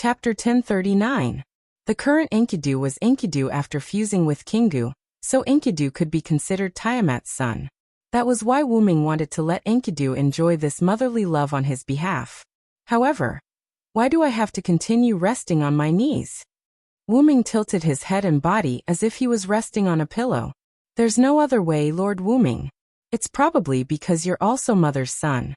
Chapter 1039. The current Enkidu was Enkidu after fusing with Kingu, so Enkidu could be considered Tiamat's son. That was why Wuming wanted to let Enkidu enjoy this motherly love on his behalf. However, why do I have to continue resting on my knees? Wuming tilted his head and body as if he was resting on a pillow. There's no other way, Lord Wuming. It's probably because you're also mother's son.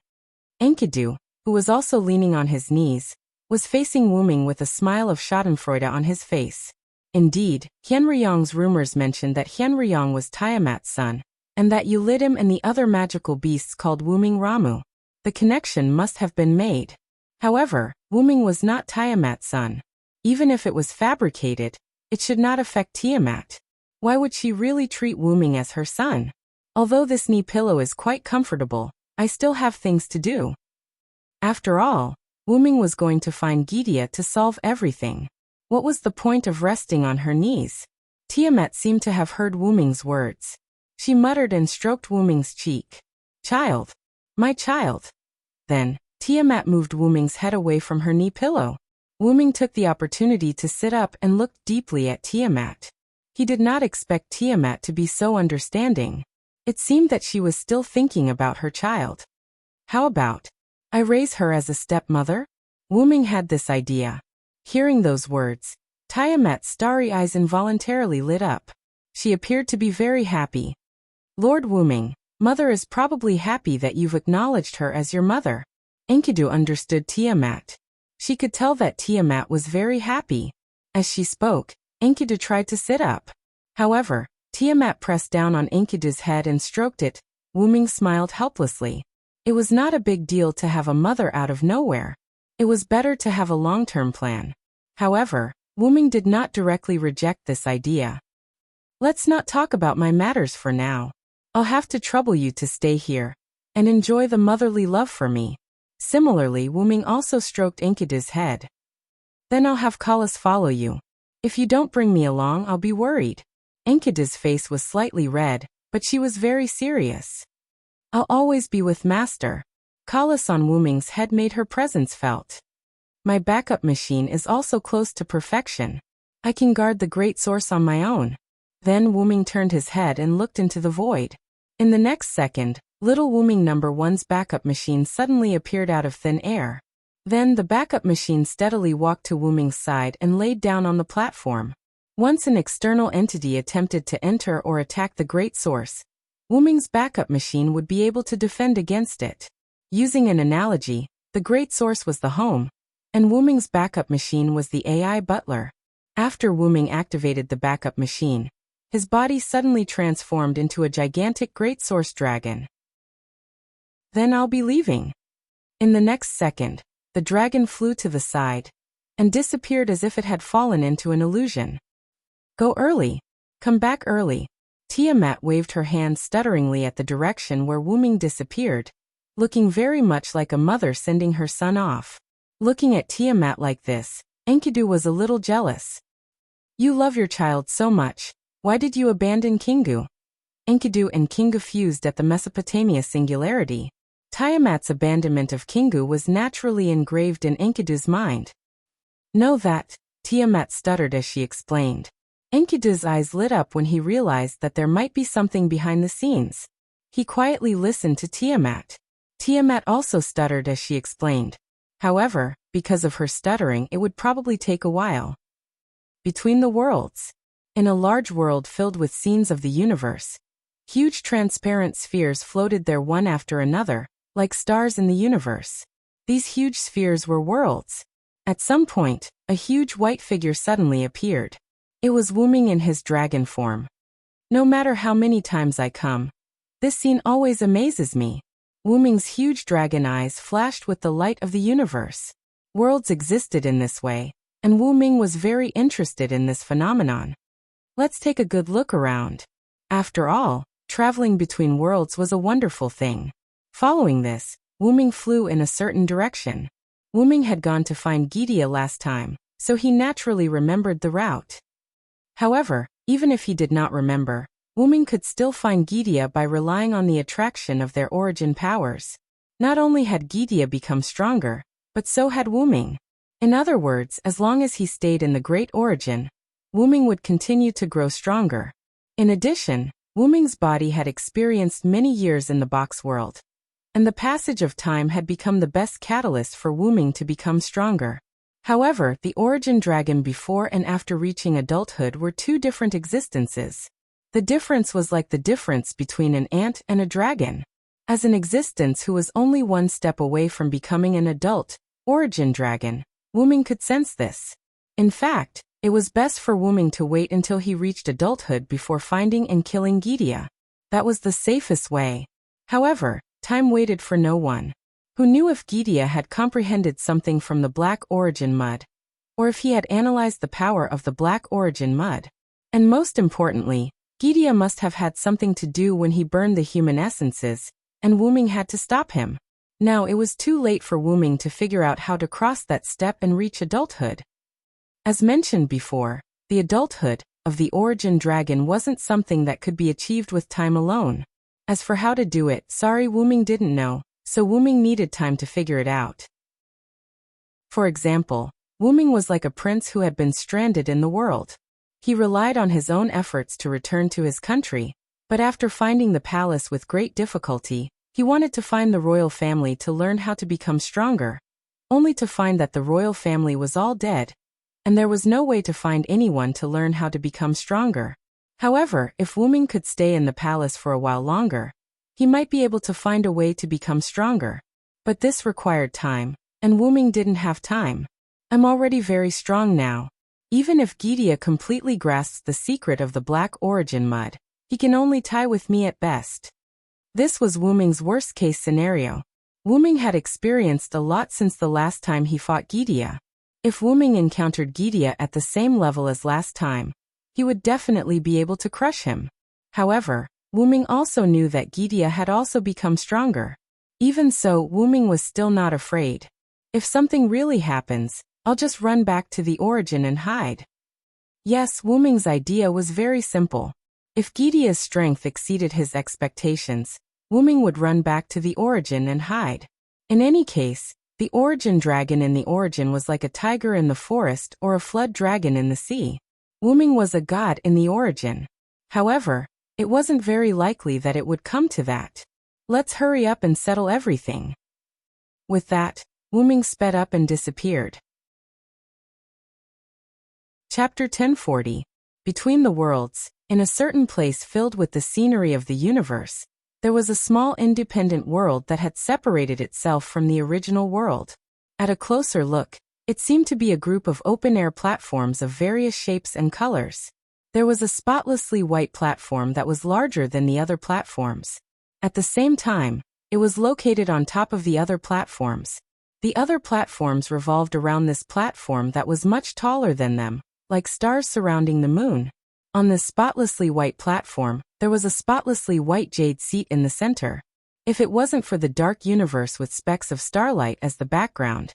Enkidu, who was also leaning on his knees, was facing Wuming with a smile of schadenfreude on his face. Indeed, Qianruyang's rumors mentioned that Qianruyang was Tiamat's son, and that Yulidim and the other magical beasts called Wuming Ramu. The connection must have been made. However, Wuming was not Tiamat's son. Even if it was fabricated, it should not affect Tiamat. Why would she really treat Wuming as her son? Although this knee pillow is quite comfortable, I still have things to do. After all, Wuming was going to find Gidia to solve everything. What was the point of resting on her knees? Tiamat seemed to have heard Wuming's words. She muttered and stroked Wuming's cheek. "Child. My child." Then, Tiamat moved Wuming's head away from her knee pillow. Wuming took the opportunity to sit up and looked deeply at Tiamat. He did not expect Tiamat to be so understanding. It seemed that she was still thinking about her child. How about I raise her as a stepmother? Wuming had this idea. Hearing those words, Tiamat's starry eyes involuntarily lit up. She appeared to be very happy. Lord Wuming, mother is probably happy that you've acknowledged her as your mother. Enkidu understood Tiamat. She could tell that Tiamat was very happy. As she spoke, Enkidu tried to sit up. However, Tiamat pressed down on Enkidu's head and stroked it. Wuming smiled helplessly. It was not a big deal to have a mother out of nowhere. It was better to have a long-term plan. However, Wuming did not directly reject this idea. Let's not talk about my matters for now. I'll have to trouble you to stay here and enjoy the motherly love for me. Similarly, Wuming also stroked Enkidu's head. Then I'll have Kalas follow you. If you don't bring me along, I'll be worried. Enkidu's face was slightly red, but she was very serious. I'll always be with Master. Kalas on Wuming's head made her presence felt. My backup machine is also close to perfection. I can guard the great source on my own. Then Wuming turned his head and looked into the void. In the next second, little Wuming number 1's backup machine suddenly appeared out of thin air. Then the backup machine steadily walked to Wuming's side and laid down on the platform. Once an external entity attempted to enter or attack the great source, Wuming's backup machine would be able to defend against it. Using an analogy, the great source was the home, and Wuming's backup machine was the AI butler. After Wuming activated the backup machine, his body suddenly transformed into a gigantic great source dragon. Then I'll be leaving. In the next second, the dragon flew to the side and disappeared as if it had fallen into an illusion. Go early. Come back early. Tiamat waved her hand stutteringly at the direction where Wuming disappeared, looking very much like a mother sending her son off. Looking at Tiamat like this, Enkidu was a little jealous. You love your child so much. Why did you abandon Kingu? Enkidu and Kingu fused at the Mesopotamia singularity. Tiamat's abandonment of Kingu was naturally engraved in Enkidu's mind. Know that, Tiamat stuttered as she explained. Enkidu's eyes lit up when he realized that there might be something behind the scenes. He quietly listened to Tiamat. Tiamat also stuttered as she explained. However, because of her stuttering, it would probably take a while. Between the worlds. In a large world filled with scenes of the universe, huge transparent spheres floated there one after another, like stars in the universe. These huge spheres were worlds. At some point, a huge white figure suddenly appeared. It was Wuming in his dragon form. No matter how many times I come, this scene always amazes me. Wuming's huge dragon eyes flashed with the light of the universe. Worlds existed in this way, and Wuming was very interested in this phenomenon. Let's take a good look around. After all, traveling between worlds was a wonderful thing. Following this, Wuming flew in a certain direction. Wuming had gone to find Gidia last time, so he naturally remembered the route. However, even if he did not remember, Wuming could still find Gidia by relying on the attraction of their origin powers. Not only had Gidia become stronger, but so had Wuming. In other words, as long as he stayed in the Great Origin, Wuming would continue to grow stronger. In addition, Wuming's body had experienced many years in the box world, and the passage of time had become the best catalyst for Wuming to become stronger. However, the origin dragon before and after reaching adulthood were two different existences. The difference was like the difference between an ant and a dragon. As an existence who was only one step away from becoming an adult origin dragon, Wuming could sense this. In fact, it was best for Wuming to wait until he reached adulthood before finding and killing Gidia. That was the safest way. However, time waited for no one. Who knew if Gidia had comprehended something from the Black Origin Mud, or if he had analyzed the power of the Black Origin Mud. And most importantly, Gidia must have had something to do when he burned the human essences, and Wuming had to stop him. Now it was too late for Wuming to figure out how to cross that step and reach adulthood. As mentioned before, the adulthood of the origin dragon wasn't something that could be achieved with time alone. As for how to do it, Wuming didn't know. So Wuming needed time to figure it out. For example, Wuming was like a prince who had been stranded in the world. He relied on his own efforts to return to his country, but after finding the palace with great difficulty, he wanted to find the royal family to learn how to become stronger, only to find that the royal family was all dead, and there was no way to find anyone to learn how to become stronger. However, if Wuming could stay in the palace for a while longer, he might be able to find a way to become stronger. But this required time, and Wuming didn't have time. I'm already very strong now. Even if Gidia completely grasps the secret of the Black Origin Mud, he can only tie with me at best. This was Wuming's worst-case scenario. Wuming had experienced a lot since the last time he fought Gidia. If Wuming encountered Gidia at the same level as last time, he would definitely be able to crush him. However, Wuming also knew that Gidia had also become stronger. Even so, Wuming was still not afraid. If something really happens, I'll just run back to the origin and hide. Yes, Wuming's idea was very simple. If Gidia's strength exceeded his expectations, Wuming would run back to the origin and hide. In any case, the origin dragon in the origin was like a tiger in the forest or a flood dragon in the sea. Wuming was a god in the origin. However, it wasn't very likely that it would come to that. Let's hurry up and settle everything. With that, Wuming sped up and disappeared. Chapter 1040. Between the Worlds. In a certain place filled with the scenery of the universe, there was a small independent world that had separated itself from the original world. At a closer look, it seemed to be a group of open-air platforms of various shapes and colors. There was a spotlessly white platform that was larger than the other platforms. At the same time, it was located on top of the other platforms. The other platforms revolved around this platform that was much taller than them, like stars surrounding the moon. On this spotlessly white platform, there was a spotlessly white jade seat in the center. If it wasn't for the dark universe with specks of starlight as the background,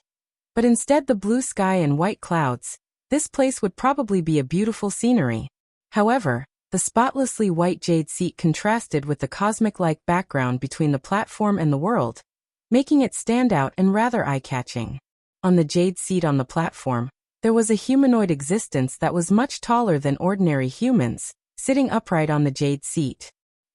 but instead the blue sky and white clouds, this place would probably be a beautiful scenery. However, the spotlessly white jade seat contrasted with the cosmic-like background between the platform and the world, making it stand out and rather eye-catching. On the jade seat on the platform, there was a humanoid existence that was much taller than ordinary humans, sitting upright on the jade seat.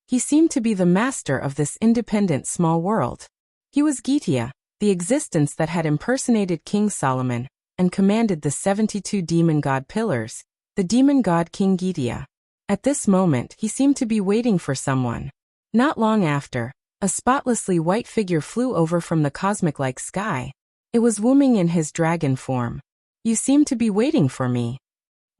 He seemed to be the master of this independent small world. He was Gidia, the existence that had impersonated King Solomon, and commanded the 72 demon god pillars, the demon god King Gidia. At this moment, he seemed to be waiting for someone. Not long after, a spotlessly white figure flew over from the cosmic-like sky. It was Wuming in his dragon form. You seem to be waiting for me.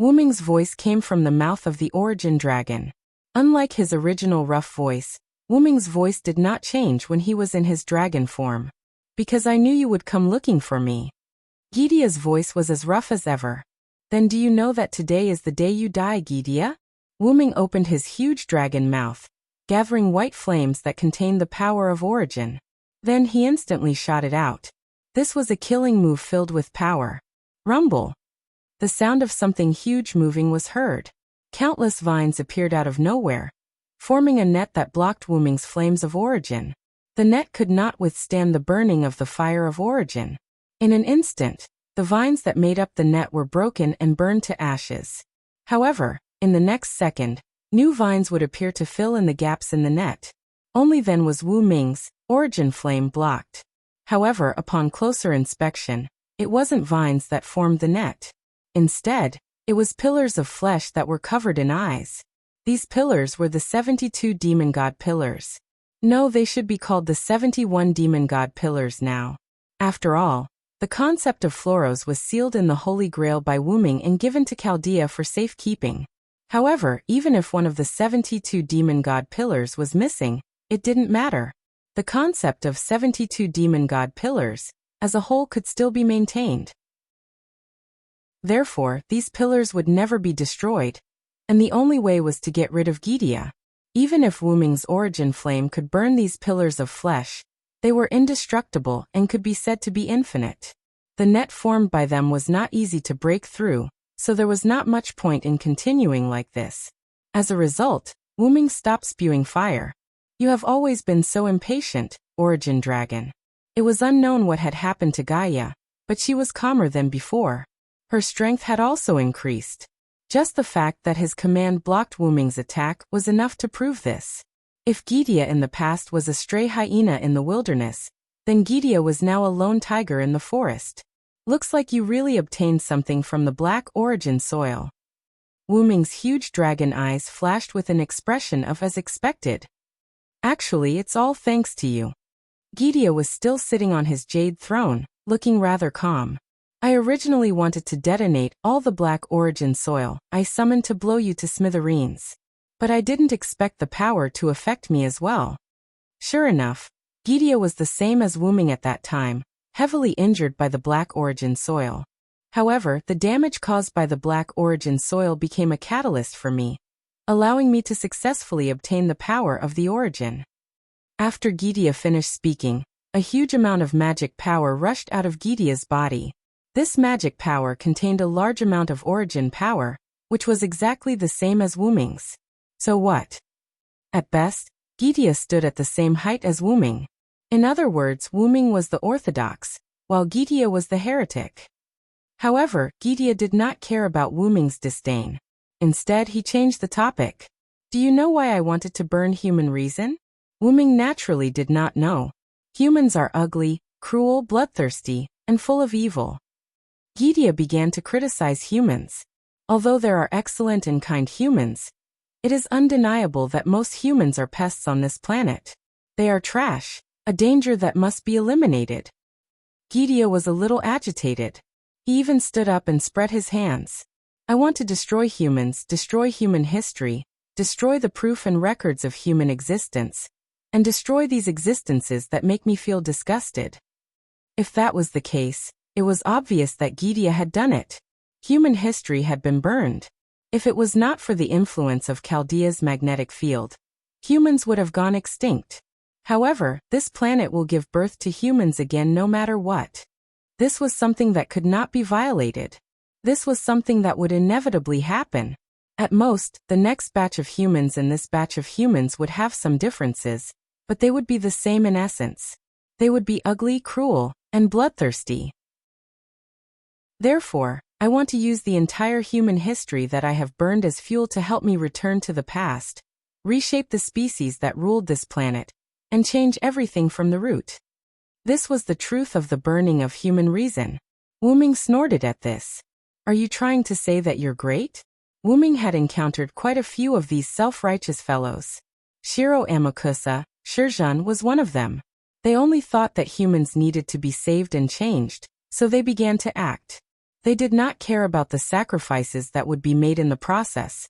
Wuming's voice came from the mouth of the origin dragon. Unlike his original rough voice, Wuming's voice did not change when he was in his dragon form. Because I knew you would come looking for me. Gidia's voice was as rough as ever. Then do you know that today is the day you die, Gidia? Wuming opened his huge dragon mouth, gathering white flames that contained the power of origin. Then he instantly shot it out. This was a killing move filled with power. Rumble. The sound of something huge moving was heard. Countless vines appeared out of nowhere, forming a net that blocked Wuming's flames of origin. The net could not withstand the burning of the fire of origin. In an instant, The vines that made up the net were broken and burned to ashes. However, in the next second, new vines would appear to fill in the gaps in the net. Only then was Wu Ming's origin flame blocked. However, upon closer inspection, it wasn't vines that formed the net. Instead, it was pillars of flesh that were covered in eyes. These pillars were the 72 demon god pillars. No, they should be called the 71 demon god pillars now. After all, the concept of Floros was sealed in the Holy Grail by Wu Ming and given to Chaldea for safekeeping. However, even if one of the 72 demon god pillars was missing, it didn't matter. The concept of 72 demon god pillars, as a whole, could still be maintained. Therefore, these pillars would never be destroyed, and the only way was to get rid of Gidia. Even if Wu Ming's origin flame could burn these pillars of flesh, they were indestructible and could be said to be infinite. The net formed by them was not easy to break through, so there was not much point in continuing like this. As a result, Wu Ming stopped spewing fire. You have always been so impatient, Origin Dragon. It was unknown what had happened to Gaia, but she was calmer than before. Her strength had also increased. Just the fact that his command blocked Wu Ming's attack was enough to prove this. If Gidia in the past was a stray hyena in the wilderness, then Gidia was now a lone tiger in the forest. Looks like you really obtained something from the black origin soil. Wu Ming's huge dragon eyes flashed with an expression of as expected. Actually, it's all thanks to you. Gidia was still sitting on his jade throne, looking rather calm. I originally wanted to detonate all the black origin soil I summoned to blow you to smithereens. But I didn't expect the power to affect me as well. Sure enough, Gidia was the same as Wu Ming at that time, heavily injured by the black origin soil. However, the damage caused by the black origin soil became a catalyst for me, allowing me to successfully obtain the power of the origin. After Gidia finished speaking, a huge amount of magic power rushed out of Gidia's body. This magic power contained a large amount of origin power, which was exactly the same as Wu Ming's. So what? At best, Gidia stood at the same height as Wu Ming. In other words, Wu Ming was the orthodox, while Gidia was the heretic. However, Gidia did not care about Wu Ming's disdain. Instead, he changed the topic. Do you know why I wanted to burn human reason? Wu Ming naturally did not know. Humans are ugly, cruel, bloodthirsty, and full of evil. Gidia began to criticize humans. Although there are excellent and kind humans, it is undeniable that most humans are pests on this planet. They are trash, a danger that must be eliminated. Gidia was a little agitated. He even stood up and spread his hands. I want to destroy humans, destroy human history, destroy the proof and records of human existence, and destroy these existences that make me feel disgusted. If that was the case, it was obvious that Gidia had done it. Human history had been burned. If it was not for the influence of Chaldea's magnetic field, humans would have gone extinct. However, this planet will give birth to humans again no matter what. This was something that could not be violated. This was something that would inevitably happen. At most, the next batch of humans and this batch of humans would have some differences, but they would be the same in essence. They would be ugly, cruel, and bloodthirsty. Therefore, I want to use the entire human history that I have burned as fuel to help me return to the past, reshape the species that ruled this planet, and change everything from the root. This was the truth of the burning of human reason. Wu Ming snorted at this. Are you trying to say that you're great? Wu Ming had encountered quite a few of these self-righteous fellows. Shiro Amakusa, Shizhen was one of them. They only thought that humans needed to be saved and changed, so they began to act. They did not care about the sacrifices that would be made in the process,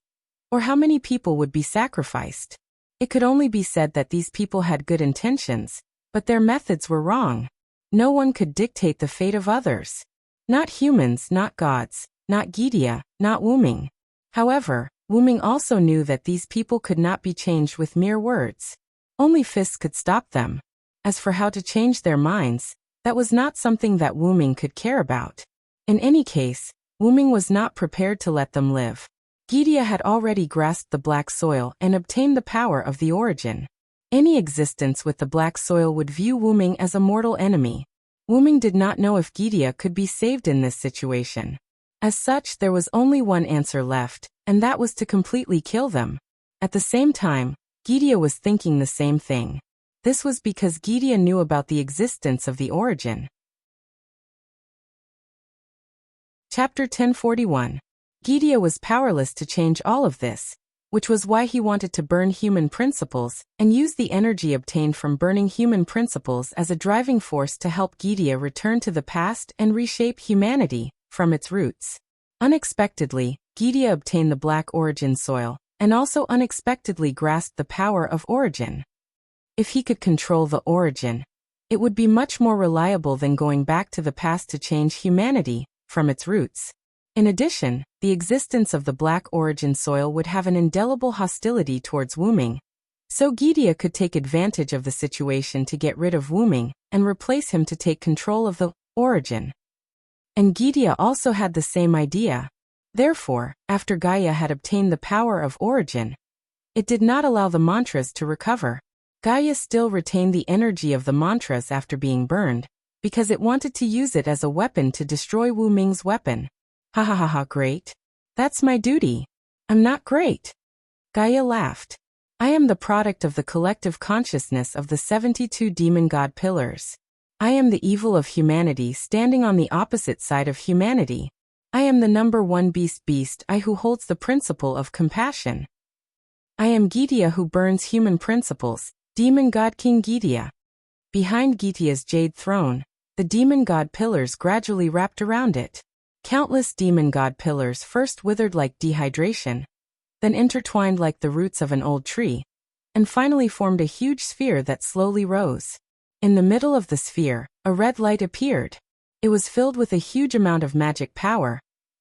or how many people would be sacrificed. It could only be said that these people had good intentions, but their methods were wrong. No one could dictate the fate of others. Not humans, not gods, not Gidia, not Wu Ming. However, Wu Ming also knew that these people could not be changed with mere words. Only fists could stop them. As for how to change their minds, that was not something that Wu Ming could care about. In any case, Wu Ming was not prepared to let them live. Gidia had already grasped the black soil and obtained the power of the origin. Any existence with the black soil would view Wu Ming as a mortal enemy. Wuming did not know if Gidia could be saved in this situation. As such, there was only one answer left, and that was to completely kill them. At the same time, Gidia was thinking the same thing. This was because Gidia knew about the existence of the origin. Chapter 1041. Gidia was powerless to change all of this, which was why he wanted to burn human principles and use the energy obtained from burning human principles as a driving force to help Gidia return to the past and reshape humanity from its roots. Unexpectedly, Gidia obtained the black origin soil, and also unexpectedly grasped the power of origin. If he could control the origin, it would be much more reliable than going back to the past to change humanity from its roots. In addition, the existence of the black origin soil would have an indelible hostility towards Wuming, so Gidia could take advantage of the situation to get rid of Wuming and replace him to take control of the origin. And Gidia also had the same idea. Therefore, after Gaia had obtained the power of origin, it did not allow the mantras to recover. Gaia still retained the energy of the mantras after being burned, because it wanted to use it as a weapon to destroy Wuming's weapon. Ha ha ha ha, great. That's my duty. I'm not great. Gaia laughed. I am the product of the collective consciousness of the 72 demon god pillars. I am the evil of humanity standing on the opposite side of humanity. I am the number one beast, I who holds the principle of compassion. I am Gidia who burns human principles, demon god King Gidia. Behind Gidia's jade throne, the demon god pillars gradually wrapped around it. Countless demon god pillars first withered like dehydration, then intertwined like the roots of an old tree, and finally formed a huge sphere that slowly rose. In the middle of the sphere, a red light appeared. It was filled with a huge amount of magic power,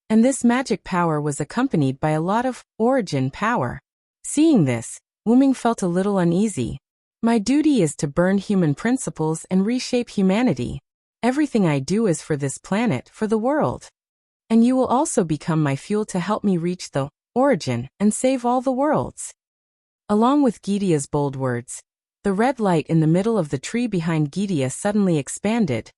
and this magic power was accompanied by a lot of origin power. Seeing this, Wuming felt a little uneasy. My duty is to burn human principles and reshape humanity. Everything I do is for this planet, for the world. And you will also become my fuel to help me reach the origin and save all the worlds. Along with Gidia's bold words, the red light in the middle of the tree behind Gidia suddenly expanded,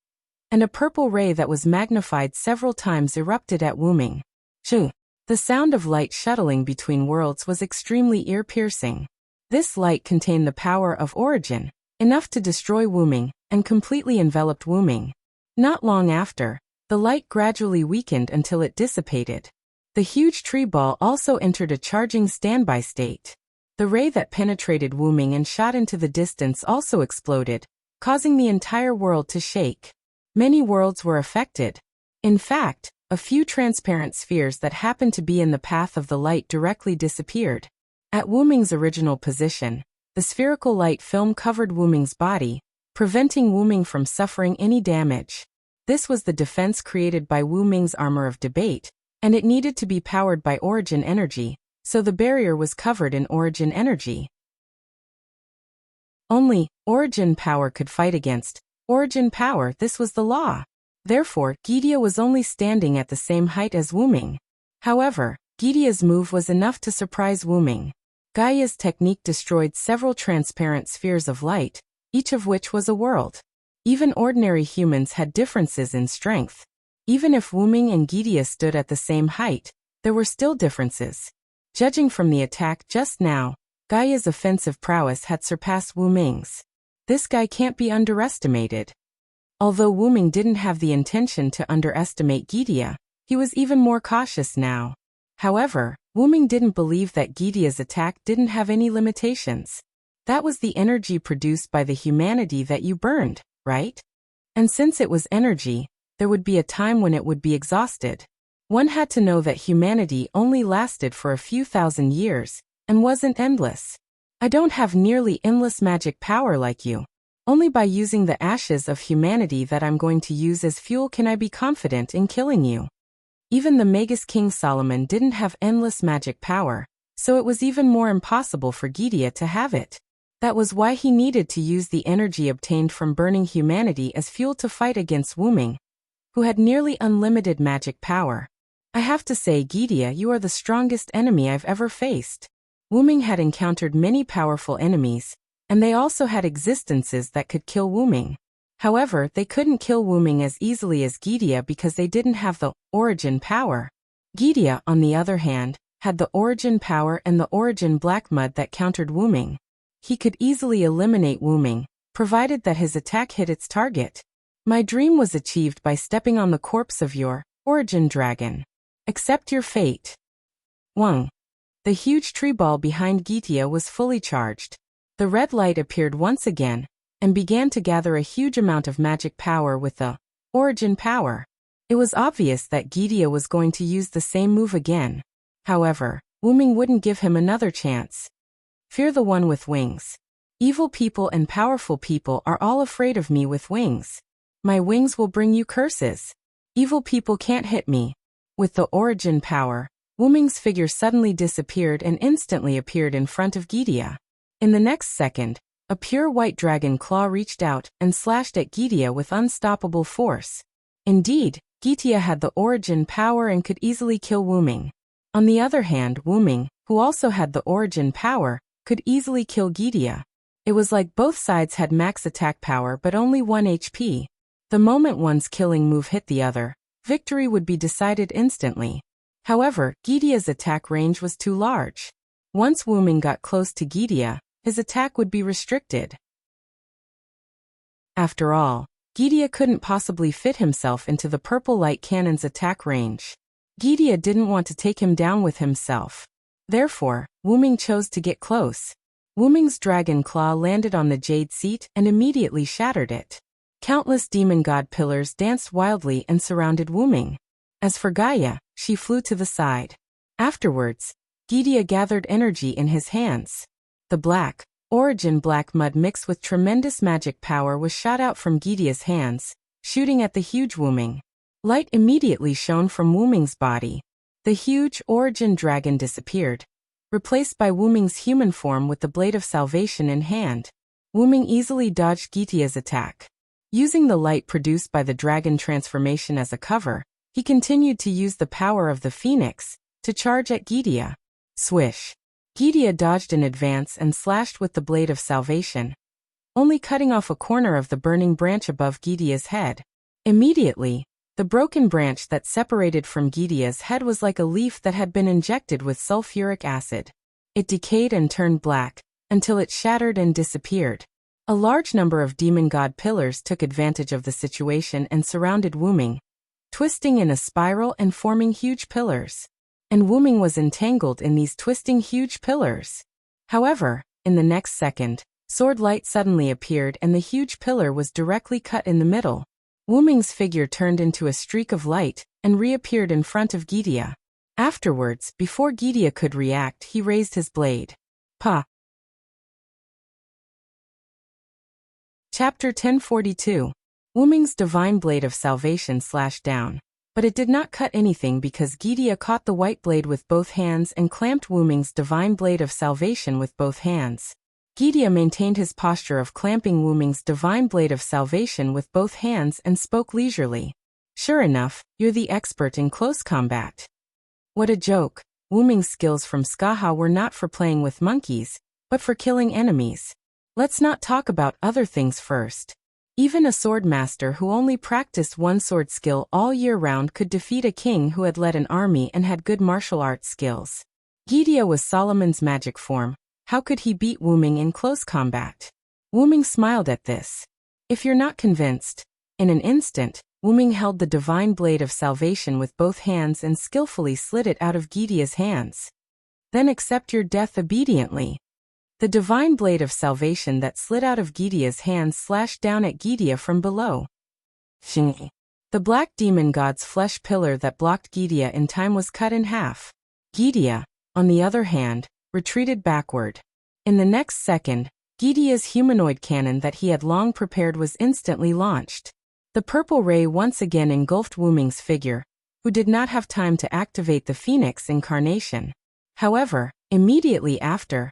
and a purple ray that was magnified several times erupted at Wuming. Shoo! The sound of light shuttling between worlds was extremely ear-piercing. This light contained the power of origin, enough to destroy Wuming, and completely enveloped Wuming. Not long after, the light gradually weakened until it dissipated. The huge tree ball also entered a charging standby state. The ray that penetrated Wuming and shot into the distance also exploded, causing the entire world to shake. Many worlds were affected. In fact, a few transparent spheres that happened to be in the path of the light directly disappeared. At Wuming's original position, the spherical light film covered Wuming's body, preventing Wuming from suffering any damage. This was the defense created by Wuming's armor of debate, and it needed to be powered by origin energy, so the barrier was covered in origin energy. Only origin power could fight against origin power. This was the law. Therefore, Gidia was only standing at the same height as Wuming. However, Gidia's move was enough to surprise Wuming. Gaia's technique destroyed several transparent spheres of light, each of which was a world. Even ordinary humans had differences in strength. Even if Wuming and Gidia stood at the same height, there were still differences. Judging from the attack just now, Gaia's offensive prowess had surpassed Wuming's. This guy can't be underestimated. Although Wuming didn't have the intention to underestimate Gidia, he was even more cautious now. However, Wuming didn't believe that Gidia's attack didn't have any limitations. That was the energy produced by the humanity that you burned, right? And since it was energy, there would be a time when it would be exhausted. One had to know that humanity only lasted for a few thousand years, and wasn't endless. I don't have nearly endless magic power like you. Only by using the ashes of humanity that I'm going to use as fuel can I be confident in killing you. Even the Magus King Solomon didn't have endless magic power, so it was even more impossible for Gidia to have it. That was why he needed to use the energy obtained from burning humanity as fuel to fight against Wuming, who had nearly unlimited magic power. I have to say, Gidia, you are the strongest enemy I've ever faced. Wuming had encountered many powerful enemies, and they also had existences that could kill Wuming. However, they couldn't kill Wuming as easily as Gidia because they didn't have the origin power. Gidia, on the other hand, had the origin power and the origin black mud that countered Wuming. He could easily eliminate Wuming, provided that his attack hit its target. My dream was achieved by stepping on the corpse of your origin dragon. Accept your fate. Wang. The huge tree ball behind Gitia was fully charged. The red light appeared once again, and began to gather a huge amount of magic power with the origin power. It was obvious that Gitia was going to use the same move again. However, Wuming wouldn't give him another chance. Fear the one with wings. Evil people and powerful people are all afraid of me with wings. My wings will bring you curses. Evil people can't hit me. With the origin power, Wuming's figure suddenly disappeared and instantly appeared in front of Gitia. In the next second, a pure white dragon claw reached out and slashed at Gitia with unstoppable force. Indeed, Gitia had the origin power and could easily kill Wuming. On the other hand, Wuming, who also had the origin power, could easily kill Gitia. It was like both sides had max attack power but only 1 HP. The moment one's killing move hit the other, victory would be decided instantly. However, Gitia's attack range was too large. Once Wuming got close to Gitia, his attack would be restricted. After all, Gitia couldn't possibly fit himself into the purple light cannon's attack range. Gitia didn't want to take him down with himself. Therefore, Wuming chose to get close. Wuming's dragon claw landed on the jade seat and immediately shattered it. Countless demon god pillars danced wildly and surrounded Wuming. As for Gaia, she flew to the side. Afterwards, Gitia gathered energy in his hands. The black, origin black mud mixed with tremendous magic power was shot out from Gitia's hands, shooting at the huge Wuming. Light immediately shone from Wuming's body. The huge origin dragon disappeared, replaced by Wuming's human form with the blade of salvation in hand. Wuming easily dodged Gitia's attack. Using the light produced by the dragon transformation as a cover, he continued to use the power of the phoenix to charge at Gitia. Swish. Gitia dodged in advance and slashed with the blade of salvation, only cutting off a corner of the burning branch above Gitia's head. Immediately, the broken branch that separated from Gitia's head was like a leaf that had been injected with sulfuric acid. It decayed and turned black, until it shattered and disappeared. A large number of demon god pillars took advantage of the situation and surrounded Wuming, twisting in a spiral and forming huge pillars. And Wuming was entangled in these twisting huge pillars. However, in the next second, sword light suddenly appeared and the huge pillar was directly cut in the middle. Wuming's figure turned into a streak of light and reappeared in front of Gitia. Afterwards, before Gitia could react, he raised his blade. Pa. Chapter 1042. Wuming's divine blade of salvation slashed down. But it did not cut anything because Gitia caught the white blade with both hands and clamped Wuming's divine blade of salvation with both hands. Gitia maintained his posture of clamping Wuming's divine blade of salvation with both hands and spoke leisurely. Sure enough, you're the expert in close combat. What a joke. Wuming's skills from Skaha were not for playing with monkeys, but for killing enemies. Let's not talk about other things first. Even a sword master who only practiced one sword skill all year round could defeat a king who had led an army and had good martial arts skills. Gitia was Solomon's magic form. How could he beat Wuming in close combat? Wuming smiled at this. If you're not convinced, in an instant, Wuming held the divine blade of salvation with both hands and skillfully slid it out of Gitia's hands. Then accept your death obediently. The divine blade of salvation that slid out of Gitia's hands slashed down at Gitia from below. The black demon god's flesh pillar that blocked Gitia in time was cut in half. Gitia, on the other hand, retreated backward. In the next second, Gitia's humanoid cannon that he had long prepared was instantly launched. The purple ray once again engulfed Wuming's figure, who did not have time to activate the phoenix incarnation. However, immediately after,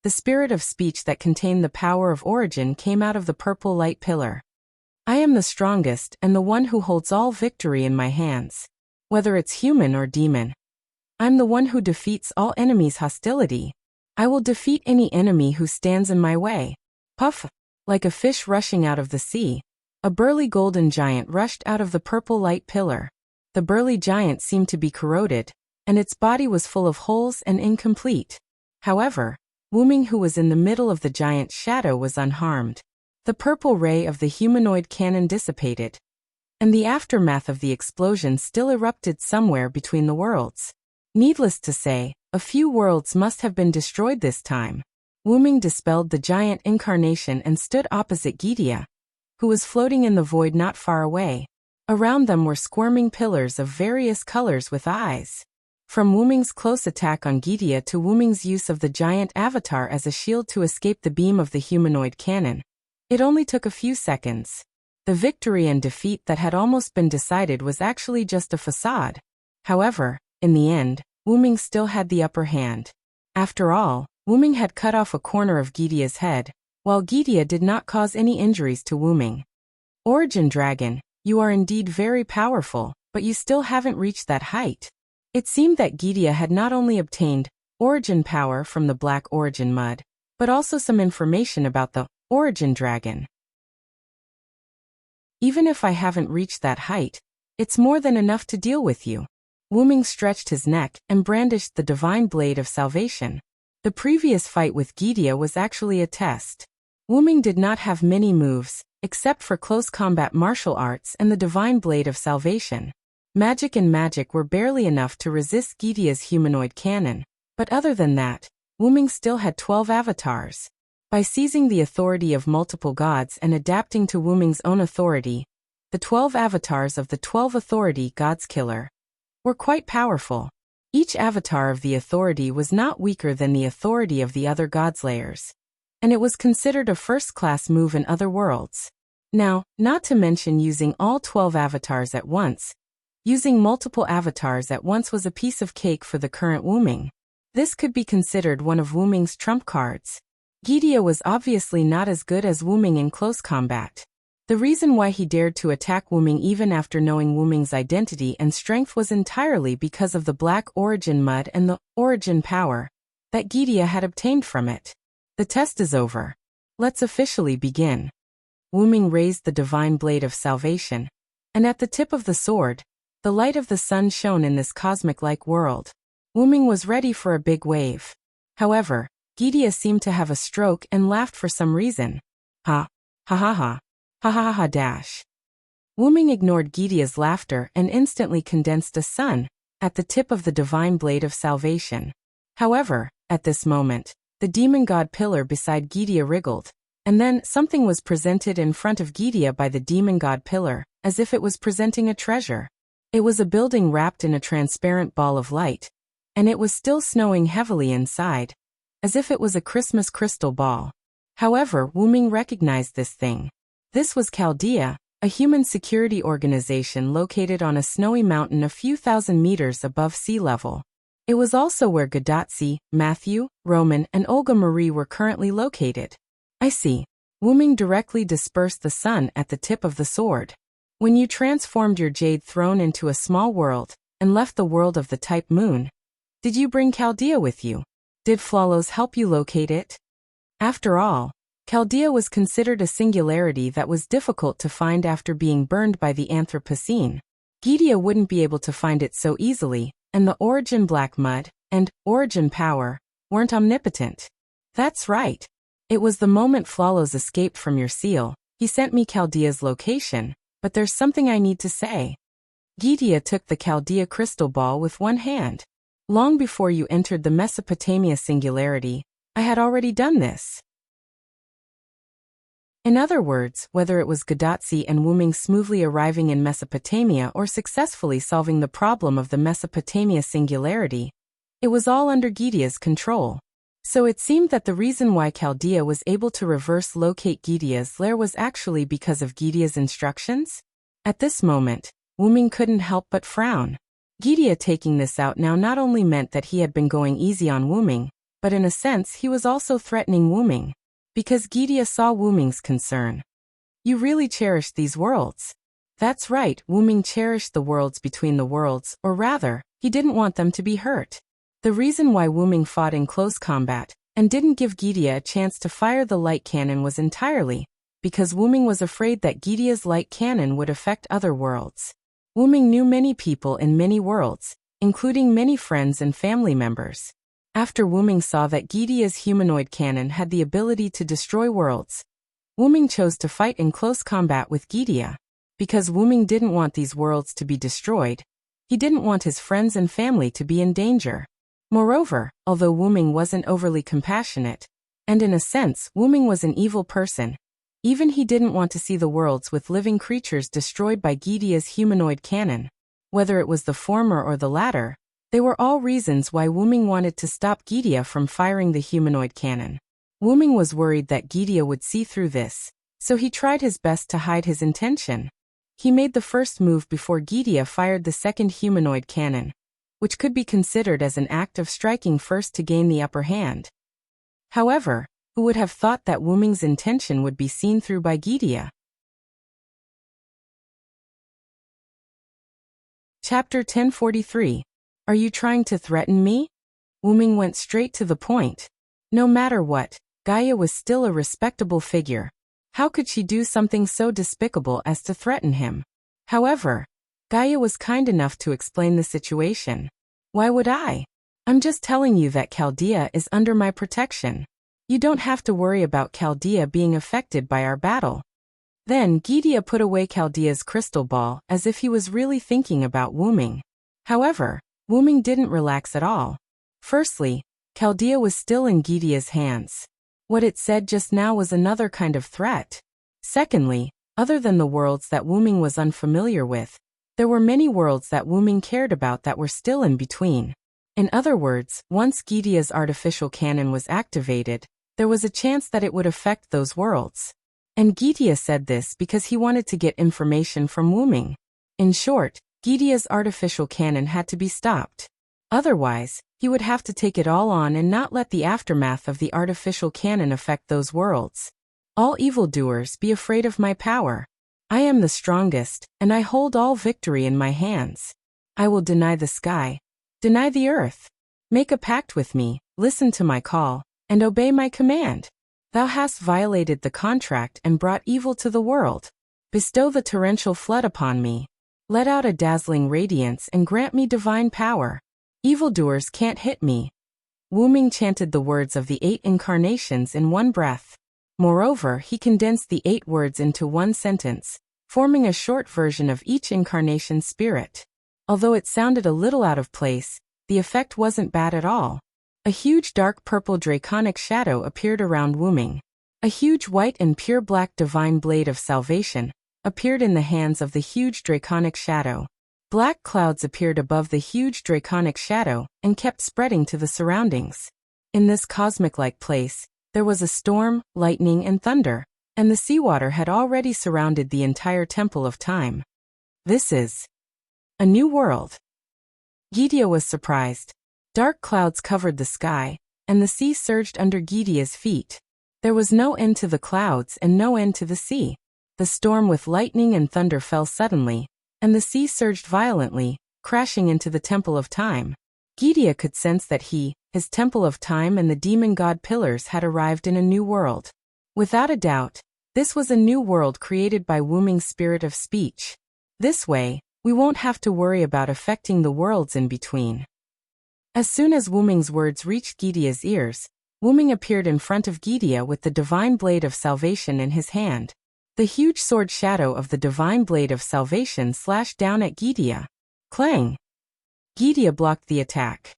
the spirit of speech that contained the power of origin came out of the purple light pillar. I am the strongest and the one who holds all victory in my hands. Whether it's human or demon. I'm the one who defeats all enemies' hostility. I will defeat any enemy who stands in my way. Puff! Like a fish rushing out of the sea, A burly golden giant rushed out of the purple light pillar. The burly giant seemed to be corroded, and its body was full of holes and incomplete. However, Wu Ming, who was in the middle of the giant's shadow, was unharmed. The purple ray of the humanoid cannon dissipated, and the aftermath of the explosion still erupted somewhere between the worlds. Needless to say, a few worlds must have been destroyed this time. Wu Ming dispelled the giant incarnation and stood opposite Gidia, who was floating in the void not far away. Around them were squirming pillars of various colors with eyes. From Wu Ming's close attack on Gidia to Wu Ming's use of the giant avatar as a shield to escape the beam of the humanoid cannon, it only took a few seconds. The victory and defeat that had almost been decided was actually just a facade. However, in the end, Wu Ming still had the upper hand. After all, Wu Ming had cut off a corner of Gidia's head, while Gidia did not cause any injuries to Wu Ming. Origin Dragon, you are indeed very powerful, but you still haven't reached that height. It seemed that Gidia had not only obtained origin power from the Black Origin Mud, but also some information about the Origin Dragon. Even if I haven't reached that height, it's more than enough to deal with you. Wu Ming stretched his neck and brandished the divine blade of salvation. The previous fight with Gidia was actually a test. Wu Ming did not have many moves, except for close combat martial arts and the divine blade of salvation. Magic and magic were barely enough to resist Gidia's humanoid cannon, but other than that, Wu Ming still had 12 avatars. By seizing the authority of multiple gods and adapting to Wu Ming's own authority, the 12 avatars of the 12 authority gods killer were quite powerful. Each avatar of the authority was not weaker than the authority of the other godslayers, and it was considered a first-class move in other worlds. Now, not to mention using all 12 avatars at once, using multiple avatars at once was a piece of cake for the current Wu Ming. This could be considered one of Wu Ming's trump cards. Gidia was obviously not as good as Wu Ming in close combat. The reason why he dared to attack Wu Ming even after knowing Wu Ming's identity and strength was entirely because of the Black Origin Mud and the Origin Power that Gidia had obtained from it. The test is over. Let's officially begin. Wu Ming raised the divine blade of salvation, and at the tip of the sword, the light of the sun shone in this cosmic-like world. Wu Ming was ready for a big wave. However, Gidia seemed to have a stroke and laughed for some reason. Ha ha ha ha ha ha dash. Wu Ming ignored Gidia's laughter and instantly condensed a sun at the tip of the divine blade of salvation. However, at this moment, the demon god pillar beside Gidia wriggled, and then something was presented in front of Gidia by the demon god pillar, as if it was presenting a treasure. It was a building wrapped in a transparent ball of light, and it was still snowing heavily inside, as if it was a Christmas crystal ball. However, Wu Ming recognized this thing. This was Chaldea, a human security organization located on a snowy mountain a few thousand meters above sea level. It was also where Gadotsi, Matthew, Roman, and Olga Marie were currently located. I see. Wu Ming directly dispersed the sun at the tip of the sword. When you transformed your jade throne into a small world, and left the world of the type moon, did you bring Chaldea with you? Did Flawless help you locate it? After all, Chaldea was considered a singularity that was difficult to find after being burned by the Anthropocene. Gidia wouldn't be able to find it so easily, and the Origin Black Mud and Origin Power weren't omnipotent. That's right. It was the moment Flawless escaped from your seal, he sent me Chaldea's location, but there's something I need to say. Gidia took the Chaldea crystal ball with one hand. Long before you entered the Mesopotamia singularity, I had already done this. In other words, whether it was Gadotsi and Wu Ming smoothly arriving in Mesopotamia or successfully solving the problem of the Mesopotamia singularity, it was all under Gidia's control. So it seemed that the reason why Chaldea was able to reverse locate Gidia's lair was actually because of Gidia's instructions? At this moment, Wu Ming couldn't help but frown. Gidia taking this out now not only meant that he had been going easy on Wu Ming, but in a sense he was also threatening Wu Ming, because Gidia saw Wu Ming's concern. You really cherished these worlds. That's right, Wu Ming cherished the worlds between the worlds, or rather, he didn't want them to be hurt. The reason why Wu Ming fought in close combat, and didn't give Gidia a chance to fire the light cannon was entirely because Wuming was afraid that Gidea's light cannon would affect other worlds. Wuming knew many people in many worlds, including many friends and family members. After Wuming saw that Gidea's humanoid cannon had the ability to destroy worlds, Wuming chose to fight in close combat with Gidea. Because Wuming didn't want these worlds to be destroyed, he didn't want his friends and family to be in danger. Moreover, although Wuming wasn't overly compassionate, and in a sense Wuming was an evil person, even he didn't want to see the worlds with living creatures destroyed by Gidea's humanoid cannon. Whether it was the former or the latter, they were all reasons why Wuming wanted to stop Gidea from firing the humanoid cannon. Wuming was worried that Gidea would see through this, so he tried his best to hide his intention. He made the first move before Gidea fired the second humanoid cannon, which could be considered as an act of striking first to gain the upper hand. However, who would have thought that Wuming's intention would be seen through by Gidea? Chapter 1043. Are you trying to threaten me? Wuming went straight to the point. No matter what, Gaia was still a respectable figure. How could she do something so despicable as to threaten him? However, Gaia was kind enough to explain the situation. Why would I? I'm just telling you that Chaldea is under my protection. You don't have to worry about Chaldea being affected by our battle. Then Gidea put away Chaldea's crystal ball as if he was really thinking about Wuming. However, Wuming didn't relax at all. Firstly, Chaldea was still in Gidea's hands. What it said just now was another kind of threat. Secondly, other than the worlds that Wuming was unfamiliar with, there were many worlds that Wuming cared about that were still in between. In other words, once Gidea's artificial cannon was activated, there was a chance that it would affect those worlds. And Gidea said this because he wanted to get information from Wuming. In short, Gidea's artificial cannon had to be stopped. Otherwise, he would have to take it all on and not let the aftermath of the artificial cannon affect those worlds. All evildoers, be afraid of my power. I am the strongest, and I hold all victory in my hands. I will deny the sky, deny the earth. Make a pact with me, listen to my call, and obey my command. Thou hast violated the contract and brought evil to the world. Bestow the torrential flood upon me. Let out a dazzling radiance and grant me divine power. Evildoers can't hit me. Wuming chanted the words of the 8 incarnations in one breath. Moreover, he condensed the 8 words into one sentence, forming a short version of each incarnation's spirit. Although it sounded a little out of place, the effect wasn't bad at all. A huge dark purple draconic shadow appeared around Wuming. A huge white and pure black divine blade of salvation appeared in the hands of the huge draconic shadow. Black clouds appeared above the huge draconic shadow and kept spreading to the surroundings. In this cosmic-like place, there was a storm, lightning, and thunder, and the seawater had already surrounded the entire Temple of Time. This is a new world. Gidea was surprised. Dark clouds covered the sky, and the sea surged under Gidea's feet. There was no end to the clouds and no end to the sea. The storm with lightning and thunder fell suddenly, and the sea surged violently, crashing into the Temple of Time. Gidea could sense that his Temple of Time and the demon god pillars had arrived in a new world. Without a doubt, this was a new world created by Wuming's spirit of speech. This way, we won't have to worry about affecting the worlds in between. As soon as Wuming's words reached Gidea's ears, Wuming appeared in front of Gidea with the divine blade of salvation in his hand. The huge sword shadow of the divine blade of salvation slashed down at Gidea. Clang! Gidea blocked the attack.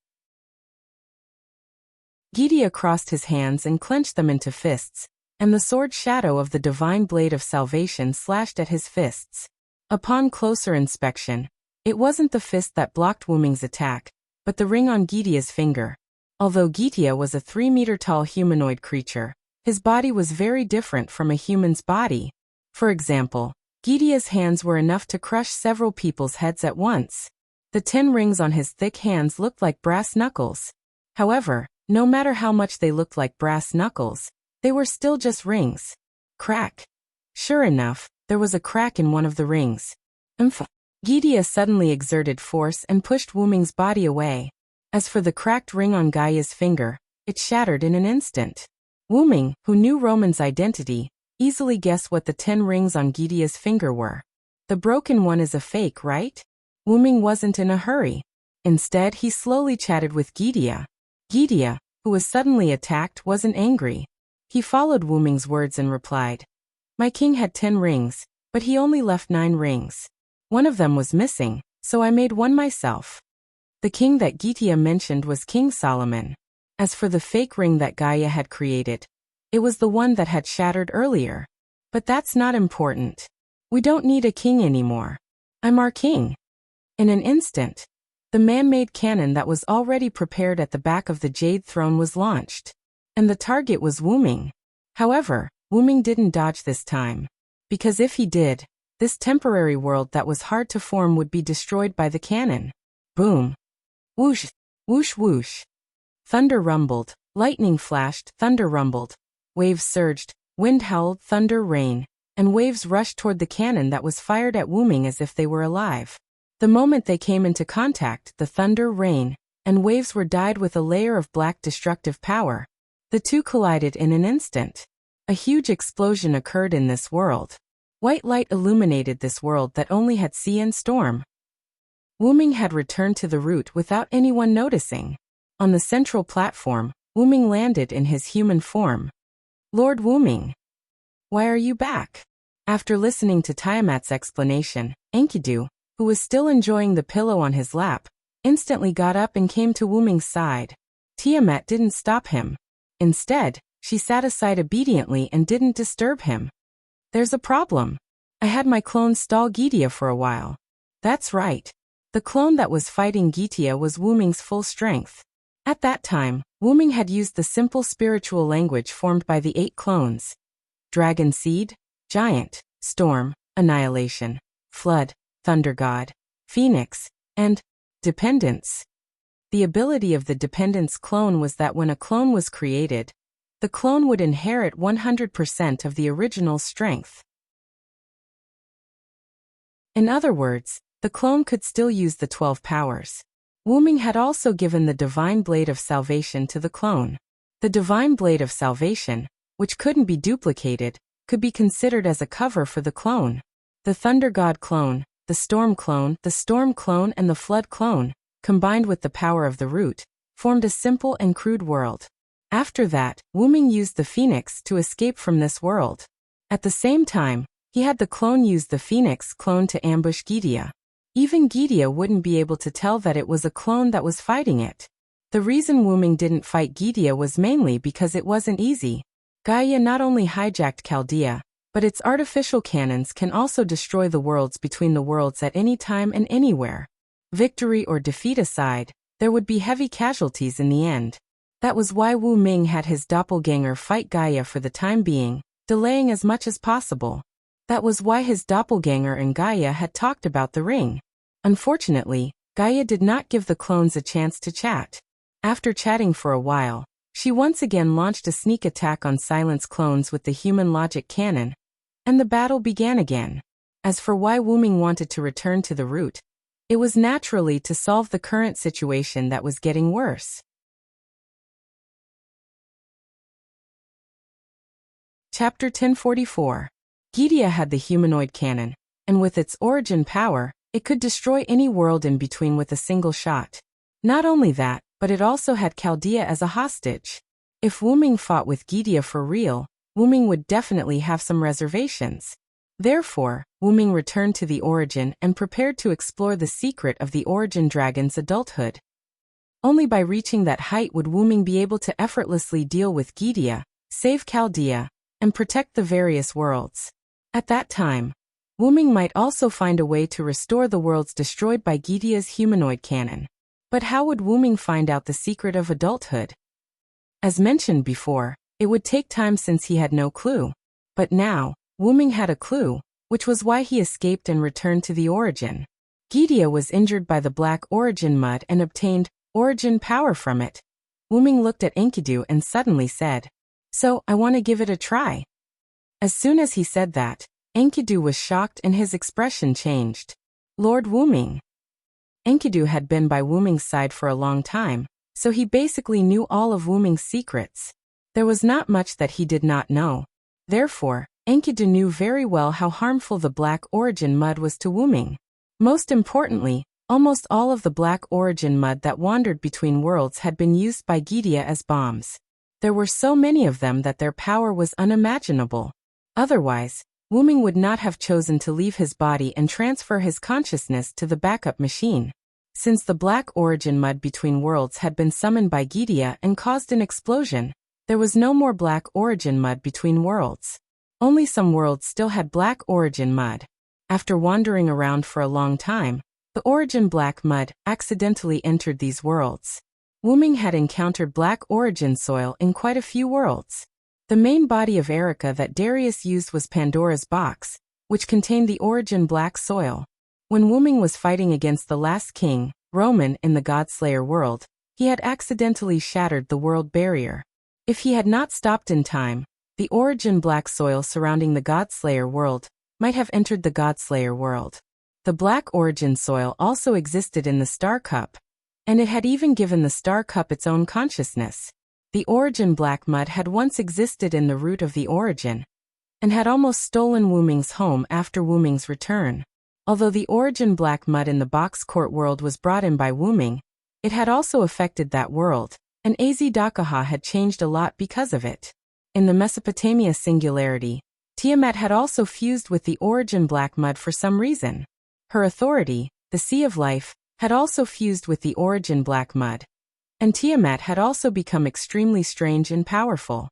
Gidea crossed his hands and clenched them into fists, and the sword shadow of the divine blade of salvation slashed at his fists. Upon closer inspection, it wasn't the fist that blocked Wuming's attack, but the ring on Gidea's finger. Although Gidea was a 3-meter-tall humanoid creature, his body was very different from a human's body. For example, Gidea's hands were enough to crush several people's heads at once. The 10 rings on his thick hands looked like brass knuckles. However, no matter how much they looked like brass knuckles, they were still just rings. Crack. Sure enough, there was a crack in one of the rings. Gidea suddenly exerted force and pushed Wuming's body away. As for the cracked ring on Gaia's finger, it shattered in an instant. Wuming, who knew Roman's identity, easily guess what the 10 rings on Gidea's finger were. The broken one is a fake, right? Wuming wasn't in a hurry. Instead, he slowly chatted with Gidea. Gidea, who was suddenly attacked, wasn't angry. He followed Wuming's words and replied, "My king had 10 rings, but he only left 9 rings. One of them was missing, so I made one myself." The king that Gidea mentioned was King Solomon. As for the fake ring that Gaia had created, it was the one that had shattered earlier. But that's not important. We don't need a king anymore. I'm our king. In an instant, the man-made cannon that was already prepared at the back of the Jade Throne was launched. And the target was Wuming. However, Wuming didn't dodge this time. Because if he did, this temporary world that was hard to form would be destroyed by the cannon. Boom. Whoosh. Whoosh whoosh. Thunder rumbled, lightning flashed, thunder rumbled. Waves surged, wind howled, thunder rain, and waves rushed toward the cannon that was fired at Wuming as if they were alive. The moment they came into contact, the thunder, rain, and waves were dyed with a layer of black destructive power. The two collided in an instant. A huge explosion occurred in this world. White light illuminated this world that only had sea and storm. Wuming had returned to the route without anyone noticing. On the central platform, Wuming landed in his human form. "Lord Wuming, why are you back?" After listening to Tiamat's explanation, Enkidu, who was still enjoying the pillow on his lap, instantly got up and came to Wuming's side. Tiamat didn't stop him. Instead, she sat aside obediently and didn't disturb him. "There's a problem. I had my clone stall Gidea for a while." That's right. The clone that was fighting Gidea was Wuming's full strength. At that time, Wuming had used the simple spiritual language formed by the 8 clones: Dragon Seed, Giant, Storm, Annihilation, Flood, Thunder God, Phoenix, and Dependence. The ability of the Dependence clone was that when a clone was created, the clone would inherit 100% of the original strength. In other words, the clone could still use the 12 powers. Wuming had also given the Divine Blade of Salvation to the clone. The Divine Blade of Salvation, which couldn't be duplicated, could be considered as a cover for the clone. The Thunder God clone, the Storm clone, and the Flood clone, combined with the power of the root, formed a simple and crude world. After that, Wuming used the Phoenix to escape from this world. At the same time, he had the clone use the Phoenix clone to ambush Gidea. Even Gidea wouldn't be able to tell that it was a clone that was fighting it. The reason Wuming didn't fight Gidea was mainly because it wasn't easy. Gaia not only hijacked Chaldea, but its artificial cannons can also destroy the worlds between the worlds at any time and anywhere. Victory or defeat aside, there would be heavy casualties in the end. That was why Wuming had his doppelganger fight Gaia for the time being, delaying as much as possible. That was why his doppelganger and Gaia had talked about the ring. Unfortunately, Gaia did not give the clones a chance to chat. After chatting for a while, she once again launched a sneak attack on Silence clones with the human logic cannon, and the battle began again. As for why Wuming wanted to return to the root, it was naturally to solve the current situation that was getting worse. Chapter 1044. Gidea had the humanoid cannon, and with its origin power, it could destroy any world in between with a single shot. Not only that, but it also had Chaldea as a hostage. If Wuming fought with Gidea for real, Wuming would definitely have some reservations. Therefore, Wuming returned to the origin and prepared to explore the secret of the origin dragon's adulthood. Only by reaching that height would Wuming be able to effortlessly deal with Gidea, save Chaldea, and protect the various worlds. At that time, Wuming might also find a way to restore the worlds destroyed by Gidea's humanoid cannon. But how would Wuming find out the secret of adulthood? As mentioned before, it would take time since he had no clue. But now, Wuming had a clue, which was why he escaped and returned to the origin. Gidea was injured by the black origin mud and obtained origin power from it. Wuming looked at Enkidu and suddenly said, "So, I want to give it a try." As soon as he said that, Enkidu was shocked and his expression changed. "Lord Wuming." Enkidu had been by Wuming's side for a long time, so he basically knew all of Wuming's secrets. There was not much that he did not know. Therefore, Enkidu knew very well how harmful the black origin mud was to Wuming. Most importantly, almost all of the black origin mud that wandered between worlds had been used by Gidia as bombs. There were so many of them that their power was unimaginable. Otherwise, Wuming would not have chosen to leave his body and transfer his consciousness to the backup machine. Since the black origin mud between worlds had been summoned by Gidia and caused an explosion, there was no more black origin mud between worlds. Only some worlds still had black origin mud. After wandering around for a long time, the origin black mud accidentally entered these worlds. Wuming had encountered black origin soil in quite a few worlds. The main body of Erica that Darius used was Pandora's box, which contained the origin black soil. When Wuming was fighting against the last king, Roman, in the Godslayer world, he had accidentally shattered the world barrier. If he had not stopped in time, the origin black soil surrounding the Godslayer world might have entered the Godslayer world. The black origin soil also existed in the Star Cup, and it had even given the Star Cup its own consciousness. The origin black mud had once existed in the root of the origin, and had almost stolen Wuming's home after Wuming's return. Although the origin black mud in the box court world was brought in by Wuming, it had also affected that world, and Azedakaha had changed a lot because of it. In the Mesopotamia singularity, Tiamat had also fused with the origin black mud for some reason. Her authority, the Sea of Life, had also fused with the origin black mud, and Tiamat had also become extremely strange and powerful.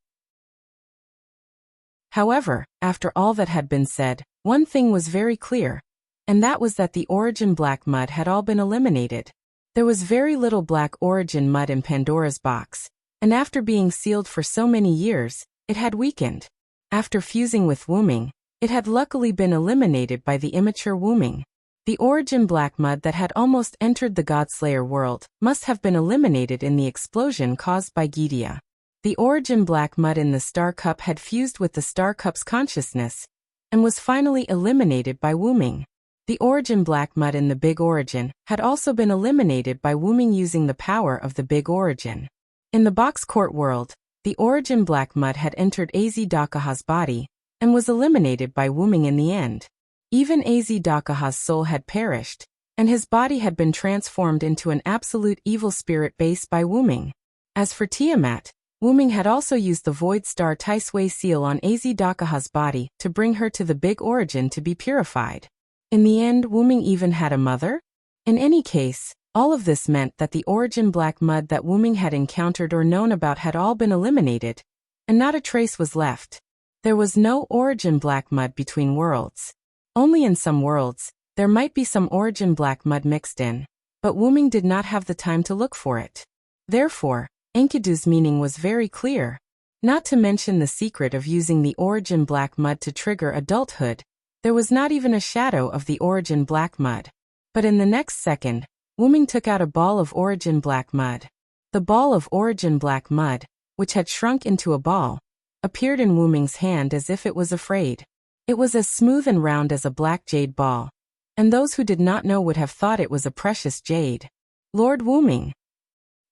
However, after all that had been said, one thing was very clear, and that was that the origin black mud had all been eliminated. There was very little black origin mud in Pandora's box, and after being sealed for so many years, it had weakened. After fusing with Wuming, it had luckily been eliminated by the immature Wuming. The origin black mud that had almost entered the Godslayer world must have been eliminated in the explosion caused by Gidia. The origin black mud in the Star Cup had fused with the Star Cup's consciousness, and was finally eliminated by Wuming. The origin black mud in the Big Origin had also been eliminated by Wuming using the power of the Big Origin. In the box court world, the origin black mud had entered Azedakaha's body, and was eliminated by Wuming in the end. Even Azedakaha's soul had perished, and his body had been transformed into an absolute evil spirit base by Wuming. As for Tiamat, Wuming had also used the Void Star Taisui seal on Azedakaha's body to bring her to the Big Origin to be purified. In the end, Wuming even had a mother? In any case, all of this meant that the origin black mud that Wuming had encountered or known about had all been eliminated, and not a trace was left. There was no origin black mud between worlds. Only in some worlds, there might be some origin black mud mixed in, but Wuming did not have the time to look for it. Therefore, Enkidu's meaning was very clear. Not to mention the secret of using the origin black mud to trigger adulthood, there was not even a shadow of the origin black mud. But in the next second, Wuming took out a ball of origin black mud. The ball of origin black mud, which had shrunk into a ball, appeared in Wuming's hand as if it was afraid. It was as smooth and round as a black jade ball, and those who did not know would have thought it was a precious jade. Lord Wuming,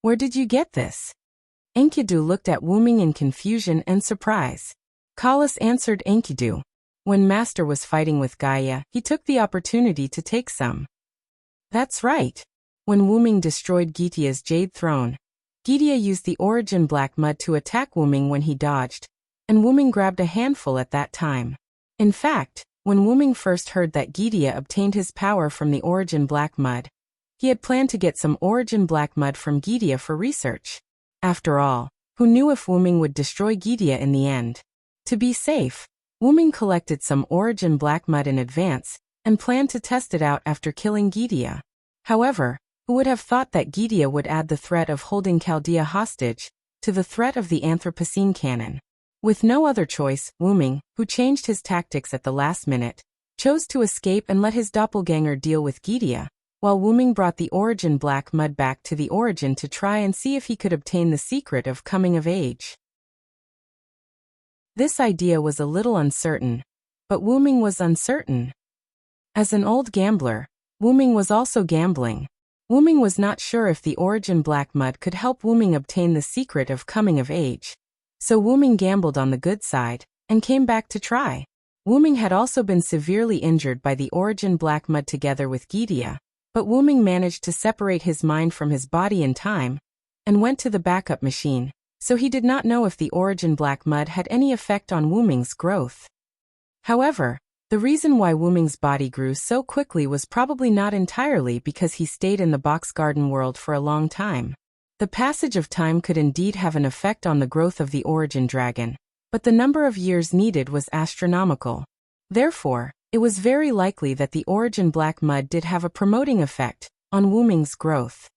where did you get this? Enkidu looked at Wuming in confusion and surprise. Kalas answered Enkidu. When Master was fighting with Gaia, he took the opportunity to take some. That's right. When Wuming destroyed Gidia's jade throne, Gidia used the origin black mud to attack Wuming when he dodged, and Wuming grabbed a handful at that time. In fact, when Wuming first heard that Gidia obtained his power from the origin black mud, he had planned to get some origin black mud from Gidia for research. After all, who knew if Wuming would destroy Gidia in the end? To be safe, Wuming collected some origin black mud in advance, and planned to test it out after killing Gidia. However, who would have thought that Gidia would add the threat of holding Chaldea hostage to the threat of the Anthropocene cannon? With no other choice, Wuming, who changed his tactics at the last minute, chose to escape and let his doppelganger deal with Gidia, while Wuming brought the origin black mud back to the origin to try and see if he could obtain the secret of coming of age. This idea was a little uncertain, but Wuming was uncertain. As an old gambler, Wuming was also gambling. Wuming was not sure if the origin black mud could help Wuming obtain the secret of coming of age. So Wuming gambled on the good side, and came back to try. Wuming had also been severely injured by the origin black mud together with Gidia, but Wuming managed to separate his mind from his body in time and went to the backup machine, so he did not know if the origin black mud had any effect on Wuming's growth. However, the reason why Wuming's body grew so quickly was probably not entirely because he stayed in the box garden world for a long time. The passage of time could indeed have an effect on the growth of the origin dragon, but the number of years needed was astronomical. Therefore, it was very likely that the origin black mud did have a promoting effect on Wuming's growth.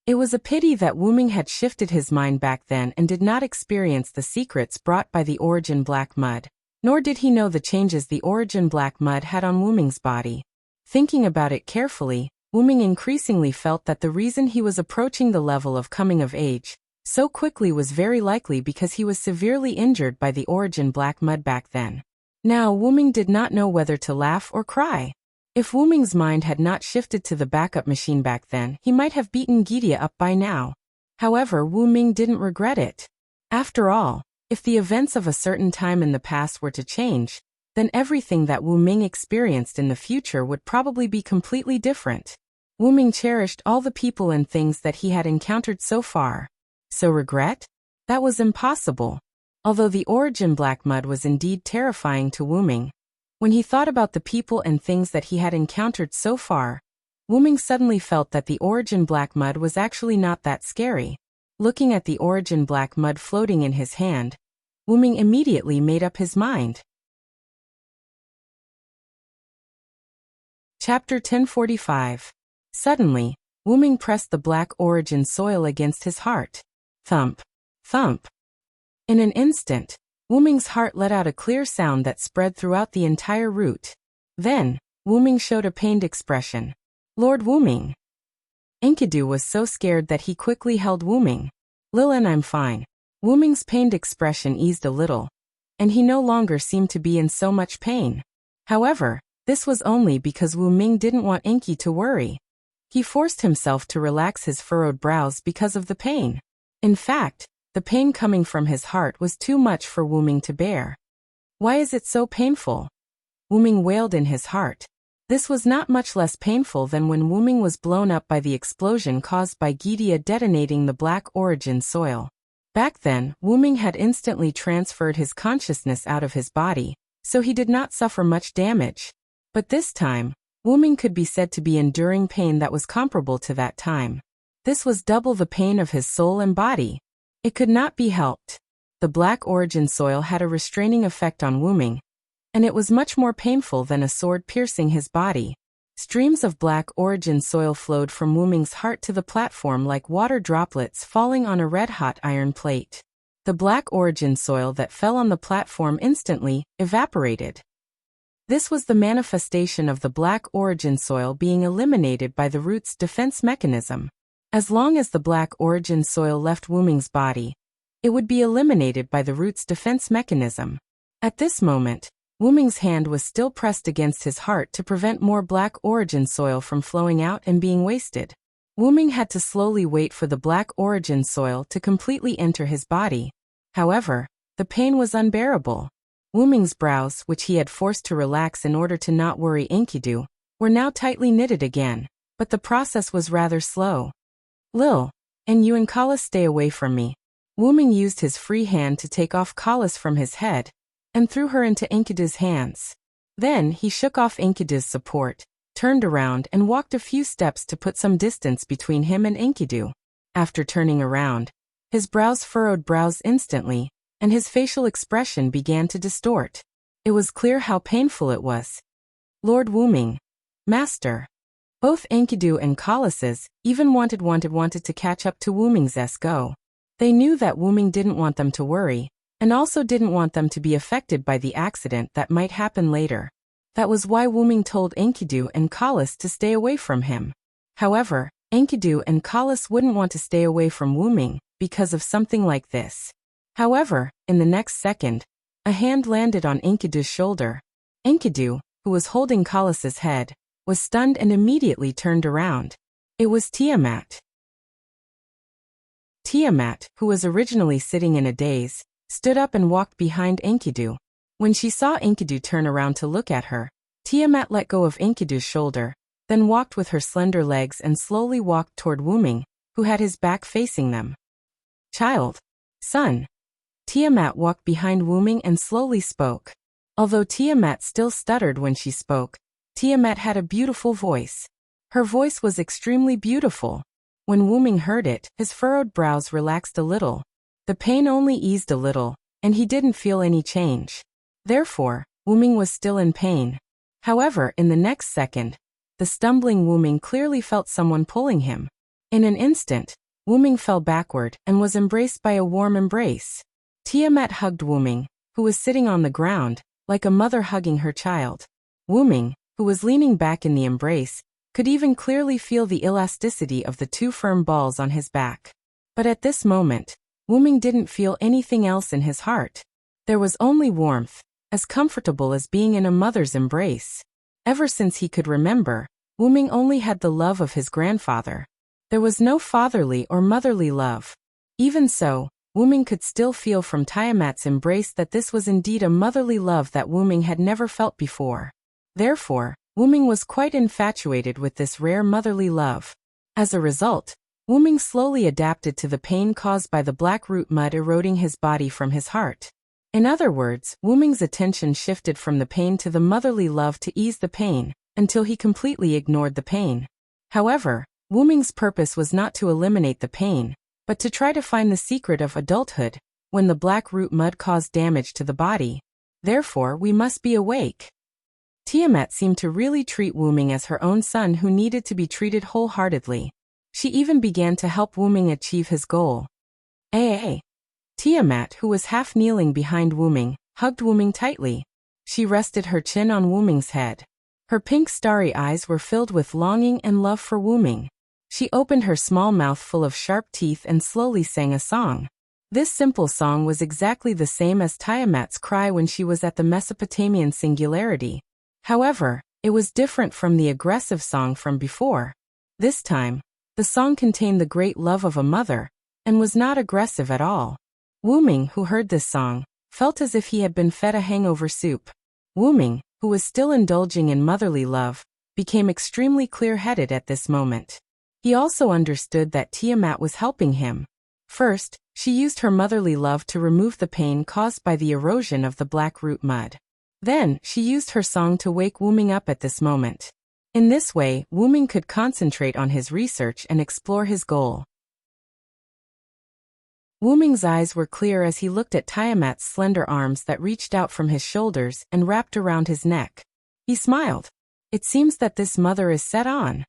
It was a pity that Wuming had shifted his mind back then and did not experience the secrets brought by the origin black mud, nor did he know the changes the origin black mud had on Wuming's body. Thinking about it carefully, Wuming increasingly felt that the reason he was approaching the level of coming of age so quickly was very likely because he was severely injured by the origin black mud back then. Now Wuming did not know whether to laugh or cry. If Wuming's mind had not shifted to the backup machine back then, he might have beaten Gidia up by now. However, Wuming didn't regret it. After all, if the events of a certain time in the past were to change, then everything that Wuming experienced in the future would probably be completely different. Wuming cherished all the people and things that he had encountered so far. So regret? That was impossible. Although the origin black mud was indeed terrifying to Wuming, when he thought about the people and things that he had encountered so far, Wuming suddenly felt that the origin black mud was actually not that scary. Looking at the origin black mud floating in his hand, Wuming immediately made up his mind. Chapter 1045. Suddenly, Wuming pressed the black origin soil against his heart. Thump. Thump. In an instant, Wuming's heart let out a clear sound that spread throughout the entire route. Then, Wuming showed a pained expression. Lord Wuming. Enkidu was so scared that he quickly held Wuming. Lilin, I'm fine. Wuming's pained expression eased a little, and he no longer seemed to be in so much pain. However, this was only because Wuming didn't want Enki to worry. He forced himself to relax his furrowed brows because of the pain. In fact, the pain coming from his heart was too much for Wuming to bear. Why is it so painful? Wuming wailed in his heart. This was not much less painful than when Wuming was blown up by the explosion caused by Gidia detonating the black origin soil. Back then, Wuming had instantly transferred his consciousness out of his body, so he did not suffer much damage. But this time, Wuming could be said to be enduring pain that was comparable to that time. This was double the pain of his soul and body. It could not be helped. The black origin soil had a restraining effect on Wuming, and it was much more painful than a sword piercing his body. Streams of black origin soil flowed from Wuming's heart to the platform like water droplets falling on a red-hot iron plate. The black origin soil that fell on the platform instantly evaporated. This was the manifestation of the black origin soil being eliminated by the root's defense mechanism. As long as the black origin soil left Wuming's body, it would be eliminated by the root's defense mechanism. At this moment, Wuming's hand was still pressed against his heart to prevent more black origin soil from flowing out and being wasted. Wuming had to slowly wait for the black origin soil to completely enter his body. However, the pain was unbearable. Wuming's brows, which he had forced to relax in order to not worry Enkidu, were now tightly knitted again, but the process was rather slow. Lil, and you and Kalas stay away from me. Wuming used his free hand to take off Kalas from his head, and threw her into Enkidu's hands. Then he shook off Enkidu's support, turned around and walked a few steps to put some distance between him and Enkidu. After turning around, his brows furrowed brows instantly, and his facial expression began to distort. It was clear how painful it was. Lord Wuming. Master. Both Enkidu and Kalas even wanted to catch up to Wuming's go. They knew that Wuming didn't want them to worry, and also didn't want them to be affected by the accident that might happen later. That was why Wuming told Enkidu and Kalas to stay away from him. However, Enkidu and Kalas wouldn't want to stay away from Wuming because of something like this. However, in the next second, a hand landed on Enkidu's shoulder. Enkidu, who was holding Kalas's head, was stunned and immediately turned around. It was Tiamat. Tiamat, who was originally sitting in a daze, stood up and walked behind Enkidu. When she saw Enkidu turn around to look at her, Tiamat let go of Enkidu's shoulder, then walked with her slender legs and slowly walked toward Wuming, who had his back facing them. Child. Son. Tiamat walked behind Wuming and slowly spoke. Although Tiamat still stuttered when she spoke, Tiamat had a beautiful voice. Her voice was extremely beautiful. When Wuming heard it, his furrowed brows relaxed a little. The pain only eased a little, and he didn't feel any change. Therefore, Wuming was still in pain. However, in the next second, the stumbling Wuming clearly felt someone pulling him. In an instant, Wuming fell backward and was embraced by a warm embrace. Tiamat hugged Wuming, who was sitting on the ground, like a mother hugging her child. Wuming, who was leaning back in the embrace, could even clearly feel the elasticity of the two firm balls on his back. But at this moment, Wuming didn't feel anything else in his heart. There was only warmth, as comfortable as being in a mother's embrace. Ever since he could remember, Wuming only had the love of his grandfather. There was no fatherly or motherly love. Even so, Wuming could still feel from Tiamat's embrace that this was indeed a motherly love that Wuming had never felt before. Therefore, Wuming was quite infatuated with this rare motherly love. As a result, Wuming slowly adapted to the pain caused by the black root mud eroding his body from his heart. In other words, Wuming's attention shifted from the pain to the motherly love to ease the pain, until he completely ignored the pain. However, Wuming's purpose was not to eliminate the pain, but to try to find the secret of adulthood, when the black root mud caused damage to the body. Therefore, we must be awake. Tiamat seemed to really treat Wuming as her own son who needed to be treated wholeheartedly. She even began to help Wuming achieve his goal. Tiamat, who was half kneeling behind Wuming, hugged Wuming tightly. She rested her chin on Wuming's head. Her pink starry eyes were filled with longing and love for Wuming. She opened her small mouth full of sharp teeth and slowly sang a song. This simple song was exactly the same as Tiamat's cry when she was at the Mesopotamian Singularity. However, it was different from the aggressive song from before. This time, the song contained the great love of a mother, and was not aggressive at all. Wuming, who heard this song, felt as if he had been fed a hangover soup. Wuming, who was still indulging in motherly love, became extremely clear-headed at this moment. He also understood that Tiamat was helping him. First, she used her motherly love to remove the pain caused by the erosion of the black root mud. Then, she used her song to wake Wuming up at this moment. In this way, Wuming could concentrate on his research and explore his goal. Wuming's eyes were clear as he looked at Tiamat's slender arms that reached out from his shoulders and wrapped around his neck. He smiled. It seems that this mother is set on.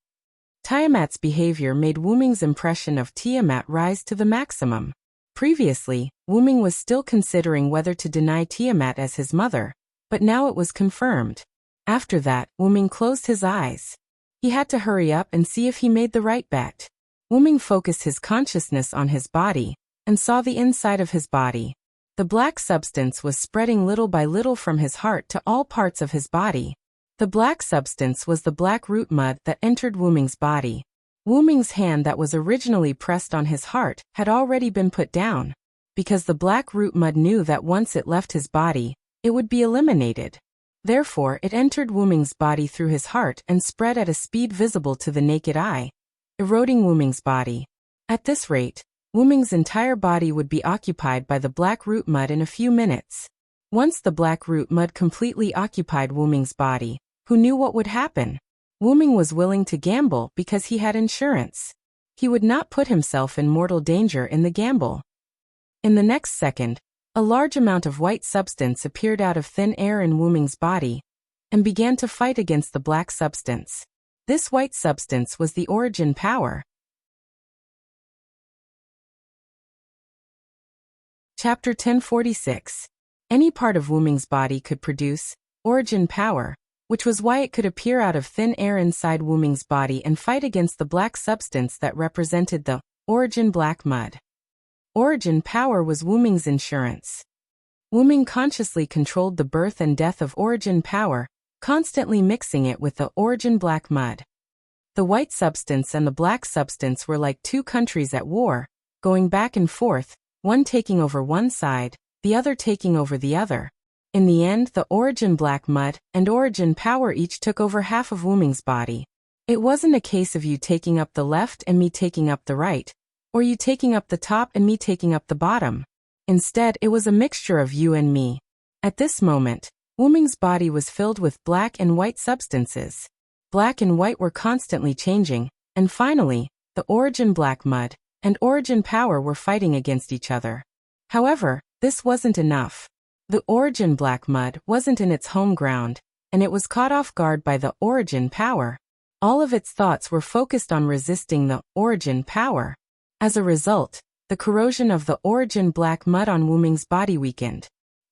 Tiamat's behavior made Wuming's impression of Tiamat rise to the maximum. Previously, Wuming was still considering whether to deny Tiamat as his mother, but now it was confirmed. After that, Wuming closed his eyes. He had to hurry up and see if he made the right bet. Wuming focused his consciousness on his body, and saw the inside of his body. The black substance was spreading little by little from his heart to all parts of his body. The black substance was the black root mud that entered Wuming's body. Wuming's hand that was originally pressed on his heart had already been put down, because the black root mud knew that once it left his body, it would be eliminated. Therefore, it entered Wuming's body through his heart and spread at a speed visible to the naked eye, eroding Wuming's body. At this rate, Wuming's entire body would be occupied by the black root mud in a few minutes. Once the black root mud completely occupied Wuming's body, who knew what would happen? Wuming was willing to gamble because he had insurance. He would not put himself in mortal danger in the gamble. In the next second, a large amount of white substance appeared out of thin air in Wuming's body, and began to fight against the black substance. This white substance was the origin power. Chapter 1046. Any part of Wuming's body could produce origin power, which was why it could appear out of thin air inside Wuming's body and fight against the black substance that represented the origin black mud. Origin power was Wuming's insurance. Wuming consciously controlled the birth and death of origin power, constantly mixing it with the origin black mud. The white substance and the black substance were like two countries at war, going back and forth, one taking over one side, the other taking over the other. In the end, the Origin Black Mud and Origin Power each took over half of Wuming's body. It wasn't a case of you taking up the left and me taking up the right, or you taking up the top and me taking up the bottom. Instead, it was a mixture of you and me. At this moment, Wuming's body was filled with black and white substances. Black and white were constantly changing, and finally, the Origin Black Mud and Origin Power were fighting against each other. However, this wasn't enough. The Origin Black Mud wasn't in its home ground, and it was caught off guard by the Origin Power. All of its thoughts were focused on resisting the Origin Power. As a result, the corrosion of the Origin Black Mud on Wuming's body weakened.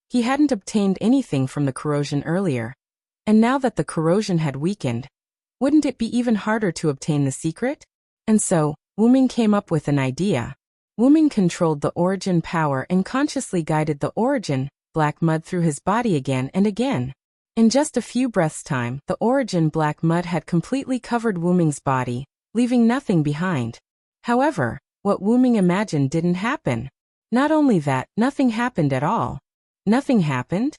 He hadn't obtained anything from the corrosion earlier, and now that the corrosion had weakened, wouldn't it be even harder to obtain the secret? And so, Wuming came up with an idea. Wuming controlled the Origin Power and consciously guided the Origin Black Mud through his body again and again. In just a few breaths' time, the Origin Black Mud had completely covered Wuming's body, leaving nothing behind. However, what Wuming imagined didn't happen. Not only that, nothing happened at all. Nothing happened?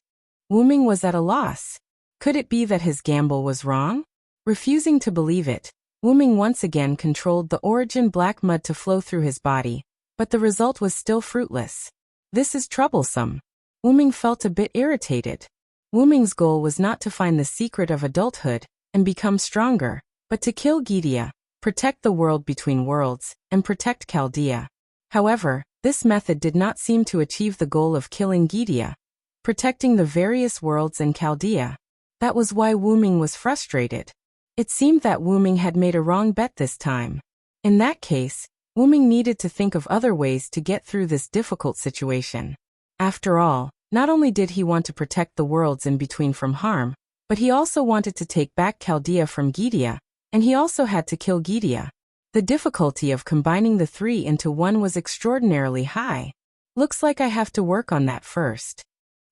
Wuming was at a loss. Could it be that his gamble was wrong? Refusing to believe it, Wuming once again controlled the Origin Black Mud to flow through his body, but the result was still fruitless. This is troublesome. Wuming felt a bit irritated. Wuming's goal was not to find the secret of adulthood and become stronger, but to kill Gidia, protect the world between worlds, and protect Chaldea. However, this method did not seem to achieve the goal of killing Gidia, protecting the various worlds and Chaldea. That was why Wuming was frustrated. It seemed that Wuming had made a wrong bet this time. In that case, Wuming needed to think of other ways to get through this difficult situation. After all, not only did he want to protect the worlds in between from harm, but he also wanted to take back Chaldea from Gidia, and he also had to kill Gidia. The difficulty of combining the three into one was extraordinarily high. Looks like I have to work on that first.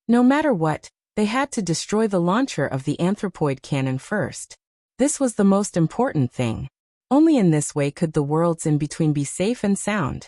No matter what, they had to destroy the launcher of the anthropoid cannon first. This was the most important thing. Only in this way could the worlds in between be safe and sound.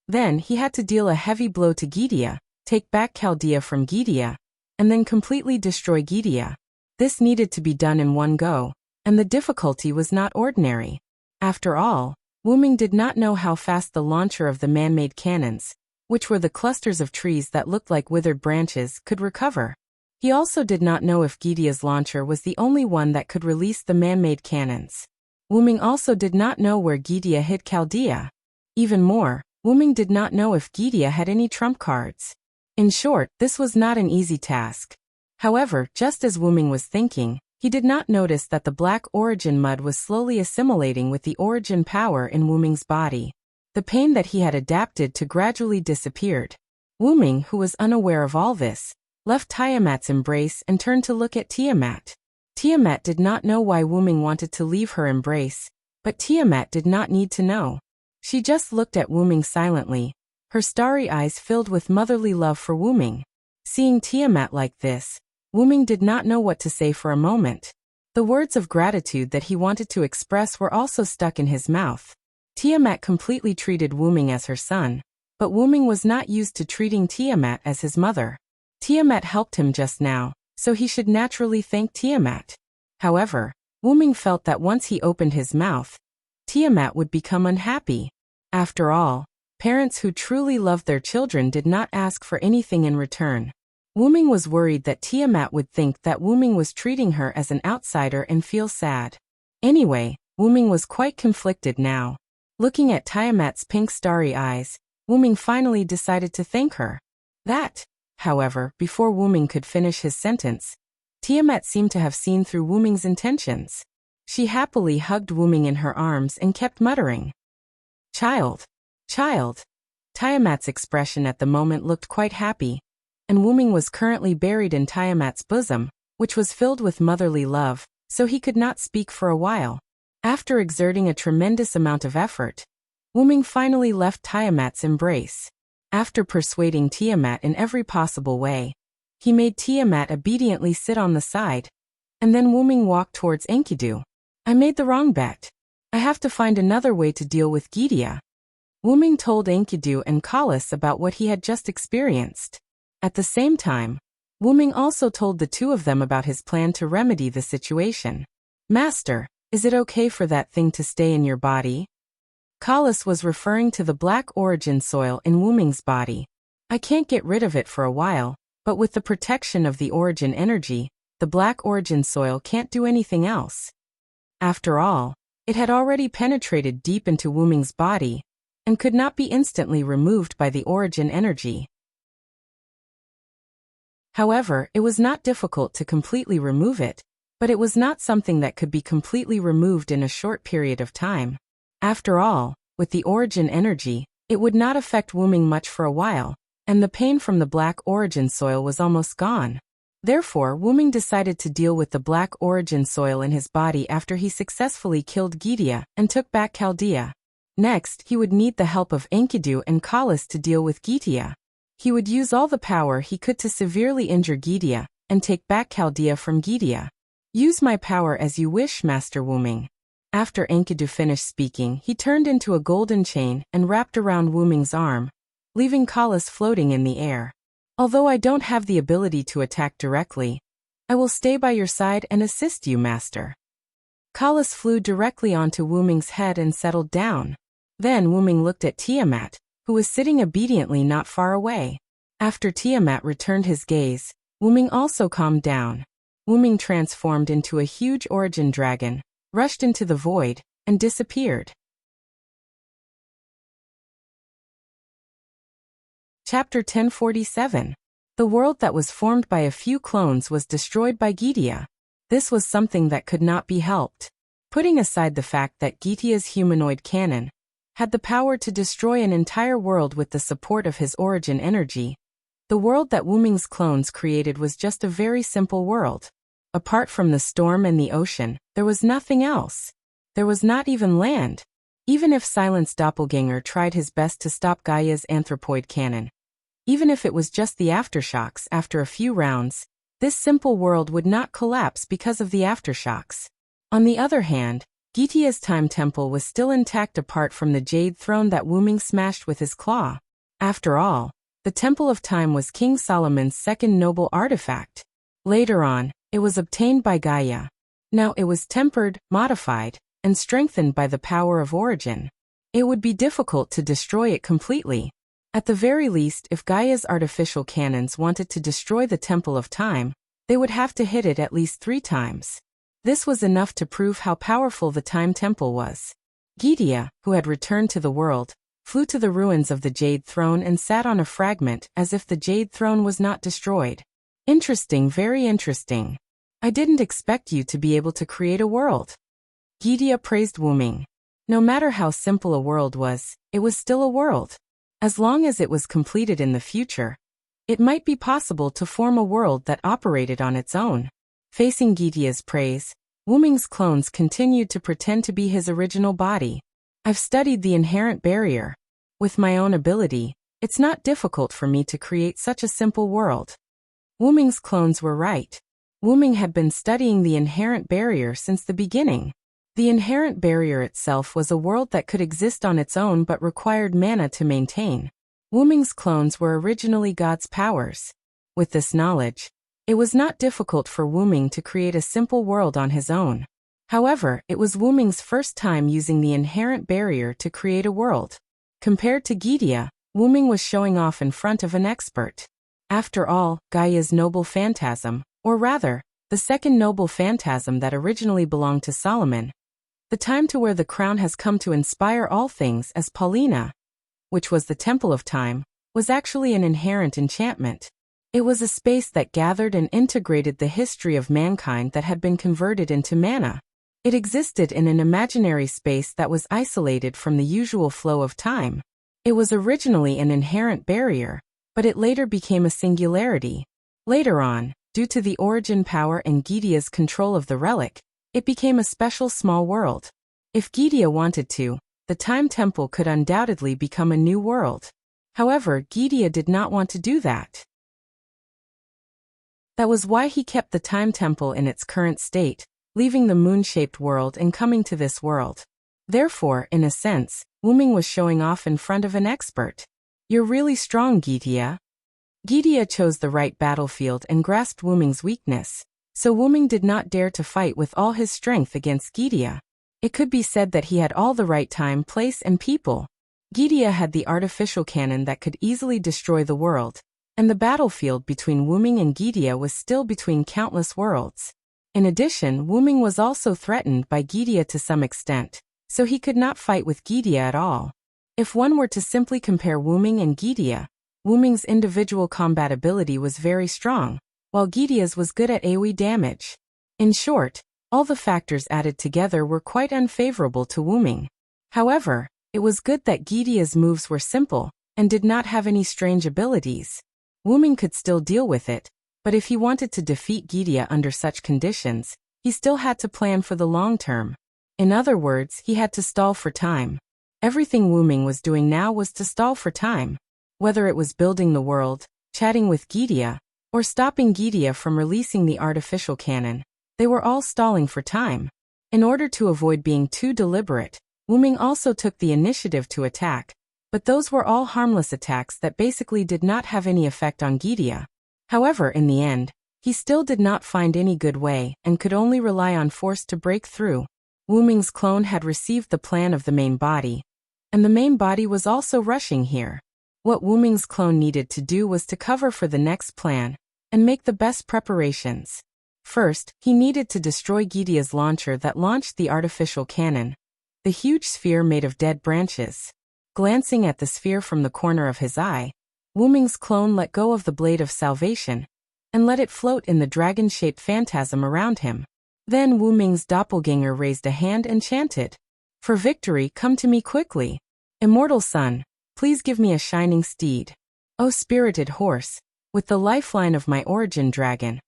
Then he had to deal a heavy blow to Gidia, take back Chaldea from Gidia, and then completely destroy Gidia. This needed to be done in one go, and the difficulty was not ordinary. After all, Wuming did not know how fast the launcher of the man-made cannons, which were the clusters of trees that looked like withered branches, could recover. He also did not know if Gidia's launcher was the only one that could release the man-made cannons. Wuming also did not know where Gidia hid Chaldea. Even more, Wuming did not know if Gidia had any trump cards. In short, this was not an easy task. However, just as Wuming was thinking, he did not notice that the black Origin Mud was slowly assimilating with the Origin Power in Wuming's body. The pain that he had adapted to gradually disappeared. Wuming, who was unaware of all this, left Tiamat's embrace and turned to look at Tiamat. Tiamat did not know why Wuming wanted to leave her embrace, but Tiamat did not need to know. She just looked at Wuming silently, her starry eyes filled with motherly love for Wuming. Seeing Tiamat like this, Wuming did not know what to say for a moment. The words of gratitude that he wanted to express were also stuck in his mouth. Tiamat completely treated Wuming as her son, but Wuming was not used to treating Tiamat as his mother. Tiamat helped him just now, so he should naturally thank Tiamat. However, Wuming felt that once he opened his mouth, Tiamat would become unhappy. After all, parents who truly loved their children did not ask for anything in return. Wuming was worried that Tiamat would think that Wuming was treating her as an outsider and feel sad. Anyway, Wuming was quite conflicted now. Looking at Tiamat's pink starry eyes, Wuming finally decided to thank her. However, before Wuming could finish his sentence, Tiamat seemed to have seen through Wuming's intentions. She happily hugged Wuming in her arms and kept muttering, "Child, child." Tiamat's expression at the moment looked quite happy, and Wuming was currently buried in Tiamat's bosom, which was filled with motherly love, so he could not speak for a while. After exerting a tremendous amount of effort, Wuming finally left Tiamat's embrace. After persuading Tiamat in every possible way, he made Tiamat obediently sit on the side, and then Wuming walked towards Enkidu. "I made the wrong bet. I have to find another way to deal with Gidia." Wuming told Enkidu and Kalis about what he had just experienced. At the same time, Wuming also told the two of them about his plan to remedy the situation. Master, is it okay for that thing to stay in your body? Kalas was referring to the black origin soil in Wuming's body. I can't get rid of it for a while, but with the protection of the origin energy, the black origin soil can't do anything else. After all, it had already penetrated deep into Wuming's body, and could not be instantly removed by the origin energy. However, it was not difficult to completely remove it, but it was not something that could be completely removed in a short period of time. After all, with the origin energy, it would not affect Wuming much for a while, and the pain from the black origin soil was almost gone. Therefore, Wuming decided to deal with the black origin soil in his body after he successfully killed Gidia and took back Chaldea. Next, he would need the help of Enkidu and Kalas to deal with Gidia. He would use all the power he could to severely injure Gidia and take back Chaldea from Gidia. Use my power as you wish, Master Wuming. After Enkidu finished speaking, he turned into a golden chain and wrapped around Wuming's arm, leaving Kalas floating in the air. Although I don't have the ability to attack directly, I will stay by your side and assist you, Master. Kalas flew directly onto Wuming's head and settled down. Then Wuming looked at Tiamat, who was sitting obediently not far away. After Tiamat returned his gaze, Wuming also calmed down. Wuming transformed into a huge origin dragon, rushed into the void, and disappeared. Chapter 1047. The world that was formed by a few clones was destroyed by Gidia. This was something that could not be helped. Putting aside the fact that Gidia's humanoid cannon had the power to destroy an entire world with the support of his origin energy, the world that Wuming's clones created was just a very simple world. Apart from the storm and the ocean, there was nothing else. There was not even land. Even if Silent's doppelganger tried his best to stop Gaia's anthropoid cannon, even if it was just the aftershocks after a few rounds, this simple world would not collapse because of the aftershocks. On the other hand, Gidia's time temple was still intact apart from the jade throne that Wuming smashed with his claw. After all, the Temple of Time was King Solomon's second noble artifact. Later on, it was obtained by Gaia. Now it was tempered, modified, and strengthened by the power of origin. It would be difficult to destroy it completely. At the very least, if Gaia's artificial cannons wanted to destroy the Temple of Time, they would have to hit it at least 3 times. This was enough to prove how powerful the Time Temple was. Gidia, who had returned to the world, flew to the ruins of the Jade Throne and sat on a fragment as if the Jade Throne was not destroyed. Interesting, very interesting. I didn't expect you to be able to create a world. Gidia praised Wuming. No matter how simple a world was, it was still a world. As long as it was completed in the future, it might be possible to form a world that operated on its own. Facing Gidia's praise, Wuming's clones continued to pretend to be his original body. I've studied the inherent barrier. With my own ability, it's not difficult for me to create such a simple world. Wuming's clones were right. Wuming had been studying the inherent barrier since the beginning. The inherent barrier itself was a world that could exist on its own but required mana to maintain. Wuming's clones were originally God's powers. With this knowledge, it was not difficult for Wuming to create a simple world on his own. However, it was Wuming's first time using the inherent barrier to create a world. Compared to Gidia, Wuming was showing off in front of an expert. After all, Gaia's noble phantasm, or rather, the second noble phantasm that originally belonged to Solomon, the time to wear the crown has come to inspire all things as Paulina, which was the Temple of Time, was actually an inherent enchantment. It was a space that gathered and integrated the history of mankind that had been converted into mana. It existed in an imaginary space that was isolated from the usual flow of time. It was originally an inherent barrier, but it later became a singularity. Later on, due to the origin power and Gidia's control of the relic, it became a special small world. If Gidia wanted to, the Time Temple could undoubtedly become a new world. However, Gidia did not want to do that. That was why he kept the Time Temple in its current state, leaving the moon-shaped world and coming to this world. Therefore, in a sense, Wuming was showing off in front of an expert. You're really strong, Gidia. Gidia chose the right battlefield and grasped Wuming's weakness, so Wuming did not dare to fight with all his strength against Gidia. It could be said that he had all the right time, place, and people. Gidia had the artificial cannon that could easily destroy the world, and the battlefield between Wuming and Gidia was still between countless worlds. In addition, Wuming was also threatened by Gidia to some extent, so he could not fight with Gidia at all. If one were to simply compare Wuming and Gidia, Wuming's individual combat ability was very strong, while Gidia's was good at AoE damage. In short, all the factors added together were quite unfavorable to Wuming. However, it was good that Gidia's moves were simple and did not have any strange abilities. Wuming could still deal with it, but if he wanted to defeat Gidia under such conditions, he still had to plan for the long term. In other words, he had to stall for time. Everything Wuming was doing now was to stall for time. Whether it was building the world, chatting with Gidia, or stopping Gidia from releasing the artificial cannon, they were all stalling for time. In order to avoid being too deliberate, Wuming also took the initiative to attack, but those were all harmless attacks that basically did not have any effect on Gidia. However, in the end, he still did not find any good way and could only rely on force to break through. Wuming's clone had received the plan of the main body, and the main body was also rushing here. What Wuming's clone needed to do was to cover for the next plan and make the best preparations. First, he needed to destroy Gidia's launcher that launched the artificial cannon, the huge sphere made of dead branches. Glancing at the sphere from the corner of his eye, Wuming's clone let go of the blade of salvation and let it float in the dragon-shaped phantasm around him. Then Wuming's doppelganger raised a hand and chanted, "For victory, come to me quickly. Immortal son, please give me a shining steed. O spirited horse, with the lifeline of my origin dragon,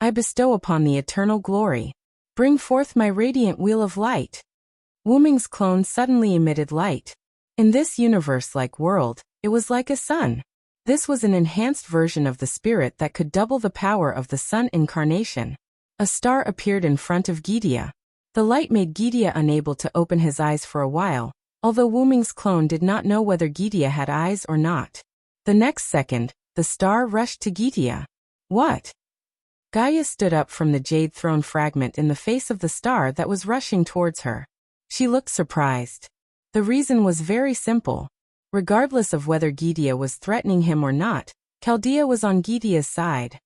I bestow upon the eternal glory. Bring forth my radiant wheel of light." Wuming's clone suddenly emitted light. In this universe-like world, it was like a sun. This was an enhanced version of the spirit that could double the power of the sun incarnation. A star appeared in front of Gidia. The light made Gidia unable to open his eyes for a while, although Wuming's clone did not know whether Gidia had eyes or not. The next second, the star rushed to Gidia. What? Gaia stood up from the jade throne fragment in the face of the star that was rushing towards her. She looked surprised. The reason was very simple. Regardless of whether Gidia was threatening him or not, Chaldea was on Gidia's side.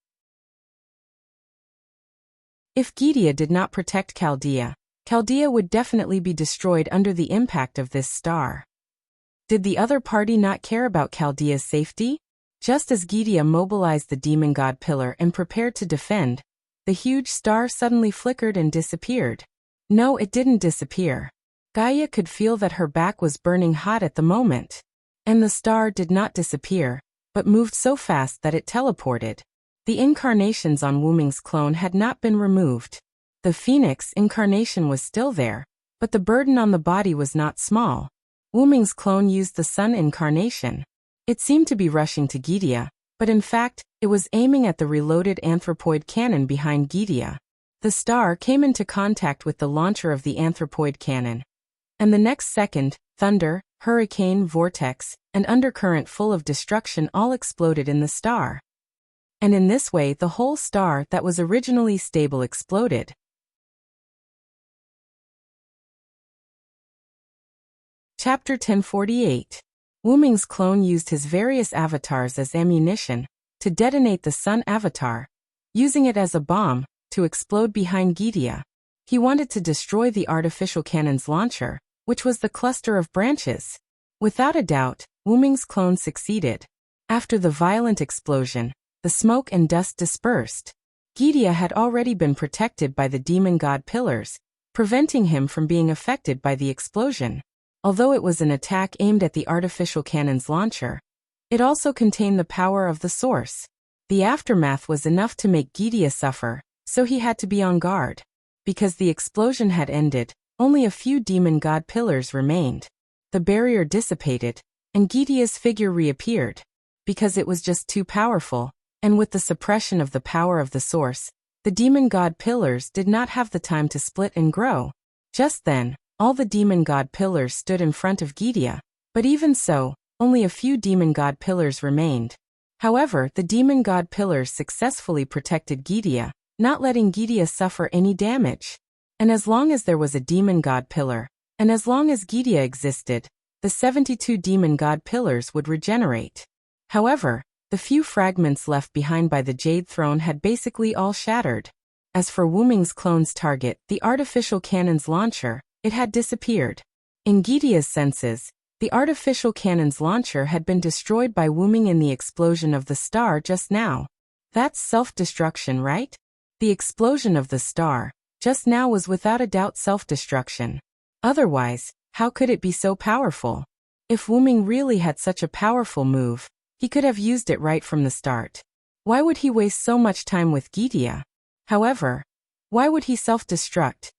If Gidia did not protect Chaldea, Chaldea would definitely be destroyed under the impact of this star. Did the other party not care about Chaldea's safety? Just as Gidia mobilized the demon god pillar and prepared to defend, the huge star suddenly flickered and disappeared. No, it didn't disappear. Gaia could feel that her back was burning hot at the moment. And the star did not disappear, but moved so fast that it teleported. The incarnations on Wuming's clone had not been removed. The phoenix incarnation was still there, but the burden on the body was not small. Wuming's clone used the sun incarnation. It seemed to be rushing to Gidia, but in fact, it was aiming at the reloaded anthropoid cannon behind Gidia. The star came into contact with the launcher of the anthropoid cannon. And the next second, thunder, hurricane, vortex, and undercurrent full of destruction all exploded in the star. And in this way the whole star that was originally stable exploded. Chapter 1048. Wuming's clone used his various avatars as ammunition to detonate the sun avatar, using it as a bomb to explode behind Gidia. He wanted to destroy the artificial cannon's launcher, which was the cluster of branches. Without a doubt, Wuming's clone succeeded. After the violent explosion, the smoke and dust dispersed. Gidia had already been protected by the demon god pillars, preventing him from being affected by the explosion. Although it was an attack aimed at the artificial cannon's launcher, it also contained the power of the source. The aftermath was enough to make Gidia suffer, so he had to be on guard. Because the explosion had ended, only a few demon god pillars remained. The barrier dissipated, and Gidia's figure reappeared. Because it was just too powerful, and with the suppression of the power of the source, the demon god pillars did not have the time to split and grow. Just then, all the demon god pillars stood in front of Gidia, but even so, only a few demon god pillars remained. However, the demon god pillars successfully protected Gidia, not letting Gidia suffer any damage. And as long as there was a demon god pillar, and as long as Gidia existed, the 72 demon god pillars would regenerate. However, the few fragments left behind by the Jade Throne had basically all shattered. As for Wu Ming's clone's target, the artificial cannon's launcher, it had disappeared. In Gidia's senses, the artificial cannon's launcher had been destroyed by Wu Ming in the explosion of the star just now. That's self-destruction, right? The explosion of the star just now was without a doubt self-destruction. Otherwise, how could it be so powerful? If Wu Ming really had such a powerful move, he could have used it right from the start. Why would he waste so much time with Gidia? However, why would he self-destruct?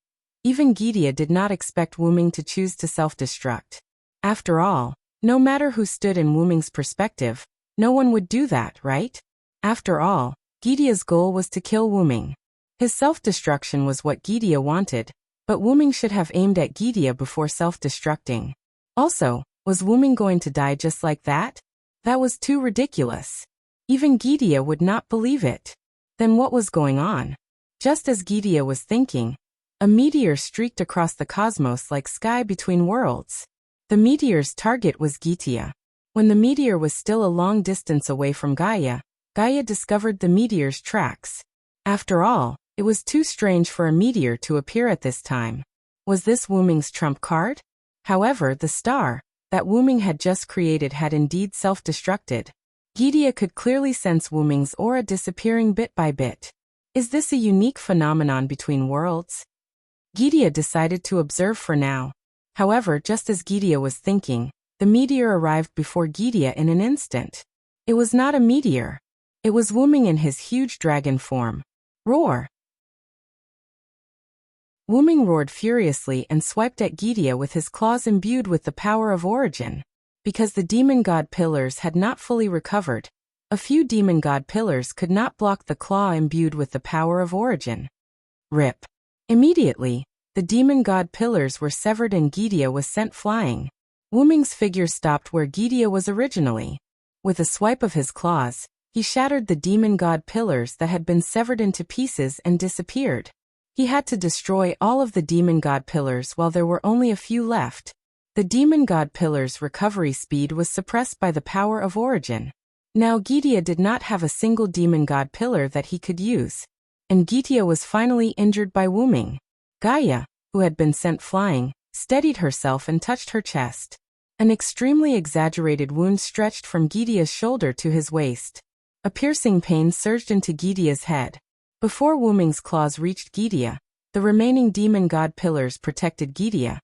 Even Gidia did not expect Wu Ming to choose to self-destruct. After all, no matter who stood in Wu Ming's perspective, no one would do that, right? After all, Gidia's goal was to kill Wu Ming. His self-destruction was what Gidia wanted, but Wu Ming should have aimed at Gidia before self-destructing. Also, was Wu Ming going to die just like that? That was too ridiculous. Even Gidia would not believe it. Then what was going on? Just as Gidia was thinking, a meteor streaked across the cosmos like sky between worlds. The meteor's target was Gidia. When the meteor was still a long distance away from Gaia, Gaia discovered the meteor's tracks. After all, it was too strange for a meteor to appear at this time. Was this Wu Ming's trump card? However, the star that Wu Ming had just created had indeed self-destructed. Gidia could clearly sense Wu Ming's aura disappearing bit by bit. Is this a unique phenomenon between worlds? Gidia decided to observe for now. However, just as Gidia was thinking, the meteor arrived before Gidia in an instant. It was not a meteor. It was Wu Ming in his huge dragon form. Roar! Wu Ming roared furiously and swiped at Gidia with his claws imbued with the power of origin. Because the demon god pillars had not fully recovered, a few demon god pillars could not block the claw imbued with the power of origin. Rip! Immediately, the demon god pillars were severed and Gidia was sent flying. Wu Ming's figure stopped where Gidia was originally. With a swipe of his claws, he shattered the demon god pillars that had been severed into pieces and disappeared. He had to destroy all of the demon god pillars while there were only a few left. The demon god pillars' recovery speed was suppressed by the power of origin. Now Gidia did not have a single demon god pillar that he could use. And Gidia was finally injured by Wu Ming. Gaia, who had been sent flying, steadied herself and touched her chest. An extremely exaggerated wound stretched from Gidia's shoulder to his waist. A piercing pain surged into Gidia's head. Before Wu Ming's claws reached Gidia, the remaining demon god pillars protected Gidia,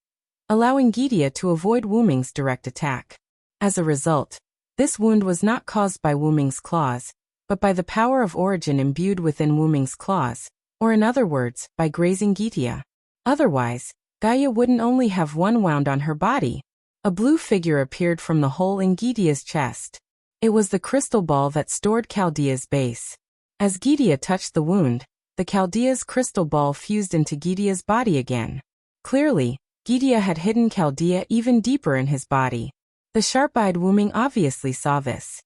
allowing Gidia to avoid Wu Ming's direct attack. As a result, this wound was not caused by Wu Ming's claws, but by the power of origin imbued within Wu Ming's claws, or in other words, by grazing Gidia. Otherwise, Gaia wouldn't only have one wound on her body. A blue figure appeared from the hole in Gidia's chest. It was the crystal ball that stored Chaldea's base. As Gidia touched the wound, the Chaldea's crystal ball fused into Gidia's body again. Clearly, Gidia had hidden Chaldea even deeper in his body. The sharp-eyed Wu Ming obviously saw this.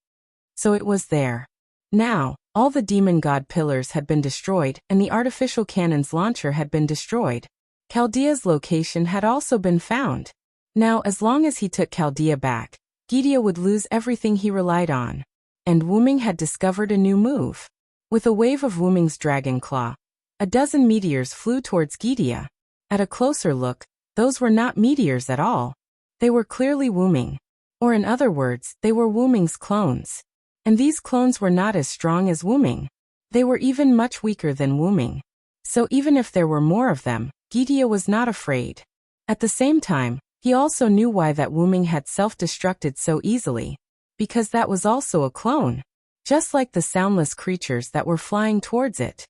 So it was there. Now, all the demon god pillars had been destroyed and the artificial cannon's launcher had been destroyed. Chaldea's location had also been found. Now, as long as he took Chaldea back, Gidia would lose everything he relied on. And Wu Ming had discovered a new move. With a wave of Wu Ming's dragon claw, a dozen meteors flew towards Gidia. At a closer look, those were not meteors at all. They were clearly Wu Ming. Or in other words, they were Wu Ming's clones. And these clones were not as strong as Wu Ming. They were even much weaker than Wu Ming. So even if there were more of them, Gidia was not afraid. At the same time, he also knew why that Wu Ming had self-destructed so easily. Because that was also a clone. Just like the soundless creatures that were flying towards it.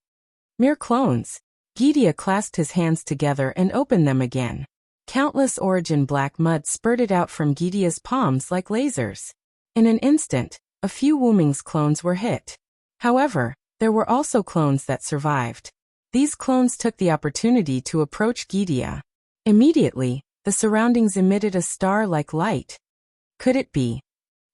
Mere clones. Gidia clasped his hands together and opened them again. Countless origin black mud spurted out from Gidia's palms like lasers. In an instant, a few Wu Ming's clones were hit. However, there were also clones that survived. These clones took the opportunity to approach Gidia. Immediately, the surroundings emitted a star-like light. Could it be?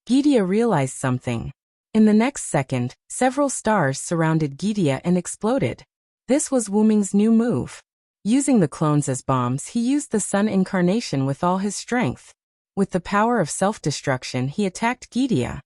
Gidia realized something. In the next second, several stars surrounded Gidia and exploded. This was Wuming's new move. Using the clones as bombs, he used the sun incarnation with all his strength. With the power of self-destruction, he attacked Gidia.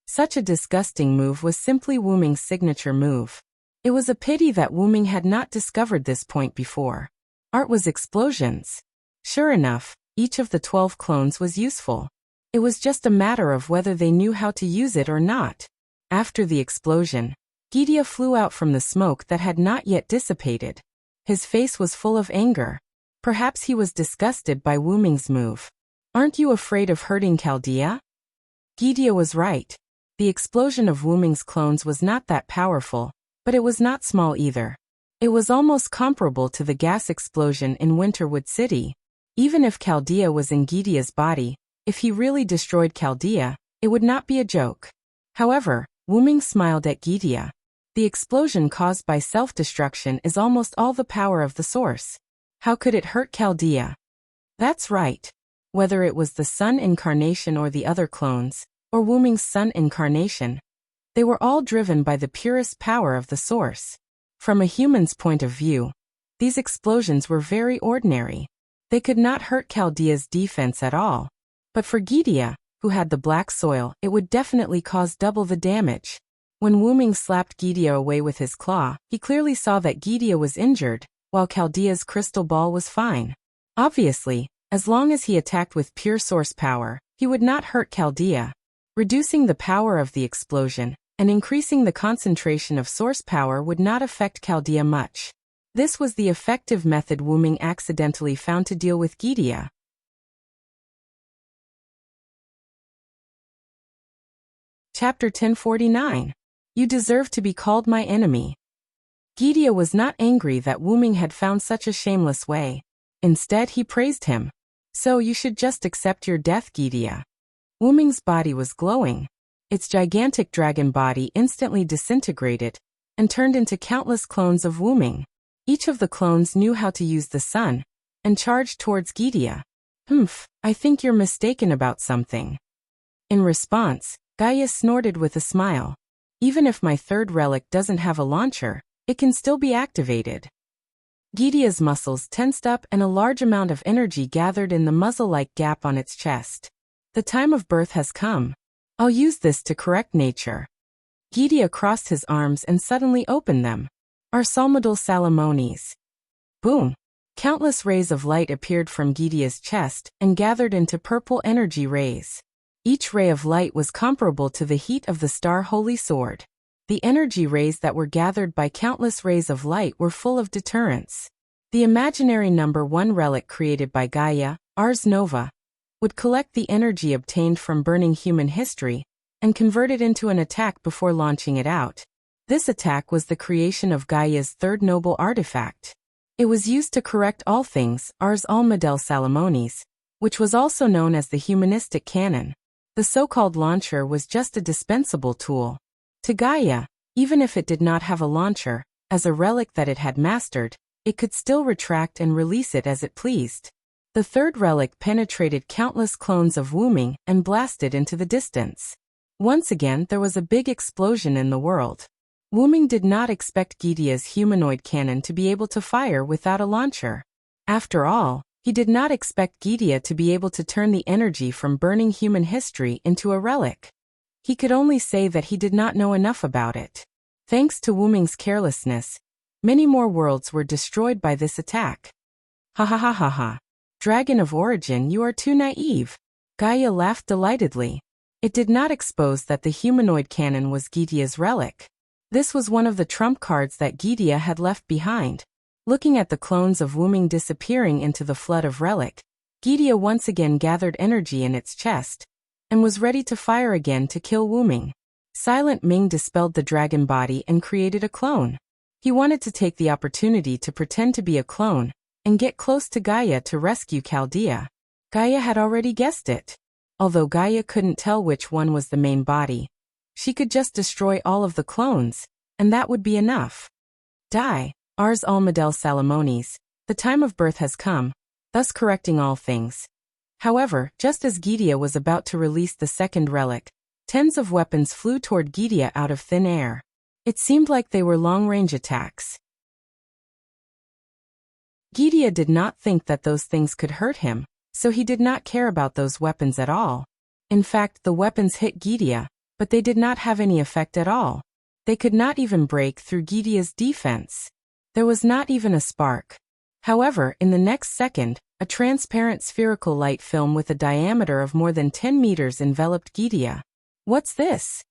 Such a disgusting move was simply Wuming's signature move. It was a pity that Wuming had not discovered this point before. Art was explosions. Sure enough, each of the 12 clones was useful. It was just a matter of whether they knew how to use it or not. After the explosion, Gidia flew out from the smoke that had not yet dissipated. His face was full of anger. Perhaps he was disgusted by Wuming's move. "Aren't you afraid of hurting Chaldea?" Gidia was right. The explosion of Wuming's clones was not that powerful, but it was not small either. It was almost comparable to the gas explosion in Winterwood City. Even if Chaldea was in Gidia's body, if he really destroyed Chaldea, it would not be a joke. However, Wuming smiled at Gidia. The explosion caused by self-destruction is almost all the power of the source. How could it hurt Chaldea? That's right. Whether it was the sun incarnation or the other clones, or Wuming's sun incarnation, they were all driven by the purest power of the source. From a human's point of view, these explosions were very ordinary. They could not hurt Chaldea's defense at all. But for Gidia, who had the black soil, it would definitely cause double the damage. When Wuming slapped Gidia away with his claw, he clearly saw that Gidia was injured, while Chaldea's crystal ball was fine. Obviously, as long as he attacked with pure source power, he would not hurt Chaldea. Reducing the power of the explosion and increasing the concentration of source power would not affect Chaldea much. This was the effective method Wuming accidentally found to deal with Gidia. Chapter 1049. You deserve to be called my enemy. Gidia was not angry that Wuming had found such a shameless way. Instead, he praised him. "So you should just accept your death, Gidia." Wuming's body was glowing. Its gigantic dragon body instantly disintegrated and turned into countless clones of Wuming. Each of the clones knew how to use the sun and charged towards Gidia. I think you're mistaken about something." In response, Gaia snorted with a smile. "Even if my third relic doesn't have a launcher, it can still be activated." Gidia's muscles tensed up and a large amount of energy gathered in the muzzle-like gap on its chest. "The time of birth has come. I'll use this to correct nature." Gidia crossed his arms and suddenly opened them. Arsalmadal Salamones. Boom! Countless rays of light appeared from Gidia's chest and gathered into purple energy rays. Each ray of light was comparable to the heat of the star Holy Sword. The energy rays that were gathered by countless rays of light were full of deterrence. The imaginary number 1 relic created by Gaia, Ars Nova, would collect the energy obtained from burning human history and convert it into an attack before launching it out. This attack was the creation of Gaia's third noble artifact. It was used to correct all things, Ars Almadel Salamones, which was also known as the humanistic canon. The so-called launcher was just a dispensable tool. To Gaia, even if it did not have a launcher, as a relic that it had mastered, it could still retract and release it as it pleased. The third relic penetrated countless clones of Wuming and blasted into the distance. Once again, there was a big explosion in the world. Wuming did not expect Gidia's humanoid cannon to be able to fire without a launcher. After all, he did not expect Gidia to be able to turn the energy from burning human history into a relic. He could only say that he did not know enough about it. Thanks to Wuming's carelessness, many more worlds were destroyed by this attack. Ha ha ha ha ha. Dragon of origin, you are too naive. Gaia laughed delightedly. It did not expose that the humanoid cannon was Gidia's relic. This was one of the trump cards that Gidia had left behind. Looking at the clones of Wuming disappearing into the flood of relic, Gidia once again gathered energy in its chest and was ready to fire again to kill Wuming. Silent Ming dispelled the dragon body and created a clone. He wanted to take the opportunity to pretend to be a clone and get close to Gaia to rescue Chaldea. Gaia had already guessed it. Although Gaia couldn't tell which one was the main body, she could just destroy all of the clones, and that would be enough. Die, Ars Almadel Salamones, the time of birth has come, thus correcting all things. However, just as Gidia was about to release the second relic, tens of weapons flew toward Gidia out of thin air. It seemed like they were long-range attacks. Gidia did not think that those things could hurt him, so he did not care about those weapons at all. In fact, the weapons hit Gidia, but they did not have any effect at all. They could not even break through Gidia's defense. There was not even a spark. However, in the next second, a transparent spherical light film with a diameter of more than 10 meters enveloped Gidia. What's this?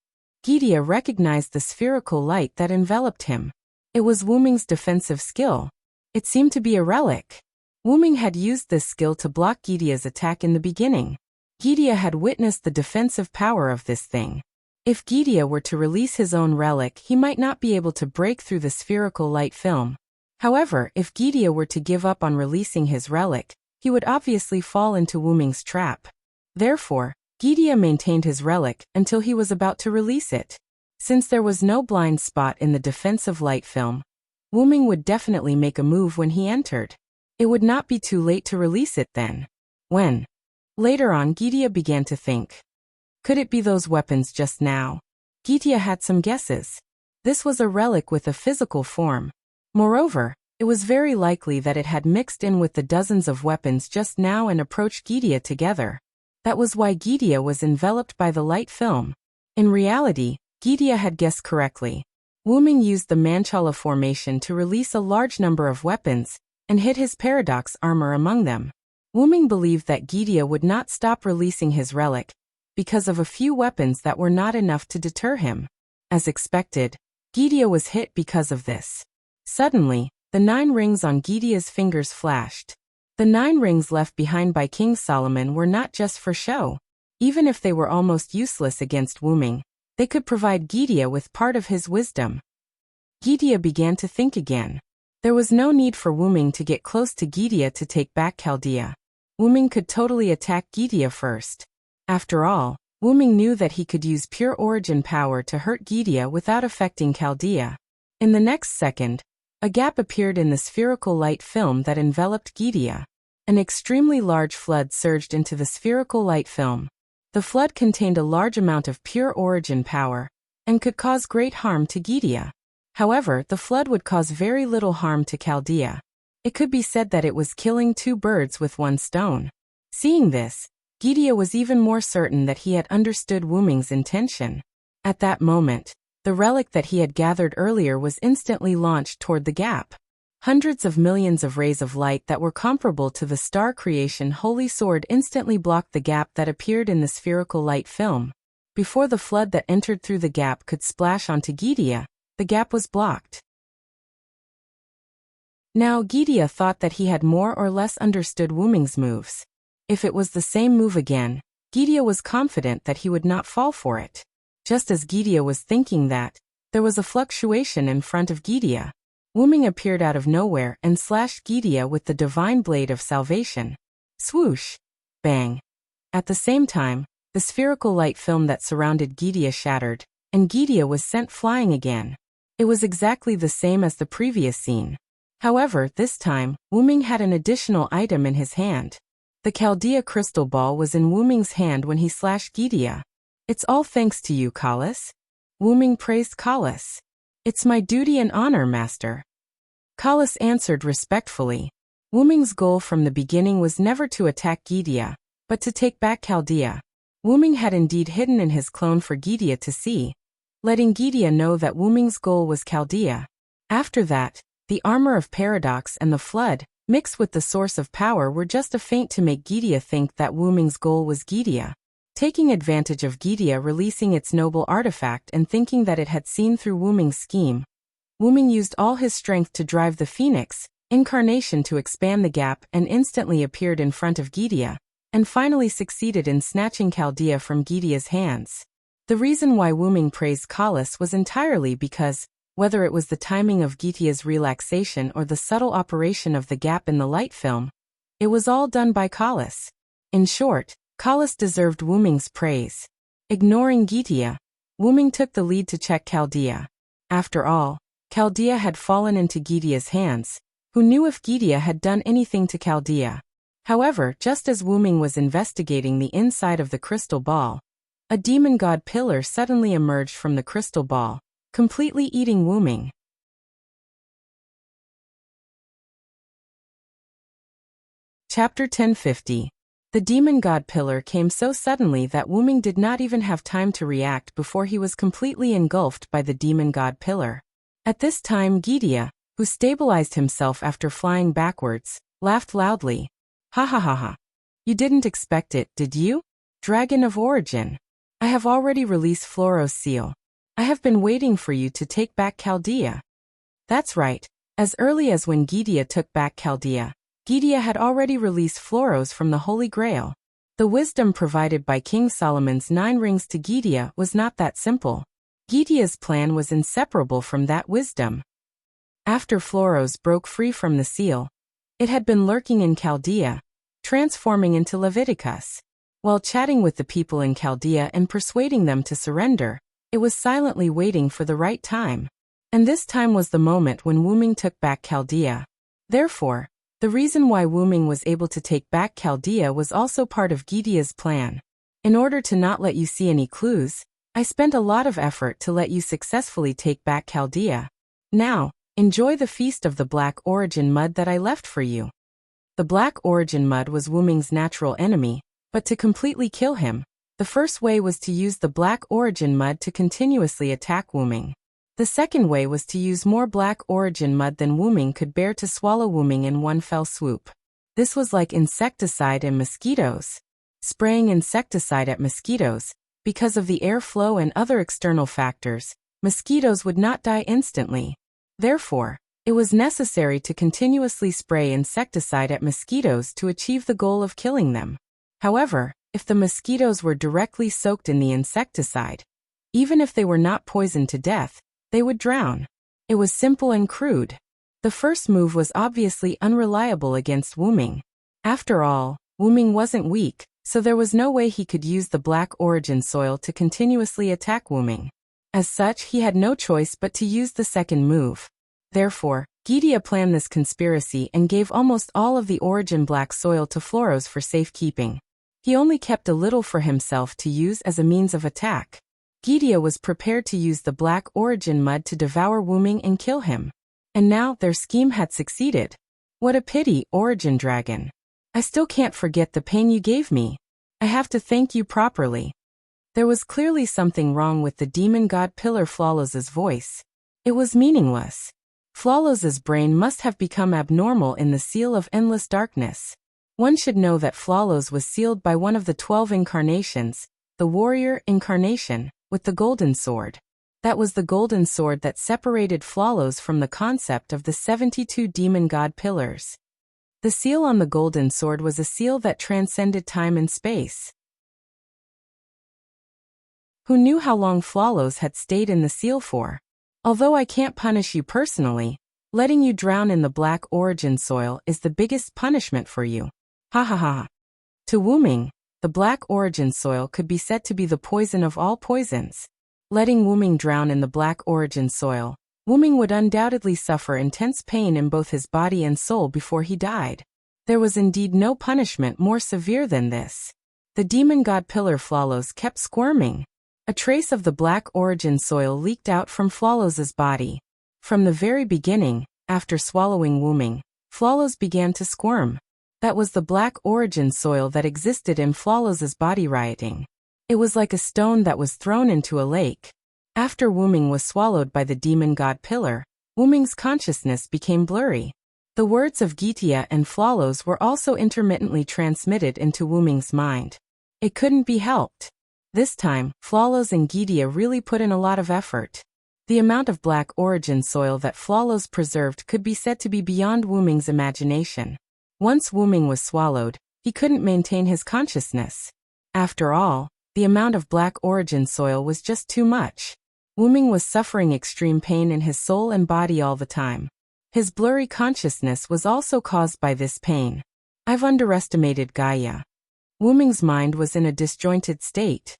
Gidia recognized the spherical light that enveloped him. It was Wuming's defensive skill. It seemed to be a relic. Wuming had used this skill to block Gidia's attack in the beginning. Gidia had witnessed the defensive power of this thing. If Gidia were to release his own relic, he might not be able to break through the spherical light film. However, if Gidia were to give up on releasing his relic, he would obviously fall into Wuming's trap. Therefore, Gidia maintained his relic until he was about to release it. Since there was no blind spot in the defensive light film, Wuming would definitely make a move when he entered. It would not be too late to release it then. When? Later on, Gidia began to think. Could it be those weapons just now? Gidia had some guesses. This was a relic with a physical form. Moreover, it was very likely that it had mixed in with the dozens of weapons just now and approached Gidia together. That was why Gidia was enveloped by the light film. In reality, Gidia had guessed correctly. Wuming used the Manchala formation to release a large number of weapons, and hid his paradox armor among them. Wuming believed that Gidia would not stop releasing his relic, because of a few weapons that were not enough to deter him. As expected, Gidia was hit because of this. Suddenly, the 9 rings on Gidia's fingers flashed. The 9 rings left behind by King Solomon were not just for show. Even if they were almost useless against Wuming, they could provide Gidia with part of his wisdom. Gidia began to think again. There was no need for Wuming to get close to Gidia to take back Chaldea. Wuming could totally attack Gidia first. After all, Wuming knew that he could use pure origin power to hurt Gidia without affecting Chaldea. In the next second, a gap appeared in the spherical light film that enveloped Gidia. An extremely large flood surged into the spherical light film. The flood contained a large amount of pure origin power, and could cause great harm to Gidia. However, the flood would cause very little harm to Chaldea. It could be said that it was killing 2 birds with 1 stone. Seeing this, Gidia was even more certain that he had understood Wuming's intention. At that moment, the relic that he had gathered earlier was instantly launched toward the gap. Hundreds of millions of rays of light that were comparable to the star creation Holy Sword instantly blocked the gap that appeared in the spherical light film. Before the flood that entered through the gap could splash onto Gidia, the gap was blocked. Now Gidia thought that he had more or less understood Wuming's moves. If it was the same move again, Gidia was confident that he would not fall for it. Just as Gidia was thinking that, there was a fluctuation in front of Gidia. Wuming appeared out of nowhere and slashed Gidia with the divine blade of salvation. Swoosh! Bang! At the same time, the spherical light film that surrounded Gidia shattered, and Gidia was sent flying again. It was exactly the same as the previous scene. However, this time, Wuming had an additional item in his hand. The Chaldea crystal ball was in Wuming's hand when he slashed Gidia. It's all thanks to you, Kalas. Wuming praised Kalas. It's my duty and honor, master. Kalas answered respectfully. Wuming's goal from the beginning was never to attack Gidia, but to take back Chaldea. Wuming had indeed hidden in his clone for Gidia to see, letting Gidia know that Wuming's goal was Chaldea. After that, the armor of paradox and the flood, mixed with the source of power, were just a feint to make Gidia think that Wuming's goal was Gidia. Taking advantage of Gidia releasing its noble artifact and thinking that it had seen through Wuming's scheme, Wuming used all his strength to drive the Phoenix incarnation to expand the gap and instantly appeared in front of Gidia, and finally succeeded in snatching Chaldea from Gidia's hands. The reason why Wuming praised Kalas was entirely because, whether it was the timing of Gidia's relaxation or the subtle operation of the gap in the light film, it was all done by Kalas. In short, Kalas deserved Wuming's praise. Ignoring Gidia, Wuming took the lead to check Chaldea. After all, Chaldea had fallen into Gidia's hands. Who knew if Gidia had done anything to Chaldea? However, just as Wuming was investigating the inside of the crystal ball, a demon god pillar suddenly emerged from the crystal ball, completely eating Wuming. Chapter 1050. The demon god pillar came so suddenly that Wuming did not even have time to react before he was completely engulfed by the demon god pillar. At this time Gidia, who stabilized himself after flying backwards, laughed loudly. Ha ha ha ha. You didn't expect it, did you? Dragon of Origin. I have already released Floro's seal. I have been waiting for you to take back Chaldea. That's right. As early as when Gidia took back Chaldea, Gidia had already released Floros from the Holy Grail. The wisdom provided by King Solomon's 9 rings to Gidia was not that simple. Gidia's plan was inseparable from that wisdom. After Floros broke free from the seal, it had been lurking in Chaldea, transforming into Leviticus. While chatting with the people in Chaldea and persuading them to surrender, it was silently waiting for the right time. And this time was the moment when Wuming took back Chaldea. Therefore, the reason why Wuming was able to take back Chaldea was also part of Gidia's plan. In order to not let you see any clues, I spent a lot of effort to let you successfully take back Chaldea. Now, enjoy the feast of the Black Origin Mud that I left for you. The Black Origin Mud was Wuming's natural enemy, but to completely kill him, the first way was to use the Black Origin Mud to continuously attack Wuming. The second way was to use more Black Origin Mud than Wuming could bear to swallow Wuming in one fell swoop. This was like insecticide and mosquitoes. Spraying insecticide at mosquitoes, because of the airflow and other external factors, mosquitoes would not die instantly. Therefore, it was necessary to continuously spray insecticide at mosquitoes to achieve the goal of killing them. However, if the mosquitoes were directly soaked in the insecticide, even if they were not poisoned to death, they would drown. It was simple and crude. The first move was obviously unreliable against Wuming. After all, Wuming wasn't weak, so there was no way he could use the Black Origin soil to continuously attack Wuming. As such, he had no choice but to use the second move. Therefore, Gidia planned this conspiracy and gave almost all of the Origin Black soil to Floros for safekeeping. He only kept a little for himself to use as a means of attack. Gidia was prepared to use the Black Origin Mud to devour Wuming and kill him. And now their scheme had succeeded. What a pity, Origin Dragon. I still can't forget the pain you gave me. I have to thank you properly. There was clearly something wrong with the demon god pillar Flawless's voice. It was meaningless. Flawless's brain must have become abnormal in the seal of endless darkness. One should know that Flawless was sealed by one of the 12 incarnations, the warrior incarnation, with the golden sword. That was the golden sword that separated Flawless from the concept of the 72 demon god pillars. The seal on the golden sword was a seal that transcended time and space. Who knew how long Flawless had stayed in the seal for? Although I can't punish you personally, letting you drown in the Black Origin soil is the biggest punishment for you. Ha ha ha. To Wuming, the Black Origin soil could be said to be the poison of all poisons. Letting Wuming drown in the Black Origin soil, Wuming would undoubtedly suffer intense pain in both his body and soul before he died. There was indeed no punishment more severe than this. The demon god pillar Flawless kept squirming. A trace of the Black Origin soil leaked out from Flawless's body. From the very beginning, after swallowing Wuming, Flawless began to squirm. That was the Black Origin soil that existed in Flawless's body rioting. It was like a stone that was thrown into a lake. After Wuming was swallowed by the demon god pillar, Wuming's consciousness became blurry. The words of Gidia and Flawless were also intermittently transmitted into Wuming's mind. It couldn't be helped. This time, Flawless and Gidia really put in a lot of effort. The amount of Black Origin soil that Flawless preserved could be said to be beyond Wuming's imagination. Once Wuming was swallowed, he couldn't maintain his consciousness. After all, the amount of Black Origin soil was just too much. Wuming was suffering extreme pain in his soul and body all the time. His blurry consciousness was also caused by this pain. I've underestimated Gaia. Wuming's mind was in a disjointed state.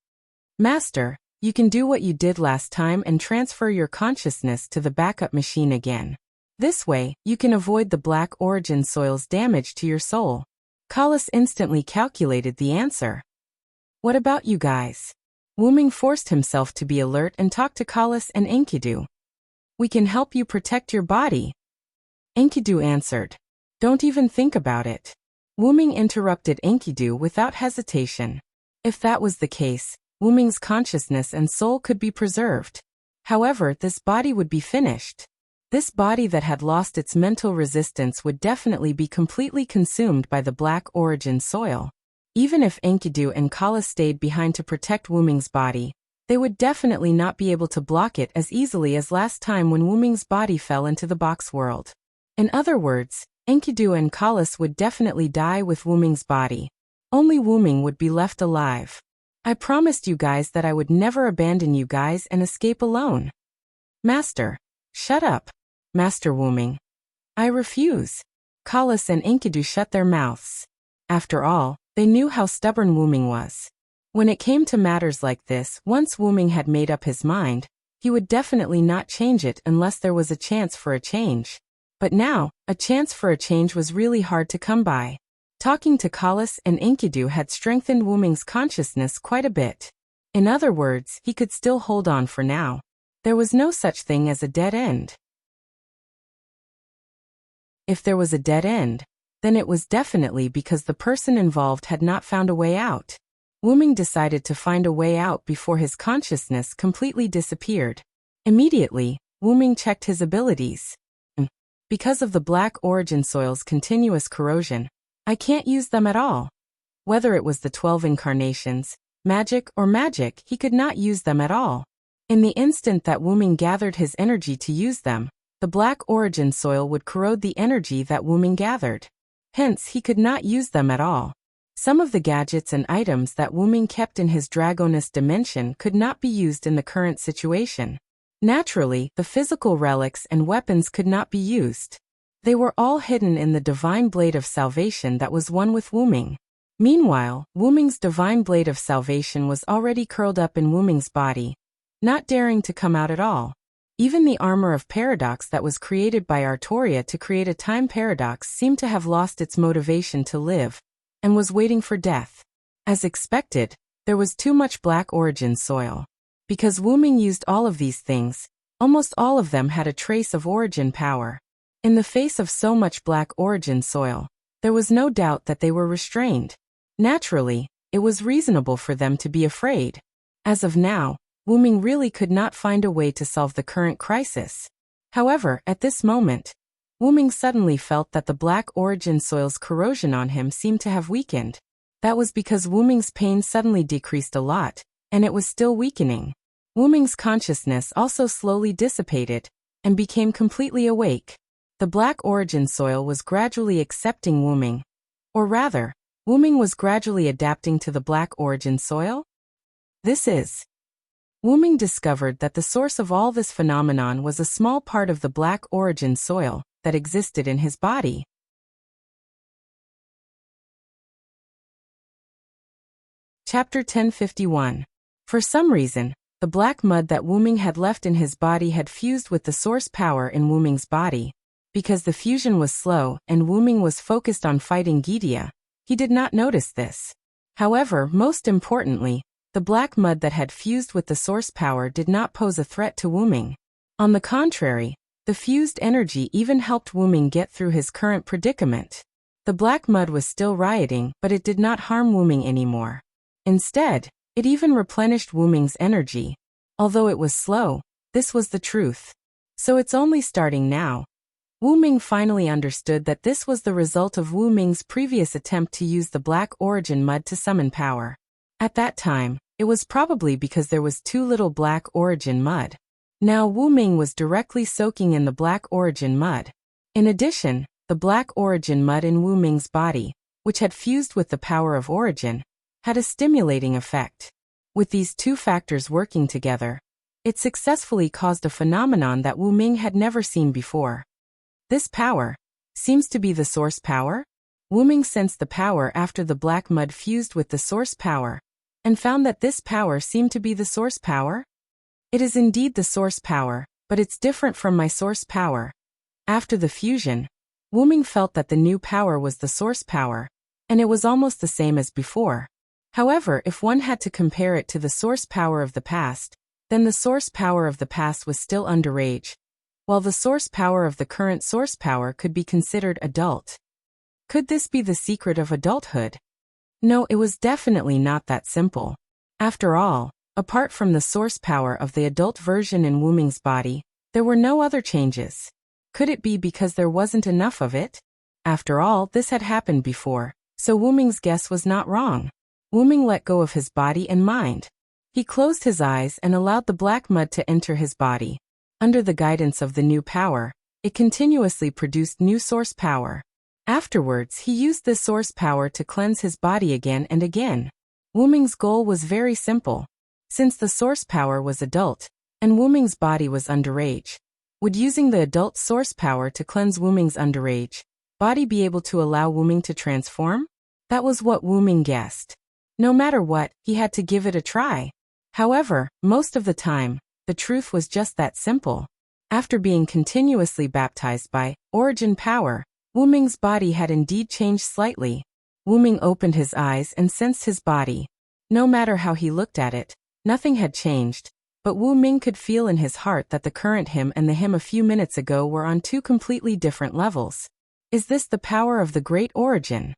Master, you can do what you did last time and transfer your consciousness to the backup machine again. This way, you can avoid the Black Origin soil's damage to your soul. Collis instantly calculated the answer. What about you guys? Wuming forced himself to be alert and talked to Collis and Enkidu. We can help you protect your body. Enkidu answered. Don't even think about it. Wuming interrupted Enkidu without hesitation. If that was the case, Wuming's consciousness and soul could be preserved. However, this body would be finished. This body that had lost its mental resistance would definitely be completely consumed by the black origin soil. Even if Enkidu and Collis stayed behind to protect Wuming's body, they would definitely not be able to block it as easily as last time when Wuming's body fell into the box world. In other words, Enkidu and Collis would definitely die with Wuming's body. Only Wuming would be left alive. I promised you guys that I would never abandon you guys and escape alone. Master. Shut up. Master Wuming. I refuse. Collis and Enkidu shut their mouths. After all, they knew how stubborn Wuming was. When it came to matters like this, once Wuming had made up his mind, he would definitely not change it unless there was a chance for a change. But now, a chance for a change was really hard to come by. Talking to Collis and Enkidu had strengthened Wuming's consciousness quite a bit. In other words, he could still hold on for now. There was no such thing as a dead end. If there was a dead end, then it was definitely because the person involved had not found a way out. Wuming decided to find a way out before his consciousness completely disappeared. Immediately, Wuming checked his abilities. Because of the black origin soil's continuous corrosion, I can't use them at all. Whether it was the 12 incarnations, magic, he could not use them at all. In the instant that Wuming gathered his energy to use them, the black origin soil would corrode the energy that Wuming gathered. Hence, he could not use them at all. Some of the gadgets and items that Wuming kept in his Dragonist dimension could not be used in the current situation. Naturally, the physical relics and weapons could not be used. They were all hidden in the divine blade of salvation that was one with Wuming. Meanwhile, Wuming's divine blade of salvation was already curled up in Wuming's body, not daring to come out at all. Even the armor of paradox that was created by Artoria to create a time paradox seemed to have lost its motivation to live, and was waiting for death. As expected, there was too much black origin soil. Because Wuming used all of these things, almost all of them had a trace of origin power. In the face of so much black origin soil, there was no doubt that they were restrained. Naturally, it was reasonable for them to be afraid. As of now, Wuming really could not find a way to solve the current crisis. However, at this moment, Wuming suddenly felt that the black origin soil's corrosion on him seemed to have weakened. That was because Wuming's pain suddenly decreased a lot, and it was still weakening. Wuming's consciousness also slowly dissipated, and became completely awake. The black origin soil was gradually accepting Wuming. Or rather, Wuming was gradually adapting to the black origin soil? Wuming discovered that the source of all this phenomenon was a small part of the black origin soil that existed in his body. Chapter 1051. For some reason, the black mud that Wuming had left in his body had fused with the source power in Wuming's body. Because the fusion was slow and Wuming was focused on fighting Gidia, he did not notice this. However, most importantly, the black mud that had fused with the source power did not pose a threat to Wuming. On the contrary, the fused energy even helped Wuming get through his current predicament. The black mud was still rioting, but it did not harm Wuming anymore. Instead, it even replenished Wuming's energy. Although it was slow, this was the truth. So it's only starting now. Wuming finally understood that this was the result of Wuming's previous attempt to use the black origin mud to summon power. At that time, it was probably because there was too little black origin mud. Now Wuming was directly soaking in the black origin mud. In addition, the black origin mud in Wuming's body, which had fused with the power of origin, had a stimulating effect. With these two factors working together, it successfully caused a phenomenon that Wuming had never seen before. This power seems to be the source power. Wuming sensed the power after the black mud fused with the source power, and found that this power seemed to be the source power. It is indeed the source power, but it's different from my source power. After the fusion, Wuming felt that the new power was the source power, and it was almost the same as before. However, if one had to compare it to the source power of the past, then the source power of the past was still underage, while the source power of the current source power could be considered adult. Could this be the secret of adulthood? No, it was definitely not that simple. After all, apart from the source power of the adult version in Wu Ming's body, there were no other changes. Could it be because there wasn't enough of it? After all, this had happened before, so Wu Ming's guess was not wrong. Wu Ming let go of his body and mind. He closed his eyes and allowed the black mud to enter his body. Under the guidance of the new power, it continuously produced new source power. Afterwards, he used this source power to cleanse his body again and again. Wu Ming's goal was very simple. Since the source power was adult, and Wu Ming's body was underage, would using the adult source power to cleanse Wu Ming's underage body be able to allow Wu Ming to transform? That was what Wu Ming guessed. No matter what, he had to give it a try. However, most of the time, the truth was just that simple. After being continuously baptized by origin power, Wu Ming's body had indeed changed slightly. Wu Ming opened his eyes and sensed his body. No matter how he looked at it, nothing had changed, but Wu Ming could feel in his heart that the current him and the him a few minutes ago were on two completely different levels. Is this the power of the great origin?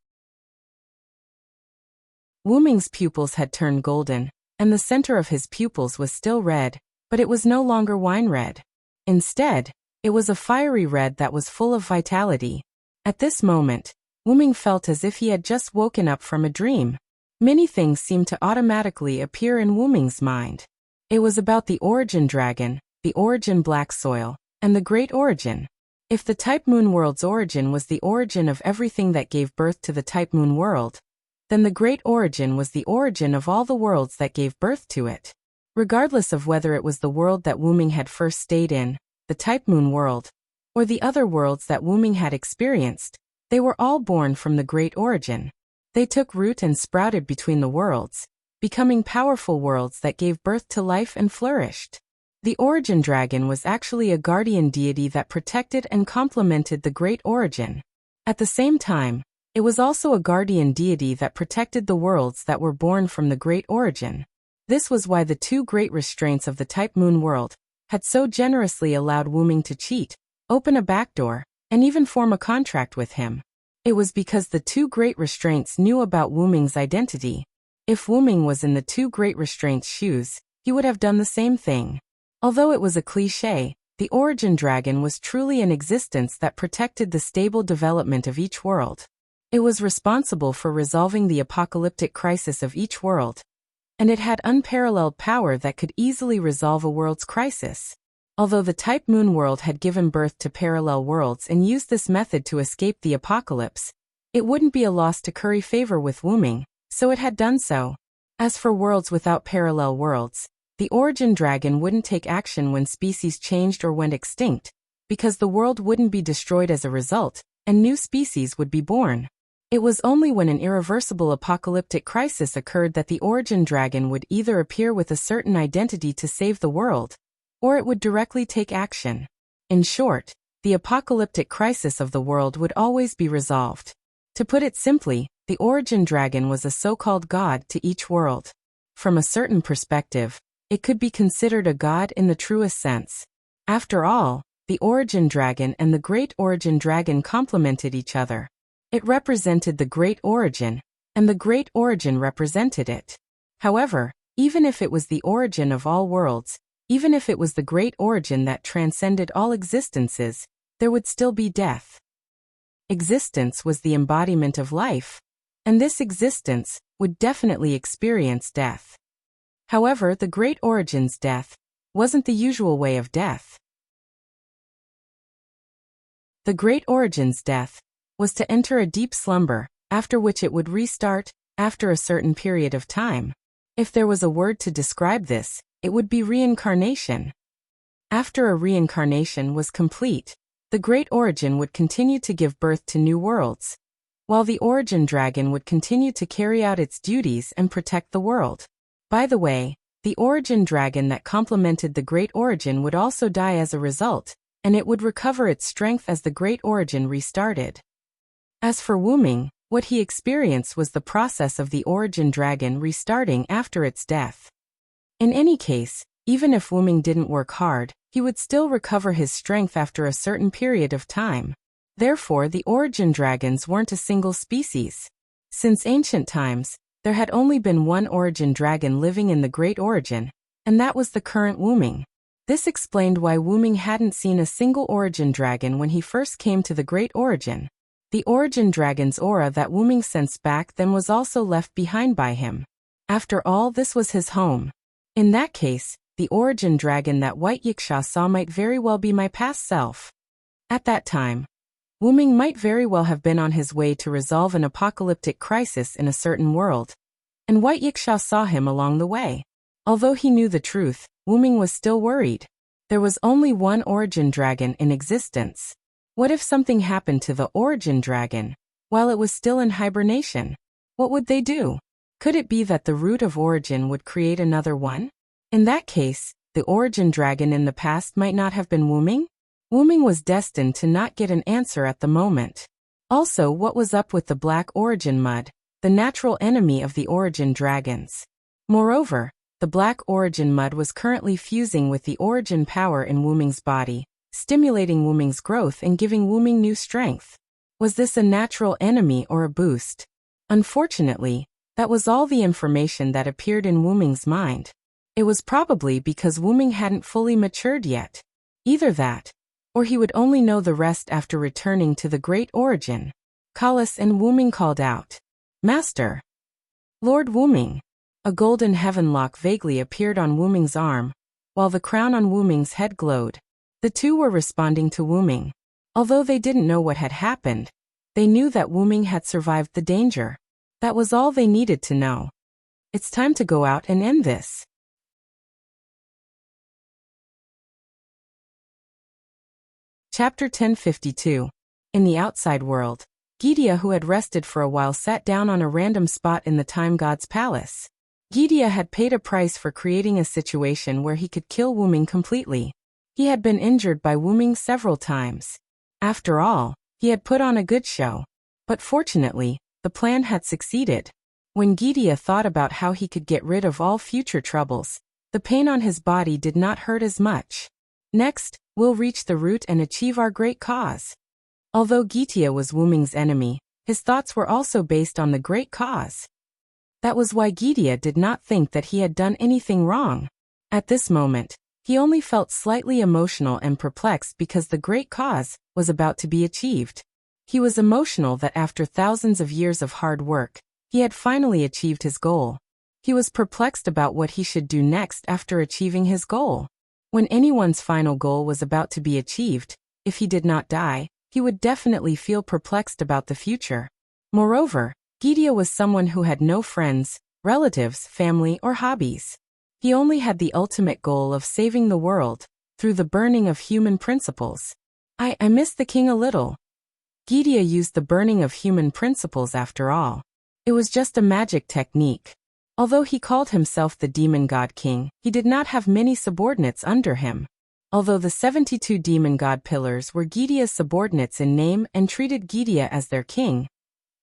Wu Ming's pupils had turned golden, and the center of his pupils was still red, but it was no longer wine red. Instead, it was a fiery red that was full of vitality. At this moment, Wu Ming felt as if he had just woken up from a dream. Many things seemed to automatically appear in Wu Ming's mind. It was about the origin dragon, the origin black soil, and the great origin. If the Type Moon world's origin was the origin of everything that gave birth to the Type Moon world, then the great origin was the origin of all the worlds that gave birth to it. Regardless of whether it was the world that Wu Ming had first stayed in, the Type Moon world, or the other worlds that Wu Ming had experienced, they were all born from the great origin. They took root and sprouted between the worlds, becoming powerful worlds that gave birth to life and flourished. The origin dragon was actually a guardian deity that protected and complemented the great origin. At the same time, it was also a guardian deity that protected the worlds that were born from the great origin. This was why the two great restraints of the Type Moon world had so generously allowed Wu Ming to cheat, open a backdoor, and even form a contract with him. It was because the two great restraints knew about Wu Ming's identity. If Wu Ming was in the two great restraints' shoes, he would have done the same thing. Although it was a cliché, the origin dragon was truly an existence that protected the stable development of each world. It was responsible for resolving the apocalyptic crisis of each world, and it had unparalleled power that could easily resolve a world's crisis. Although the Type Moon world had given birth to parallel worlds and used this method to escape the apocalypse, it wouldn't be a loss to curry favor with Wu Ming, so it had done so. As for worlds without parallel worlds, the origin dragon wouldn't take action when species changed or went extinct, because the world wouldn't be destroyed as a result, and new species would be born. It was only when an irreversible apocalyptic crisis occurred that the origin dragon would either appear with a certain identity to save the world, or it would directly take action. In short, the apocalyptic crisis of the world would always be resolved. To put it simply, the origin dragon was a so-called god to each world. From a certain perspective, it could be considered a god in the truest sense. After all, the origin dragon and the great origin dragon complemented each other. It represented the great origin, and the great origin represented it. However, even if it was the origin of all worlds, even if it was the great origin that transcended all existences, there would still be death. Existence was the embodiment of life, and this existence would definitely experience death. However, the great origin's death wasn't the usual way of death. The great origin's death was to enter a deep slumber, after which it would restart, after a certain period of time. If there was a word to describe this, it would be reincarnation. After a reincarnation was complete, the great origin would continue to give birth to new worlds, while the origin dragon would continue to carry out its duties and protect the world. By the way, the origin dragon that complemented the great origin would also die as a result, and it would recover its strength as the great origin restarted. As for Wu Ming, What he experienced was the process of the origin dragon restarting after its death. In any case, even if Wuming didn't work hard, he would still recover his strength after a certain period of time. Therefore, the origin dragons weren't a single species. Since ancient times, there had only been one origin dragon living in the Great Origin, and that was the current Wuming. This explained why Wuming hadn't seen a single origin dragon when he first came to the Great Origin. The origin dragon's aura that Wuming sensed back then was also left behind by him. After all, this was his home. In that case, the origin dragon that White Wuxia saw might very well be my past self. At that time, Wuming might very well have been on his way to resolve an apocalyptic crisis in a certain world, and White Wuxia saw him along the way. Although he knew the truth, Wuming was still worried. There was only one origin dragon in existence. What if something happened to the origin dragon while it was still in hibernation? What would they do? Could it be that the root of origin would create another one? In that case, the origin dragon in the past might not have been Wuming? Wuming was destined to not get an answer at the moment. Also, what was up with the black origin mud, the natural enemy of the origin dragons? Moreover, the black origin mud was currently fusing with the origin power in Wuming's body, stimulating Wuming's growth and giving Wuming new strength. Was this a natural enemy or a boost? Unfortunately, that was all the information that appeared in Wuming's mind. It was probably because Wuming hadn't fully matured yet. Either that, or he would only know the rest after returning to the Great Origin. Kalas and Wuming called out, "Master!" "Lord Wuming!" A golden heavenlock vaguely appeared on Wuming's arm, while the crown on Wuming's head glowed. The two were responding to Wuming. Although they didn't know what had happened, they knew that Wuming had survived the danger. That was all they needed to know. It's time to go out and end this. Chapter 1052. In the outside world, Gidia, who had rested for a while, sat down on a random spot in the Time God's palace. Gidia had paid a price for creating a situation where he could kill Wuming completely. He had been injured by Wuming several times. After all, he had put on a good show. But fortunately, the plan had succeeded. When Gidia thought about how he could get rid of all future troubles, the pain on his body did not hurt as much. Next, we'll reach the root and achieve our great cause. Although Gidia was Wuming's enemy, his thoughts were also based on the great cause. That was why Gidia did not think that he had done anything wrong. At this moment, he only felt slightly emotional and perplexed because the great cause was about to be achieved. He was emotional that after thousands of years of hard work, he had finally achieved his goal. He was perplexed about what he should do next after achieving his goal. When anyone's final goal was about to be achieved, if he did not die, he would definitely feel perplexed about the future. Moreover, Gidia was someone who had no friends, relatives, family, or hobbies. He only had the ultimate goal of saving the world, through the burning of human principles. I miss the king a little. Gidia used the burning of human principles after all. It was just a magic technique. Although he called himself the demon god king, he did not have many subordinates under him. Although the 72 demon god pillars were Gidia's subordinates in name and treated Gidia as their king,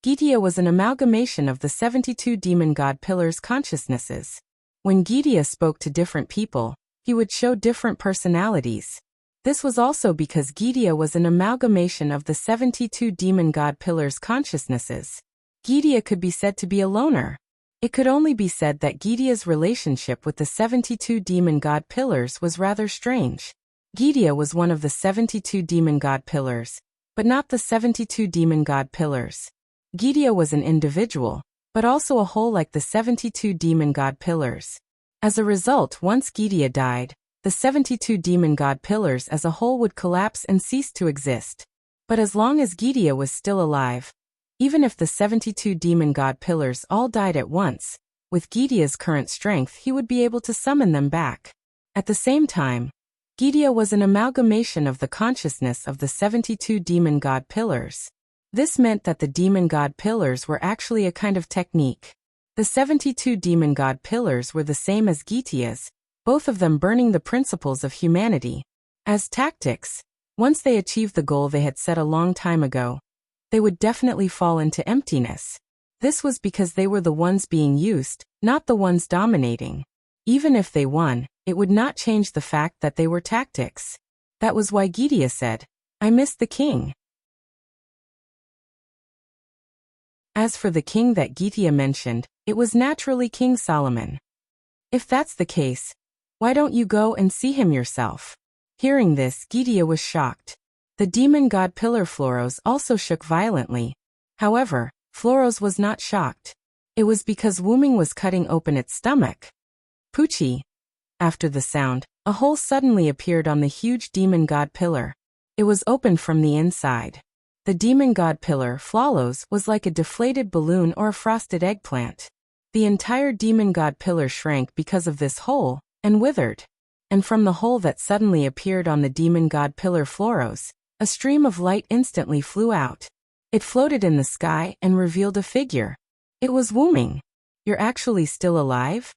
Gidia was an amalgamation of the 72 demon god pillars' consciousnesses. When Gidia spoke to different people, he would show different personalities. This was also because Gidia was an amalgamation of the 72 demon god pillars' consciousnesses. Gidia could be said to be a loner. It could only be said that Gidia's relationship with the 72 demon god pillars was rather strange. Gidia was one of the 72 demon god pillars, but not the 72 demon god pillars. Gidia was an individual, but also a whole like the 72 demon god pillars. As a result, once Gidia died, the 72 demon god pillars as a whole would collapse and cease to exist. But as long as Gidia was still alive, even if the 72 demon god pillars all died at once, with Gidia's current strength he would be able to summon them back. At the same time, Gidia was an amalgamation of the consciousness of the 72 demon god pillars. This meant that the demon god pillars were actually a kind of technique. The 72 demon god pillars were the same as Gidia's, both of them burning the principles of humanity. As tactics, once they achieved the goal they had set a long time ago, they would definitely fall into emptiness. This was because they were the ones being used, not the ones dominating. Even if they won, it would not change the fact that they were tactics. That was why Gideon said, "I miss the king." As for the king that Gideon mentioned, it was naturally King Solomon. If that's the case, why don't you go and see him yourself? Hearing this, Gideon was shocked. The demon god pillar Floros also shook violently. However, Floros was not shocked. It was because Wuming was cutting open its stomach. Poochie. After the sound, a hole suddenly appeared on the huge demon god pillar. It was open from the inside. The demon god pillar, Floros, was like a deflated balloon or a frosted eggplant. The entire demon god pillar shrank because of this hole, and withered. And from the hole that suddenly appeared on the demon god pillar Floros, a stream of light instantly flew out. It floated in the sky and revealed a figure. It was Wuming. "You're actually still alive?"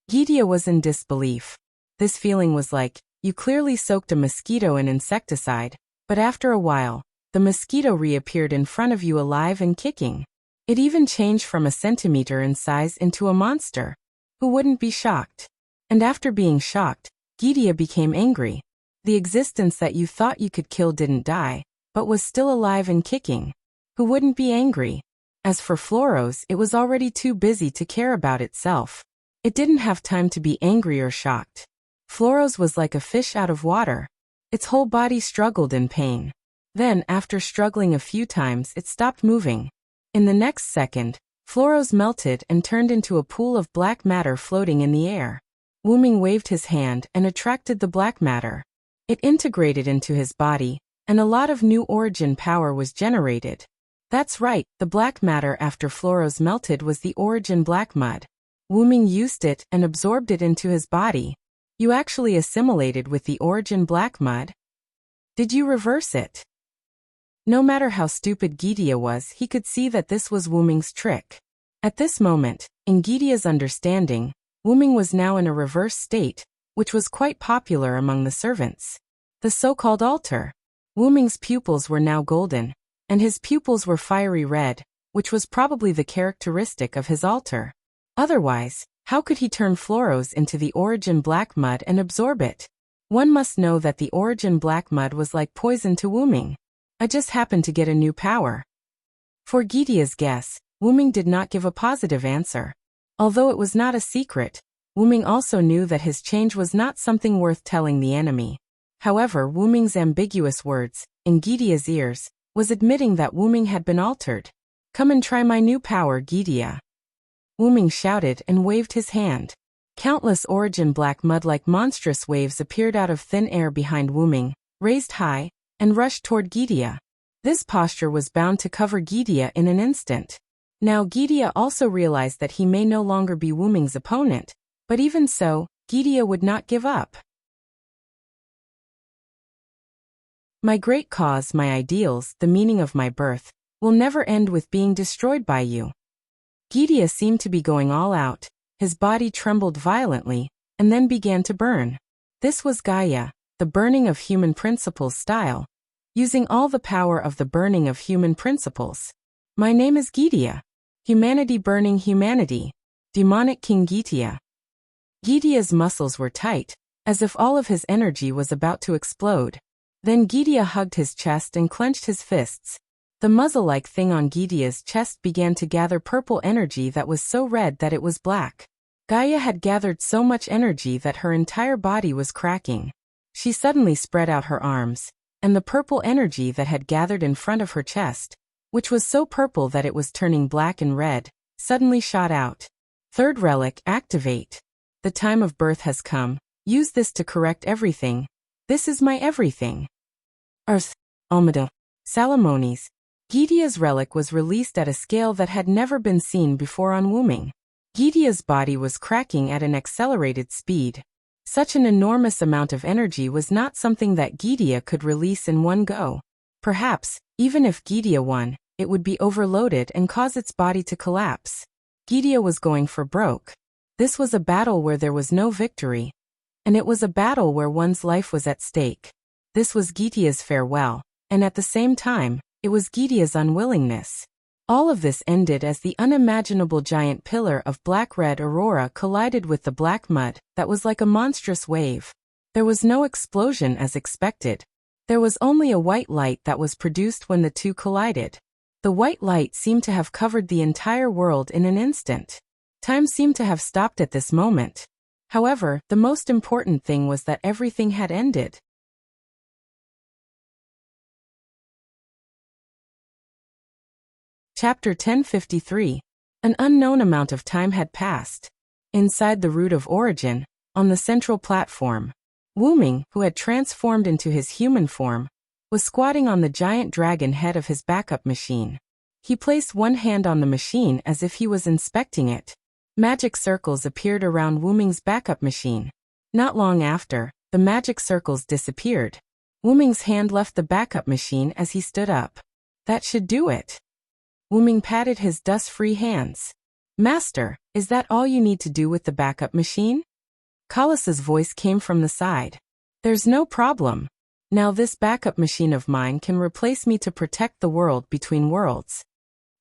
Gideon was in disbelief. This feeling was like, you clearly soaked a mosquito in insecticide, but after a while, the mosquito reappeared in front of you alive and kicking. It even changed from a centimeter in size into a monster. Who wouldn't be shocked? And after being shocked, Gideon became angry. The existence that you thought you could kill didn't die, but was still alive and kicking. Who wouldn't be angry? As for Floros, it was already too busy to care about itself. It didn't have time to be angry or shocked. Floros was like a fish out of water. Its whole body struggled in pain. Then, after struggling a few times, it stopped moving. In the next second, Floros melted and turned into a pool of black matter floating in the air. Wuming waved his hand and attracted the black matter. It integrated into his body, and a lot of new origin power was generated. That's right, the black matter after Floros melted was the origin black mud. Wuming used it and absorbed it into his body. You actually assimilated with the origin black mud? Did you reverse it? No matter how stupid Gideon was, he could see that this was Wuming's trick. At this moment, in Gideon's understanding, Wuming was now in a reverse state, which was quite popular among the servants. The so-called altar. Wuming's pupils were now golden, and his pupils were fiery red, which was probably the characteristic of his altar. Otherwise, how could he turn Floros into the origin black mud and absorb it? One must know that the origin black mud was like poison to Wuming. I just happened to get a new power. For Gideon's guess, Wuming did not give a positive answer. Although it was not a secret, Wuming also knew that his change was not something worth telling the enemy. However, Wuming's ambiguous words, in Gideon's ears, was admitting that Wuming had been altered. "Come and try my new power, Gideon." Wuming shouted and waved his hand. Countless origin black mud-like monstrous waves appeared out of thin air behind Wuming, raised high, and rushed toward Gideon. This posture was bound to cover Gideon in an instant. Now Gideon also realized that he may no longer be Wuming's opponent, but even so, Gideon would not give up. "My great cause, my ideals, the meaning of my birth, will never end with being destroyed by you." Gideon seemed to be going all out. His body trembled violently, and then began to burn. This was Gaia, the burning of human principles style, using all the power of the burning of human principles. "My name is Gideon. Humanity burning humanity. Demonic King Gideon." Gideon's muscles were tight, as if all of his energy was about to explode. Then Gideon hugged his chest and clenched his fists. The muzzle-like thing on Gideon's chest began to gather purple energy that was so red that it was black. Gaia had gathered so much energy that her entire body was cracking. She suddenly spread out her arms, and the purple energy that had gathered in front of her chest, which was so purple that it was turning black and red, suddenly shot out. Third relic, activate. The time of birth has come. Use this to correct everything. This is my everything. Earth, Almeda, Salamones. Gideon's relic was released at a scale that had never been seen before on Wuming. Gideon's body was cracking at an accelerated speed. Such an enormous amount of energy was not something that Gideon could release in one go. Perhaps, even if Gideon won, it would be overloaded and cause its body to collapse. Gideon was going for broke. This was a battle where there was no victory. And it was a battle where one's life was at stake. This was Gideon's farewell, and at the same time, It was Gidea's unwillingness. All of this ended as the unimaginable giant pillar of black-red aurora collided with the black mud that was like a monstrous wave. There was no explosion as expected. There was only a white light that was produced when the two collided. The white light seemed to have covered the entire world in an instant. Time seemed to have stopped at this moment. However, the most important thing was that everything had ended. Chapter 1053. An unknown amount of time had passed. Inside the root of origin, on the central platform, Wuming, who had transformed into his human form, was squatting on the giant dragon head of his backup machine. He placed one hand on the machine as if he was inspecting it. Magic circles appeared around Wuming's backup machine. Not long after, the magic circles disappeared. Wuming's hand left the backup machine as he stood up. That should do it. Wuming patted his dust-free hands. Master, is that all you need to do with the backup machine? Colos's voice came from the side. There's no problem. Now this backup machine of mine can replace me to protect the world between worlds.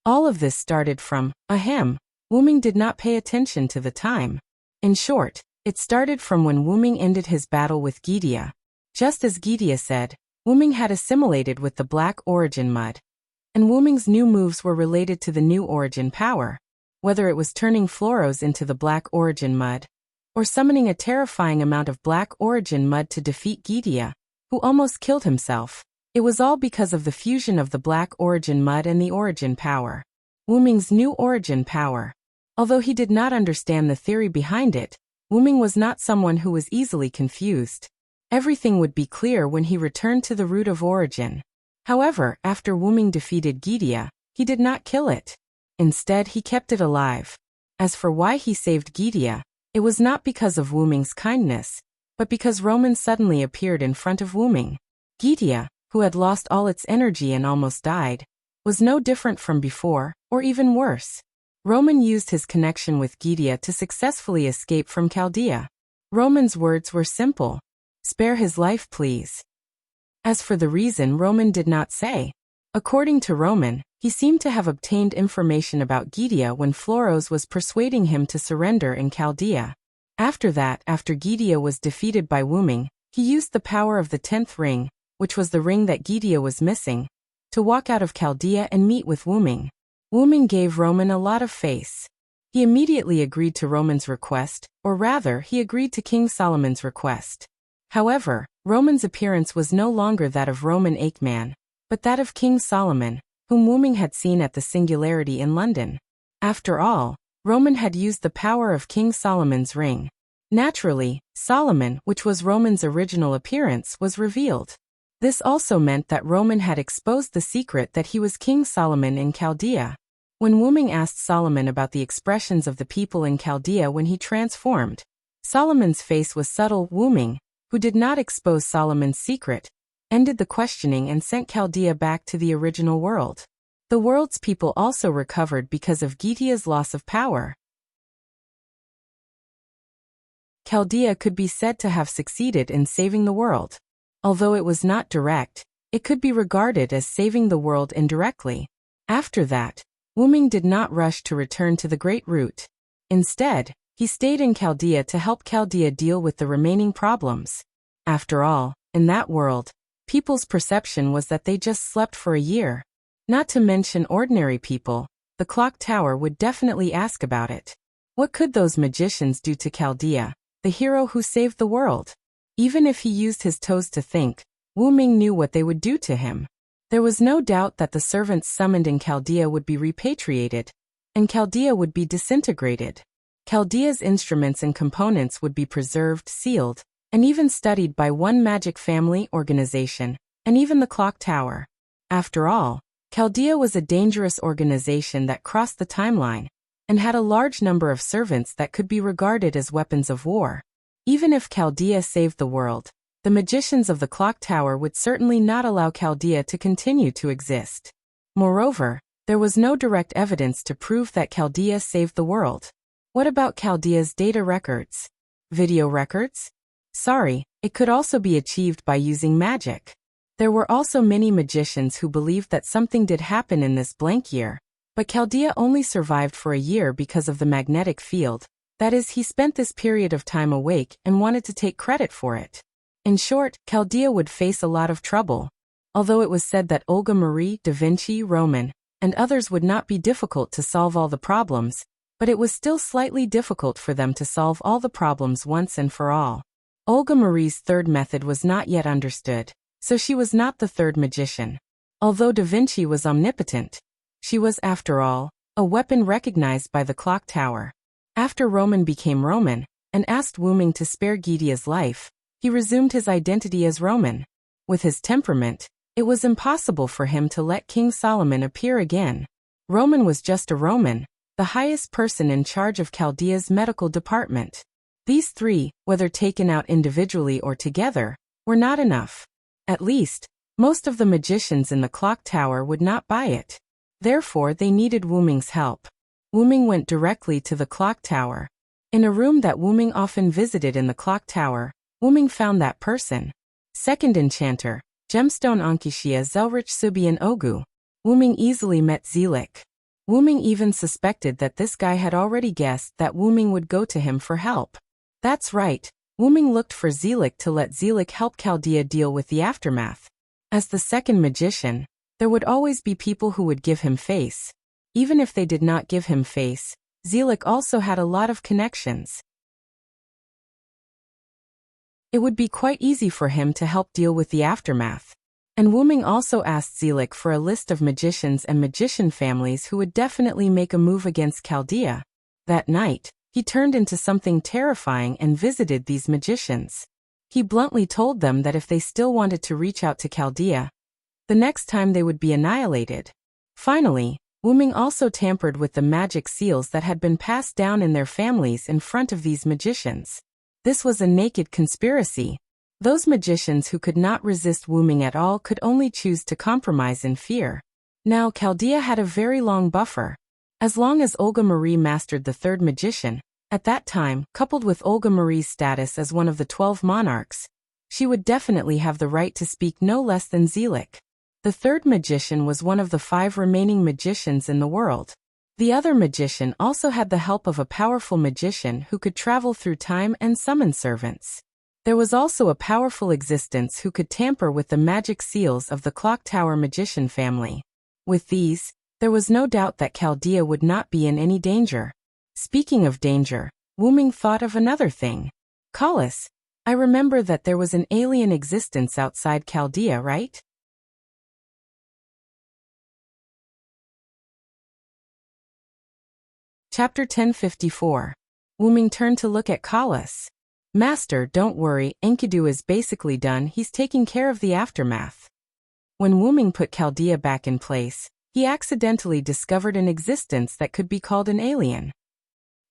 All of this started from, ahem. Wuming did not pay attention to the time. In short, it started from when Wuming ended his battle with Gidea. Just as Gidea said, Wuming had assimilated with the black origin mud. And Wuming's new moves were related to the new origin power. Whether it was turning Floros into the black origin mud, or summoning a terrifying amount of black origin mud to defeat Gidea, who almost killed himself, it was all because of the fusion of the black origin mud and the origin power. Wuming's new origin power. Although he did not understand the theory behind it, Wuming was not someone who was easily confused. Everything would be clear when he returned to the root of origin. However, after Wuming defeated Gidea, he did not kill it. Instead, he kept it alive. As for why he saved Gidea, it was not because of Wuming's kindness, but because Roman suddenly appeared in front of Wuming. Gidea, who had lost all its energy and almost died, was no different from before, or even worse. Roman used his connection with Gidea to successfully escape from Chaldea. Roman's words were simple. Spare his life, please. As for the reason, Roman did not say. According to Roman, he seemed to have obtained information about Gidea when Floros was persuading him to surrender in Chaldea. After that, after Gidea was defeated by Wuming, he used the power of the 10th ring, which was the ring that Gidea was missing, to walk out of Chaldea and meet with Wuming. Wuming gave Roman a lot of face. He immediately agreed to Roman's request, or rather, he agreed to King Solomon's request. However, Roman's appearance was no longer that of Roman Aikman, but that of King Solomon, whom Wuming had seen at the Singularity in London. After all, Roman had used the power of King Solomon's ring. Naturally, Solomon, which was Roman's original appearance, was revealed. This also meant that Roman had exposed the secret that he was King Solomon in Chaldea. When Wuming asked Solomon about the expressions of the people in Chaldea when he transformed, Solomon's face was subtle. Wuming, who did not expose Solomon's secret, ended the questioning and sent Chaldea back to the original world. The world's people also recovered because of Gidea's loss of power. Chaldea could be said to have succeeded in saving the world. Although it was not direct, it could be regarded as saving the world indirectly. After that, Wuming did not rush to return to the Great Root. Instead, he stayed in Chaldea to help Chaldea deal with the remaining problems. After all, in that world, people's perception was that they just slept for a year. Not to mention ordinary people, the clock tower would definitely ask about it. What could those magicians do to Chaldea, the hero who saved the world? Even if he used his toes to think, Wuming knew what they would do to him. There was no doubt that the servants summoned in Chaldea would be repatriated, and Chaldea would be disintegrated. Chaldea's instruments and components would be preserved, sealed, and even studied by one magic family organization, and even the clock tower. After all, Chaldea was a dangerous organization that crossed the timeline, and had a large number of servants that could be regarded as weapons of war. Even if Chaldea saved the world, the magicians of the clock tower would certainly not allow Chaldea to continue to exist. Moreover, there was no direct evidence to prove that Chaldea saved the world. What about Chaldea's data records? Video records? Sorry, it could also be achieved by using magic. There were also many magicians who believed that something did happen in this blank year, but Chaldea only survived for a year because of the magnetic field. That is, he spent this period of time awake and wanted to take credit for it. In short, Chaldea would face a lot of trouble. Although it was said that Olga Marie, Da Vinci, Roman, and others would not be difficult to solve all the problems, but it was still slightly difficult for them to solve all the problems once and for all. Olga Marie's third method was not yet understood, so she was not the third magician. Although Da Vinci was omnipotent, she was, after all, a weapon recognized by the clock tower. After Roman became Roman, and asked Wu Ming to spare Gidea's life, he resumed his identity as Roman. With his temperament, it was impossible for him to let King Solomon appear again. Roman was just a Roman, the highest person in charge of Chaldea's medical department. These three, whether taken out individually or together, were not enough. At least, most of the magicians in the clock tower would not buy it. Therefore, they needed Wu Ming's help. Wu Ming went directly to the clock tower. In a room that Wu Ming often visited in the clock tower, Wu Ming found that person. Second enchanter, Gemstone Ankishia Zelrich Subian Ogu. Wu Ming easily met Zelik. Wu Ming even suspected that this guy had already guessed that Wu Ming would go to him for help. That's right, Wu Ming looked for Zelik to let Zelik help Chaldea deal with the aftermath. As the second magician, there would always be people who would give him face. Even if they did not give him face, Zelik also had a lot of connections. It would be quite easy for him to help deal with the aftermath. And Wu Ming also asked Zelik for a list of magicians and magician families who would definitely make a move against Chaldea. That night, he turned into something terrifying and visited these magicians. He bluntly told them that if they still wanted to reach out to Chaldea, the next time they would be annihilated. Finally, Wu Ming also tampered with the magic seals that had been passed down in their families in front of these magicians. This was a naked conspiracy. Those magicians who could not resist Wu Ming at all could only choose to compromise in fear. Now Chaldea had a very long buffer. As long as Olga Marie mastered the third magician, at that time, coupled with Olga Marie's status as one of the 12 monarchs, she would definitely have the right to speak no less than Zelik. The third magician was one of the 5 remaining magicians in the world. The other magician also had the help of a powerful magician who could travel through time and summon servants. There was also a powerful existence who could tamper with the magic seals of the Clock Tower magician family. With these, there was no doubt that Chaldea would not be in any danger. Speaking of danger, Wu Ming thought of another thing. Kalas, I remember that there was an alien existence outside Chaldea, right? Chapter 1054. Wu Ming turned to look at Kalas. Master, don't worry, Enkidu is basically done, he's taking care of the aftermath. When Wu Ming put Chaldea back in place, he accidentally discovered an existence that could be called an alien.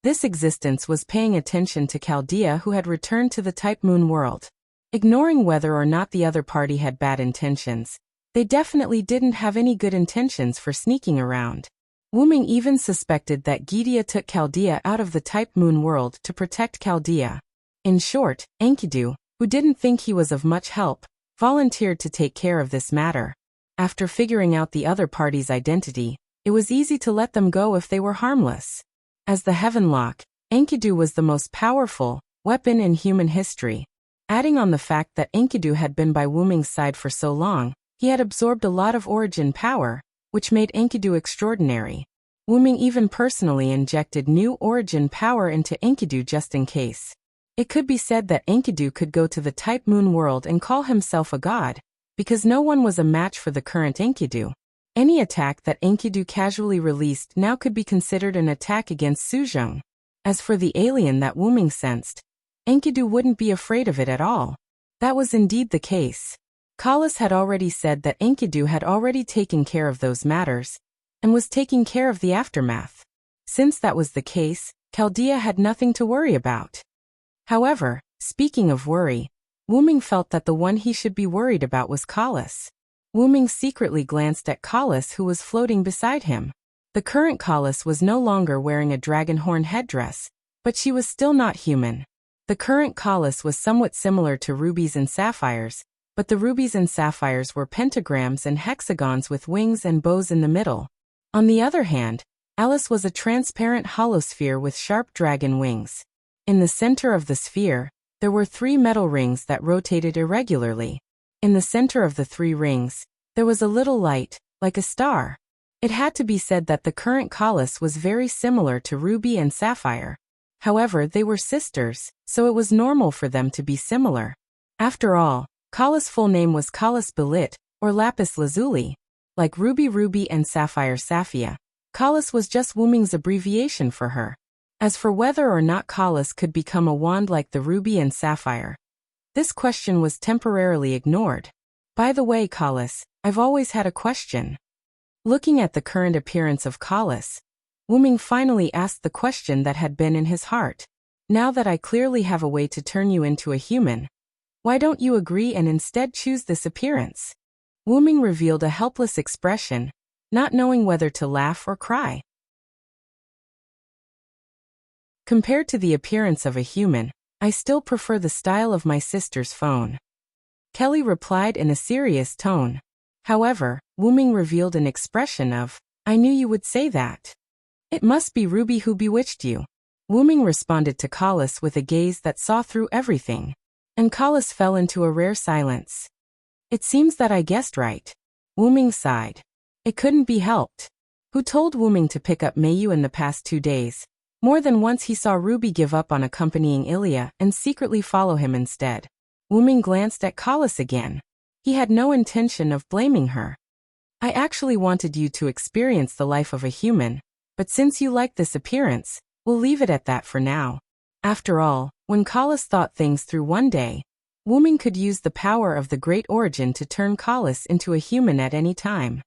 This existence was paying attention to Chaldea, who had returned to the Type Moon world. Ignoring whether or not the other party had bad intentions, they definitely didn't have any good intentions for sneaking around. Wu Ming even suspected that Gidea took Chaldea out of the Type Moon world to protect Chaldea. In short, Enkidu, who didn't think he was of much help, volunteered to take care of this matter. After figuring out the other party's identity, it was easy to let them go if they were harmless. As the Heavenlock, Enkidu was the most powerful weapon in human history. Adding on the fact that Enkidu had been by Wu Ming's side for so long, he had absorbed a lot of origin power, which made Enkidu extraordinary. Wu Ming even personally injected new origin power into Enkidu just in case. It could be said that Enkidu could go to the Type Moon world and call himself a god, because no one was a match for the current Enkidu. Any attack that Enkidu casually released now could be considered an attack against Suzhong. As for the alien that Wu Ming sensed, Enkidu wouldn't be afraid of it at all. That was indeed the case. Kalas had already said that Enkidu had already taken care of those matters, and was taking care of the aftermath. Since that was the case, Chaldea had nothing to worry about. However, speaking of worry, Wu Ming felt that the one he should be worried about was Kalas. Wu Ming secretly glanced at Kalas, who was floating beside him. The current Kalas was no longer wearing a dragon horn headdress, but she was still not human. The current Kalas was somewhat similar to rubies and sapphires, but the rubies and sapphires were pentagrams and hexagons with wings and bows in the middle. On the other hand, Alice was a transparent hollow sphere with sharp dragon wings. In the center of the sphere, there were 3 metal rings that rotated irregularly. In the center of the 3 rings, there was a little light, like a star. It had to be said that the current Collis was very similar to Ruby and Sapphire. However, they were sisters, so it was normal for them to be similar. After all, Collis' full name was Collis Belit, or Lapis Lazuli. Like Ruby and Sapphire Saphia, Collis was just Wu Ming's abbreviation for her. As for whether or not Collis could become a wand like the Ruby and Sapphire, this question was temporarily ignored. By the way, Collis, I've always had a question. Looking at the current appearance of Collis, Wu Ming finally asked the question that had been in his heart. Now that I clearly have a way to turn you into a human, why don't you agree and instead choose this appearance? Wu Ming revealed a helpless expression, not knowing whether to laugh or cry. Compared to the appearance of a human, I still prefer the style of my sister's phone. Kelly replied in a serious tone. However, Wu Ming revealed an expression of, I knew you would say that. It must be Ruby who bewitched you. Wu Ming responded to Collis with a gaze that saw through everything. And Collis fell into a rare silence. It seems that I guessed right. Wu Ming sighed. It couldn't be helped. Who told Wu Ming to pick up Mayu in the past 2 days? More than once he saw Ruby give up on accompanying Ilya and secretly follow him instead. Wu Ming glanced at Collis again. He had no intention of blaming her. I actually wanted you to experience the life of a human, but since you like this appearance, we'll leave it at that for now. After all, when Collis thought things through one day, Wu Ming could use the power of the Great Origin to turn Collis into a human at any time.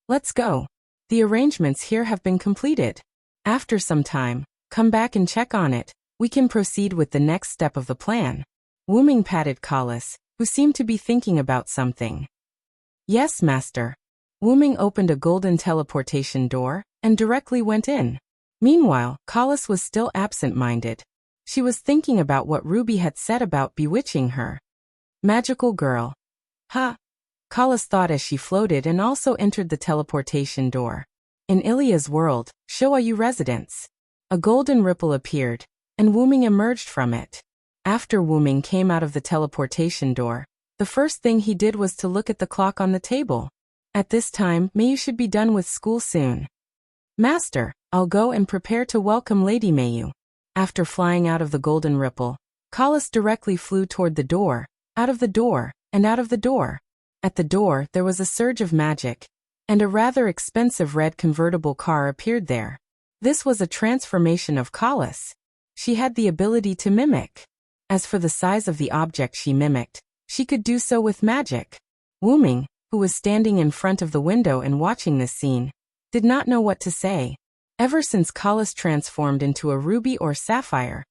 Let's go. The arrangements here have been completed. After some time, come back and check on it. We can proceed with the next step of the plan. Wu Ming patted Collis, who seemed to be thinking about something. Yes, master. Wu Ming opened a golden teleportation door and directly went in. Meanwhile, Collis was still absent-minded. She was thinking about what Ruby had said about bewitching her. Magical girl. Ha! Collis thought as she floated and also entered the teleportation door. In Ilya's world, Showayu residence. A golden ripple appeared, and Wu Ming emerged from it. After Wu Ming came out of the teleportation door, the first thing he did was to look at the clock on the table. At this time, Mayu should be done with school soon. Master, I'll go and prepare to welcome Lady Mayu. After flying out of the golden ripple, Collis directly flew toward the door, out of the door, and out of the door. At the door, there was a surge of magic, and a rather expensive red convertible car appeared there. This was a transformation of Collis. She had the ability to mimic. As for the size of the object she mimicked, she could do so with magic. Wu Ming, who was standing in front of the window and watching this scene, did not know what to say. Ever since Collis transformed into a ruby or sapphire,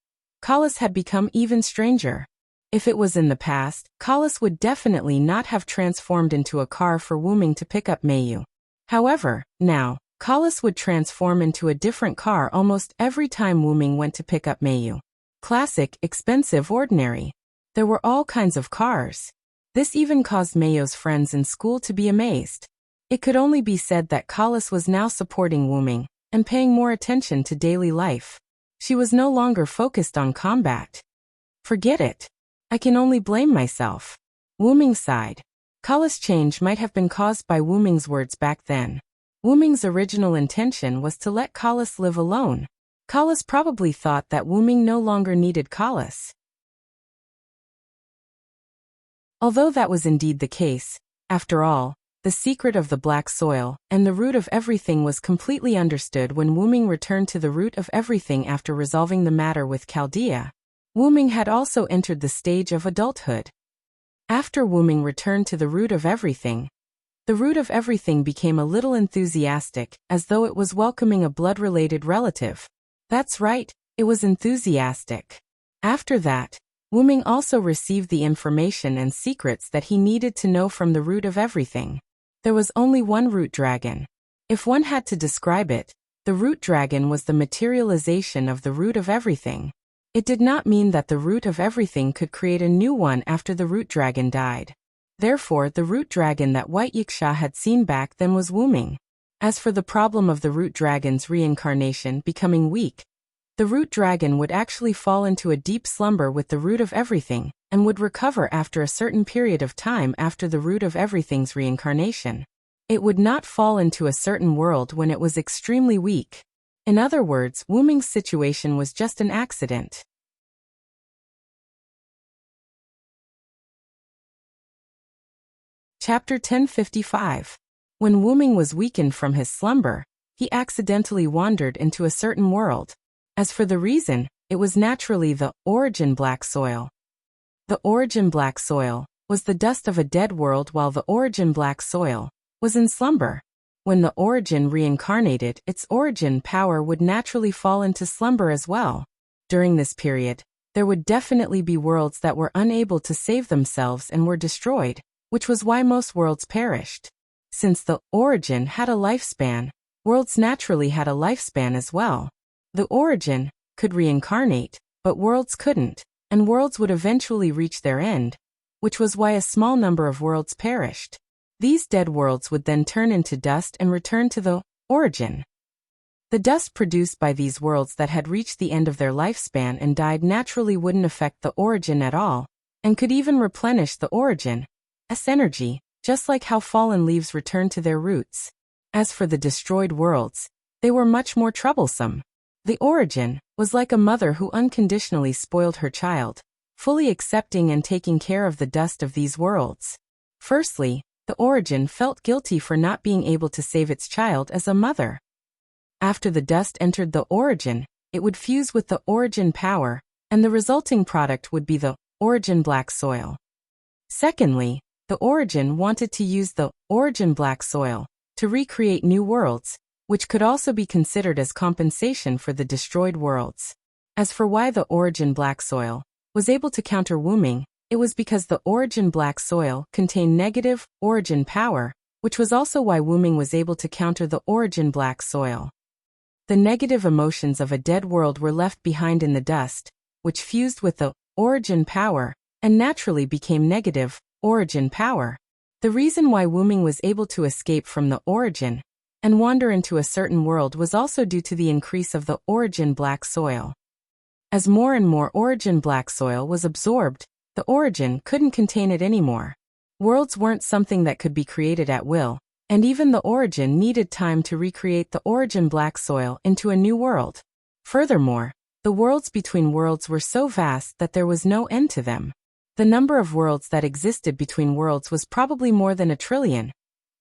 Collis had become even stranger. If it was in the past, Collis would definitely not have transformed into a car for Wu Ming to pick up Mayu. However, now, Collis would transform into a different car almost every time Wu Ming went to pick up Mayu. Classic, expensive, ordinary. There were all kinds of cars. This even caused Mayu's friends in school to be amazed. It could only be said that Collis was now supporting Wu Ming and paying more attention to daily life. She was no longer focused on combat. Forget it. I can only blame myself. Wu Ming sighed. Collis' change might have been caused by Wu Ming's words back then. Wu Ming's original intention was to let Collis live alone. Collis probably thought that Wu Ming no longer needed Collis. Although that was indeed the case, after all, the secret of the black soil and the root of everything was completely understood when Wu Ming returned to the root of everything after resolving the matter with Chaldea. Wu Ming had also entered the stage of adulthood. After Wu Ming returned to the root of everything, the root of everything became a little enthusiastic, as though it was welcoming a blood-related relative. That's right, it was enthusiastic. After that, Wu Ming also received the information and secrets that he needed to know from the root of everything. There was only one root dragon. If one had to describe it, the root dragon was the materialization of the root of everything. It did not mean that the root of everything could create a new one after the root dragon died. Therefore, the root dragon that White Wuxia had seen back then was Wuming. As for the problem of the root dragon's reincarnation becoming weak, the root dragon would actually fall into a deep slumber with the root of everything, and would recover after a certain period of time after the root of everything's reincarnation. It would not fall into a certain world when it was extremely weak. In other words, Wuming's situation was just an accident. Chapter 1055. When Wuming was weakened from his slumber, he accidentally wandered into a certain world. As for the reason, it was naturally the origin black soil. The origin black soil was the dust of a dead world, while the origin black soil was in slumber. When the origin reincarnated, its origin power would naturally fall into slumber as well. During this period, there would definitely be worlds that were unable to save themselves and were destroyed, which was why most worlds perished. Since the origin had a lifespan, worlds naturally had a lifespan as well. The origin could reincarnate, but worlds couldn't, and worlds would eventually reach their end, which was why a small number of worlds perished. These dead worlds would then turn into dust and return to the origin. The dust produced by these worlds that had reached the end of their lifespan and died naturally wouldn't affect the origin at all, and could even replenish the origin as energy, just like how fallen leaves return to their roots. As for the destroyed worlds, they were much more troublesome. The origin was like a mother who unconditionally spoiled her child, fully accepting and taking care of the dust of these worlds. Firstly, the origin felt guilty for not being able to save its child as a mother. After the dust entered the origin, it would fuse with the origin power, and the resulting product would be the origin black soil. Secondly, the origin wanted to use the origin black soil to recreate new worlds, which could also be considered as compensation for the destroyed worlds. As for why the origin black soil was able to counter Wuming, it was because the origin black soil contained negative origin power, which was also why Wuming was able to counter the origin black soil. The negative emotions of a dead world were left behind in the dust, which fused with the origin power, and naturally became negative origin power. The reason why Wuming was able to escape from the origin and wander into a certain world was also due to the increase of the origin black soil. As more and more origin black soil was absorbed, the origin couldn't contain it anymore. Worlds weren't something that could be created at will, and even the origin needed time to recreate the origin black soil into a new world. Furthermore, the worlds between worlds were so vast that there was no end to them. The number of worlds that existed between worlds was probably more than 1 trillion.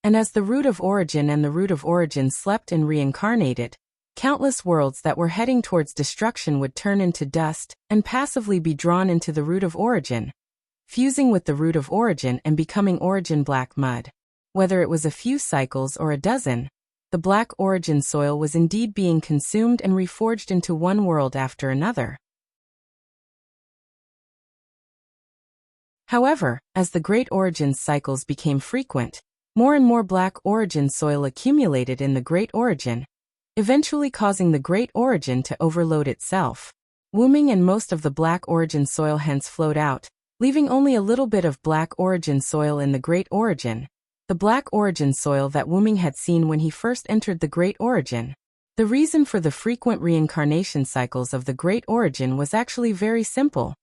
And as the root of origin and the root of origin slept and reincarnated, countless worlds that were heading towards destruction would turn into dust and passively be drawn into the root of origin, fusing with the root of origin and becoming origin black mud. Whether it was a few cycles or a dozen, the black origin soil was indeed being consumed and reforged into one world after another. However, as the great origin cycles became frequent, more and more black origin soil accumulated in the great origin, eventually causing the great origin to overload itself. Wuming and most of the black origin soil hence flowed out, leaving only a little bit of black origin soil in the great origin, the black origin soil that Wuming had seen when he first entered the great origin. The reason for the frequent reincarnation cycles of the great origin was actually very simple.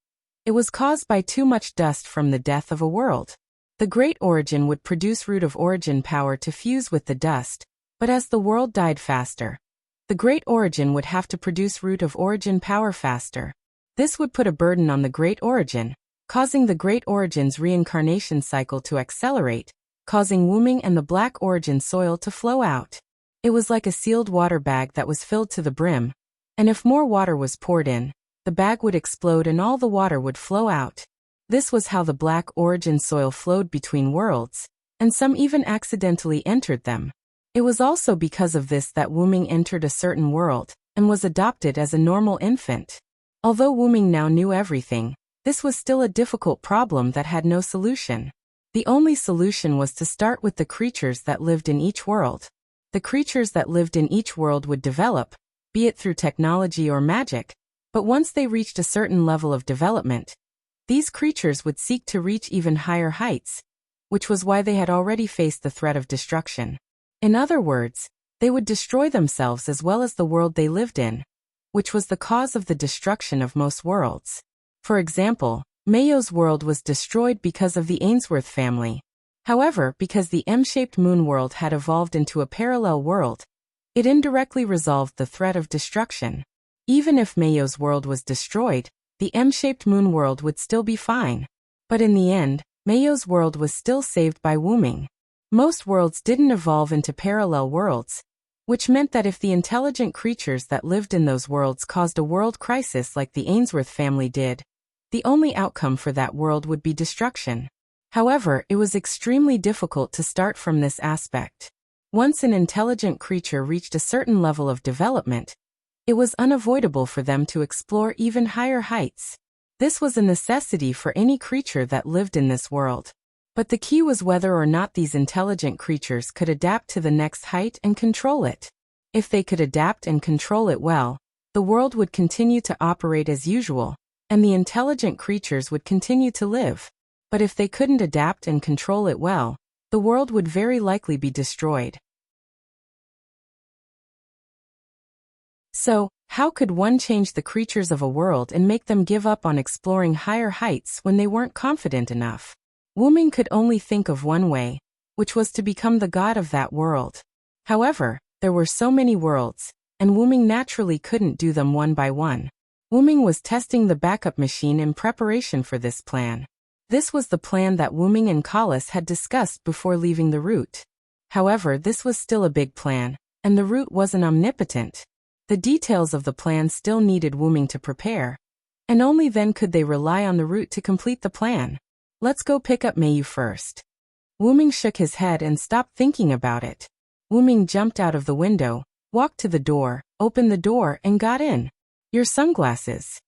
It was caused by too much dust from the death of a world. The great origin would produce root of origin power to fuse with the dust, but as the world died faster, the great origin would have to produce root of origin power faster. This would put a burden on the great origin, causing the great origin's reincarnation cycle to accelerate, causing Wuming and the black origin soil to flow out. It was like a sealed water bag that was filled to the brim, and if more water was poured in, the bag would explode and all the water would flow out. This was how the black origin soil flowed between worlds, and some even accidentally entered them. It was also because of this that Wuming entered a certain world, and was adopted as a normal infant. Although Wuming now knew everything, this was still a difficult problem that had no solution. The only solution was to start with the creatures that lived in each world. The creatures that lived in each world would develop, be it through technology or magic, but once they reached a certain level of development, these creatures would seek to reach even higher heights, which was why they had already faced the threat of destruction. In other words, they would destroy themselves as well as the world they lived in, which was the cause of the destruction of most worlds. For example, Mayo's world was destroyed because of the Ainsworth family. However, because the M-shaped moon world had evolved into a parallel world, it indirectly resolved the threat of destruction. Even if Mayo's world was destroyed, the M-shaped moon world would still be fine. But in the end, Mayo's world was still saved by Wuming. Most worlds didn't evolve into parallel worlds, which meant that if the intelligent creatures that lived in those worlds caused a world crisis like the Ainsworth family did, the only outcome for that world would be destruction. However, it was extremely difficult to start from this aspect. Once an intelligent creature reached a certain level of development, it was unavoidable for them to explore even higher heights. This was a necessity for any creature that lived in this world. But the key was whether or not these intelligent creatures could adapt to the next height and control it. If they could adapt and control it well, the world would continue to operate as usual, and the intelligent creatures would continue to live. But if they couldn't adapt and control it well, the world would very likely be destroyed. So, how could one change the creatures of a world and make them give up on exploring higher heights when they weren't confident enough? Wuming could only think of one way, which was to become the god of that world. However, there were so many worlds, and Wuming naturally couldn't do them one by one. Wuming was testing the backup machine in preparation for this plan. This was the plan that Wuming and Collis had discussed before leaving the route. However, this was still a big plan, and the route wasn't omnipotent. The details of the plan still needed Wuming to prepare, and only then could they rely on the route to complete the plan. Let's go pick up Mayu first. Wuming shook his head and stopped thinking about it. Wuming jumped out of the window, walked to the door, opened the door and got in. Your sunglasses.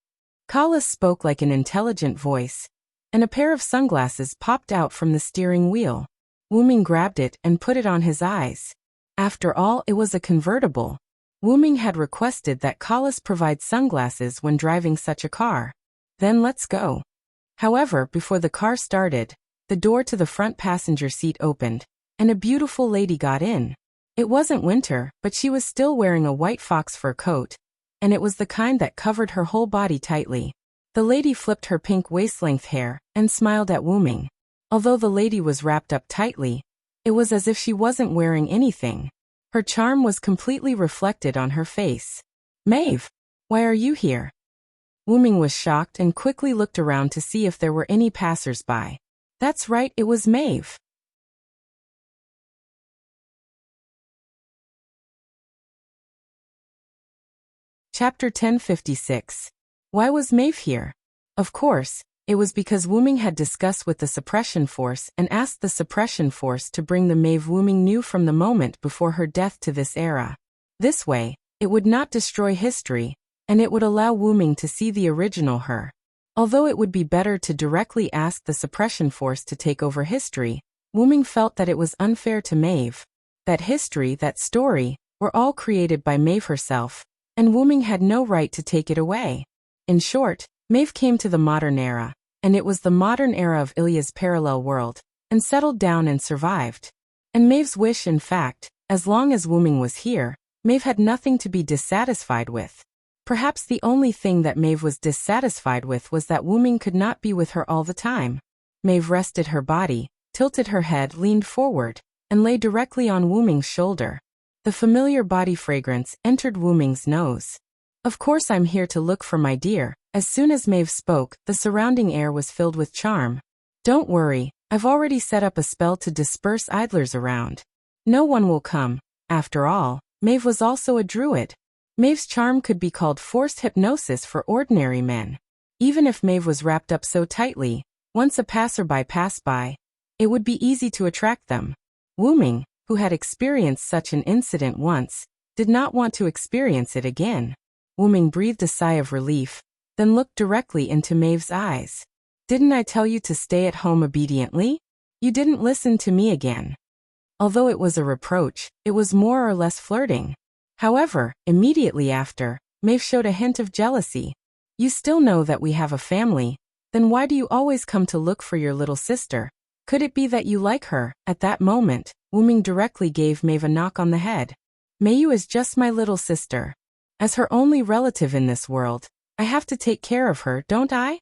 Collis spoke like an intelligent voice, and a pair of sunglasses popped out from the steering wheel. Wuming grabbed it and put it on his eyes. After all, it was a convertible. Wuming had requested that Collis provide sunglasses when driving such a car. Then let's go. However, before the car started, the door to the front passenger seat opened, and a beautiful lady got in. It wasn't winter, but she was still wearing a white fox fur coat, and it was the kind that covered her whole body tightly. The lady flipped her pink waist-length hair and smiled at Wuming. Although the lady was wrapped up tightly, it was as if she wasn't wearing anything. Her charm was completely reflected on her face. Maeve, why are you here? Wuming was shocked and quickly looked around to see if there were any passers-by. That's right, it was Maeve. Chapter 1056. Why was Maeve here? Of course, it was because Wuming had discussed with the suppression force and asked the suppression force to bring the Maeve Wuming knew from the moment before her death to this era. This way, it would not destroy history, and it would allow Wuming to see the original her. Although it would be better to directly ask the suppression force to take over history, Wuming felt that it was unfair to Maeve. That history, that story, were all created by Maeve herself, and Wuming had no right to take it away. In short, Maeve came to the modern era, and it was the modern era of Ilya's parallel world, and settled down and survived. And Maeve's wish, in fact, as long as Wuming was here, Maeve had nothing to be dissatisfied with. Perhaps the only thing that Maeve was dissatisfied with was that Wuming could not be with her all the time. Maeve rested her body, tilted her head, leaned forward, and lay directly on Wuming's shoulder. The familiar body fragrance entered Wuming's nose. Of course I'm here to look for my dear. As soon as Maeve spoke, the surrounding air was filled with charm. Don't worry, I've already set up a spell to disperse idlers around. No one will come. After all, Maeve was also a druid. Maeve's charm could be called forced hypnosis for ordinary men. Even if Maeve was wrapped up so tightly, once a passerby passed by, it would be easy to attract them. Wuming, who had experienced such an incident once, did not want to experience it again. Wuming breathed a sigh of relief, then looked directly into Maeve's eyes. Didn't I tell you to stay at home obediently? You didn't listen to me again. Although it was a reproach, it was more or less flirting. However, immediately after, Maeve showed a hint of jealousy. You still know that we have a family, then why do you always come to look for your little sister? Could it be that you like her? At that moment, Wuming directly gave Maeve a knock on the head. Mayu is just my little sister. As her only relative in this world, I have to take care of her, don't I?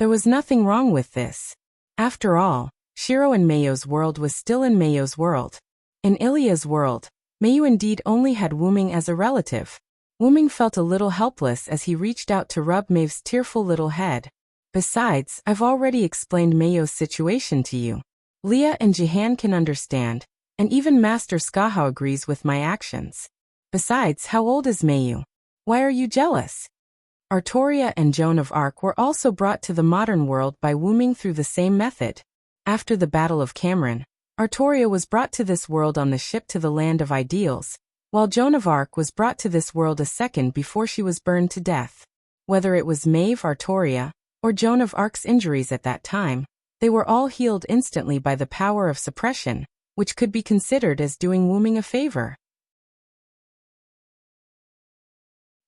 There was nothing wrong with this. After all, Shiro in Mayo's world was still in Mayo's world. In Ilya's world, Mayu indeed only had Wuming as a relative. Wuming felt a little helpless as he reached out to rub Maeve's tearful little head. Besides, I've already explained Mayo's situation to you. Leah and Jihan can understand, and even Master Skaha agrees with my actions. Besides, how old is Mayu? Why are you jealous? Artoria and Joan of Arc were also brought to the modern world by Wuming through the same method. After the Battle of Cameron, Artoria was brought to this world on the ship to the Land of Ideals, while Joan of Arc was brought to this world a second before she was burned to death. Whether it was Maeve, Artoria, or Joan of Arc's injuries at that time, they were all healed instantly by the power of suppression, which could be considered as doing Wuming a favor.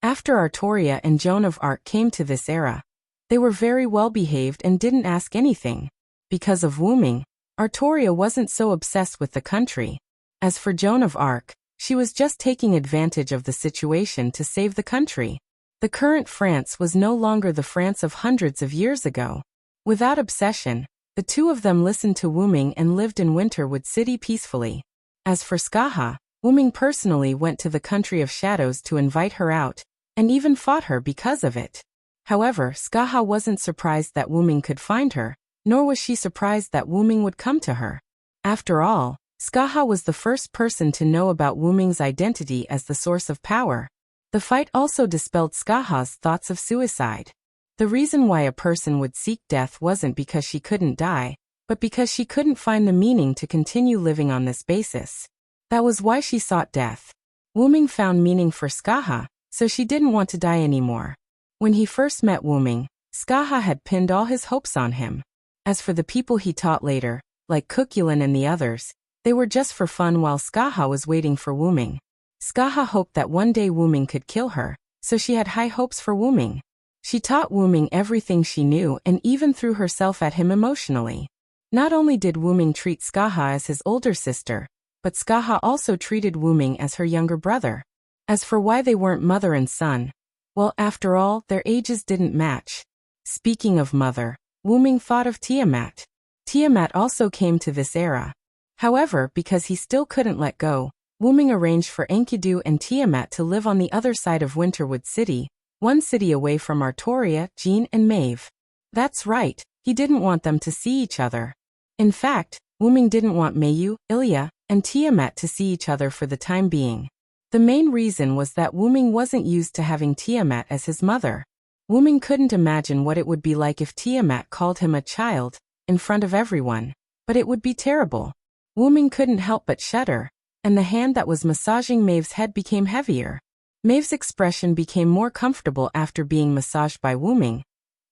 After Artoria and Joan of Arc came to this era, they were very well behaved and didn't ask anything. Because of Wuming, Artoria wasn't so obsessed with the country. As for Joan of Arc, she was just taking advantage of the situation to save the country. The current France was no longer the France of hundreds of years ago. Without obsession, the two of them listened to Wuming and lived in Winterwood City peacefully. As for Skaha, Wuming personally went to the country of shadows to invite her out, and even fought her because of it. However, Skaha wasn't surprised that Wuming could find her, nor was she surprised that Wuming would come to her. After all, Skaha was the first person to know about Wuming's identity as the source of power. The fight also dispelled Skaha's thoughts of suicide. The reason why a person would seek death wasn't because she couldn't die, but because she couldn't find the meaning to continue living on this basis. That was why she sought death. Wuming found meaning for Skaha, so she didn't want to die anymore. When he first met Wuming, Skaha had pinned all his hopes on him. As for the people he taught later, like Kukulin and the others, they were just for fun while Skaha was waiting for Wuming. Skaha hoped that one day Wuming could kill her, so she had high hopes for Wuming. She taught Wuming everything she knew and even threw herself at him emotionally. Not only did Wuming treat Skaha as his older sister, but Skaha also treated Wuming as her younger brother. As for why they weren't mother and son, well, after all, their ages didn't match. Speaking of mother, Wuming thought of Tiamat. Tiamat also came to this era. However, because he still couldn't let go, Wuming arranged for Enkidu and Tiamat to live on the other side of Winterwood City, one city away from Artoria, Jean and Maeve. That's right, he didn't want them to see each other. In fact, Wuming didn't want Mayu, Ilya, and Tiamat to see each other for the time being. The main reason was that Wuming wasn't used to having Tiamat as his mother. Wuming couldn't imagine what it would be like if Tiamat called him a child, in front of everyone, but it would be terrible. Wuming couldn't help but shudder, and the hand that was massaging Maeve's head became heavier. Maeve's expression became more comfortable after being massaged by Wuming,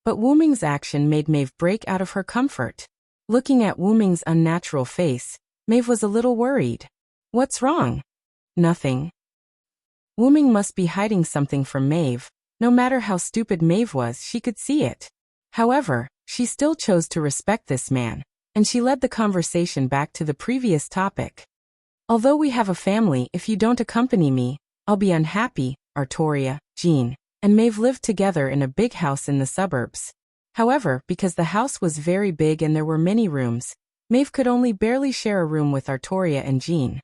but Wuming's action made Maeve break out of her comfort. Looking at Wuming's unnatural face, Maeve was a little worried. What's wrong? Nothing. Wuming must be hiding something from Maeve. No matter how stupid Maeve was, she could see it. However, she still chose to respect this man, and she led the conversation back to the previous topic. Although we have a family, if you don't accompany me, I'll be unhappy. Artoria, Jean, and Maeve lived together in a big house in the suburbs. However, because the house was very big and there were many rooms, Maeve could only barely share a room with Artoria and Jean.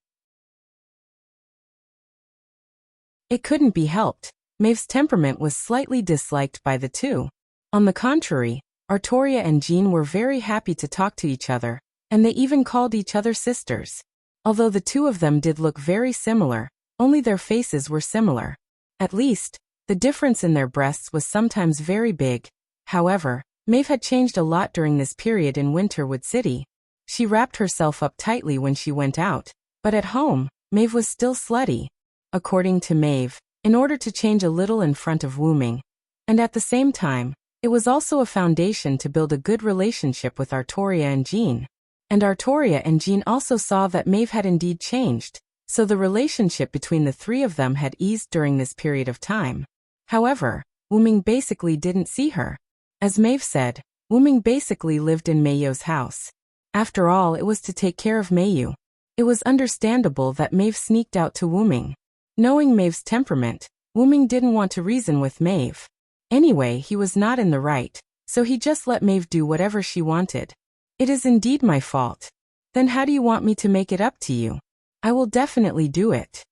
It couldn't be helped. Maeve's temperament was slightly disliked by the two. On the contrary, Artoria and Jean were very happy to talk to each other, and they even called each other sisters. Although the two of them did look very similar, only their faces were similar. At least, the difference in their breasts was sometimes very big. However, Maeve had changed a lot during this period in Winterwood City. She wrapped herself up tightly when she went out, but at home, Maeve was still slutty. According to Maeve, in order to change a little in front of Wuming, and at the same time, it was also a foundation to build a good relationship with Artoria and Jean. And Artoria and Jean also saw that Maeve had indeed changed, so the relationship between the three of them had eased during this period of time. However, Wuming basically didn't see her. As Maeve said, Wuming basically lived in Mayo's house. After all, it was to take care of Meiyu. It was understandable that Maeve sneaked out to Wuming. Knowing Maeve's temperament, Wuming didn't want to reason with Maeve. Anyway, he was not in the right, so he just let Maeve do whatever she wanted. It is indeed my fault. Then how do you want me to make it up to you? I will definitely do it.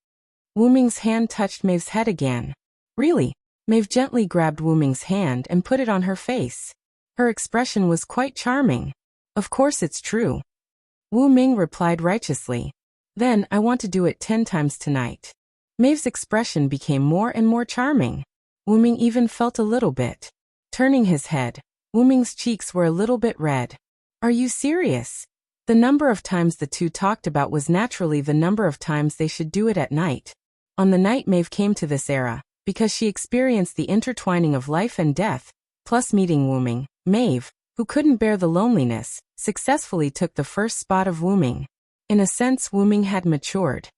Wuming's hand touched Maeve's head again. Really? Maeve gently grabbed Wuming's hand and put it on her face. Her expression was quite charming. Of course it's true. Wu Ming replied righteously. Then, I want to do it 10 times tonight. Maeve's expression became more and more charming. Wu Ming even felt a little bit. Turning his head, Wu Ming's cheeks were a little bit red. Are you serious? The number of times the two talked about was naturally the number of times they should do it at night. On the night Maeve came to this era, because she experienced the intertwining of life and death, plus meeting Wu Ming, Maeve, who couldn't bear the loneliness, successfully took the first spot of Wu Ming. In a sense, Wu Ming had matured.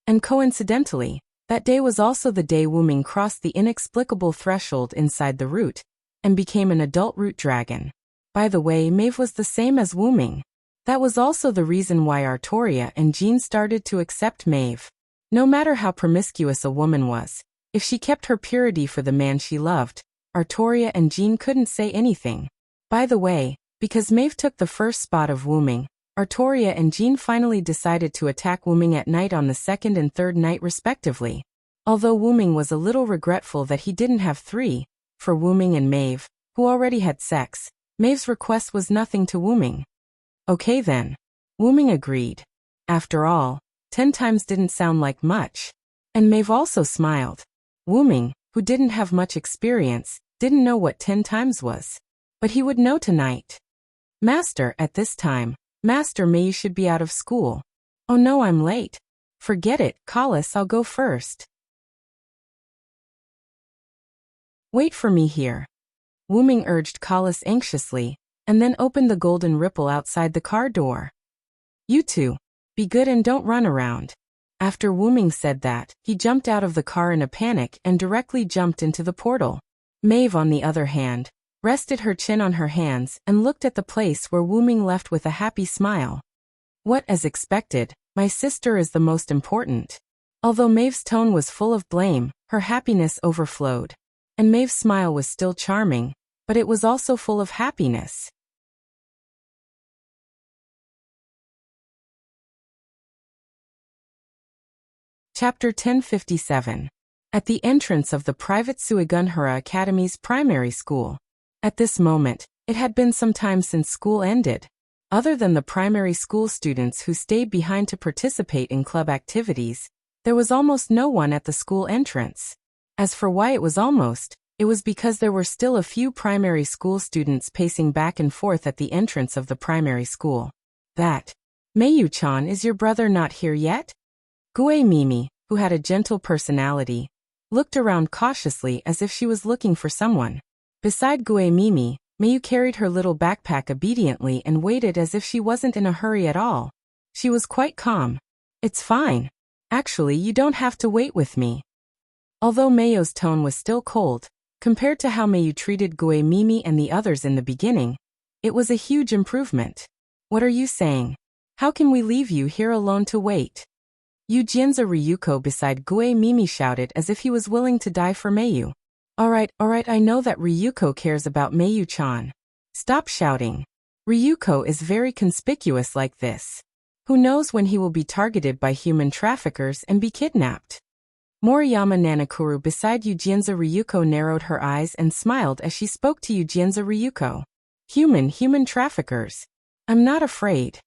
And coincidentally, that day was also the day Wu Ming crossed the inexplicable threshold inside the root, and became an adult root dragon. By the way, Maeve was the same as Wu Ming. That was also the reason why Artoria and Jean started to accept Maeve. No matter how promiscuous a woman was, if she kept her purity for the man she loved, Artoria and Jean couldn't say anything. By the way, because Maeve took the first spot of Wu Ming, Artoria and Jean finally decided to attack Wu Ming at night on the second and third night respectively. Although Wu Ming was a little regretful that he didn't have 3, for Wu Ming and Maeve, who already had sex, Maeve's request was nothing to Wu Ming. Okay then. Wu Ming agreed. After all, 10 times didn't sound like much. And Maeve also smiled. Wu Ming, who didn't have much experience, didn't know what 10 times was. But he would know tonight. Master, at this time, Master Meiyu should be out of school. Oh no, I'm late. Forget it, Collis, I'll go first. Wait for me here. Wu Ming urged Collis anxiously, and then opened the golden ripple outside the car door. You two, be good and don't run around. After Wu Ming said that, he jumped out of the car in a panic and directly jumped into the portal. Maeve, on the other hand, rested her chin on her hands and looked at the place where Wu Ming left with a happy smile. What, as expected, my sister is the most important. Although Maeve's tone was full of blame, her happiness overflowed. And Maeve's smile was still charming, but it was also full of happiness. Chapter 1057. At the entrance of the private Suigunhara Academy's primary school. At this moment, it had been some time since school ended. Other than the primary school students who stayed behind to participate in club activities, there was almost no one at the school entrance. As for why it was because there were still a few primary school students pacing back and forth at the entrance of the primary school. That, Meiyu-chan, is your brother not here yet? Gue Mimi, who had a gentle personality, looked around cautiously as if she was looking for someone. Beside Gue Mimi, Meiyu carried her little backpack obediently and waited as if she wasn't in a hurry at all. She was quite calm. It's fine. Actually, you don't have to wait with me. Although Meiyu's tone was still cold, compared to how Meiyu treated Gue Mimi and the others in the beginning, it was a huge improvement. What are you saying? How can we leave you here alone to wait? Yujianza Ryuko beside Gue Mimi shouted as if he was willing to die for Meiyu. Alright, I know that Ryuko cares about Meiyu-chan. Stop shouting. Ryuko is very conspicuous like this. Who knows when he will be targeted by human traffickers and be kidnapped? Moriyama Nanakuru beside Yujianza Ryuko narrowed her eyes and smiled as she spoke to Yujianza Ryuko. Human traffickers. I'm not afraid.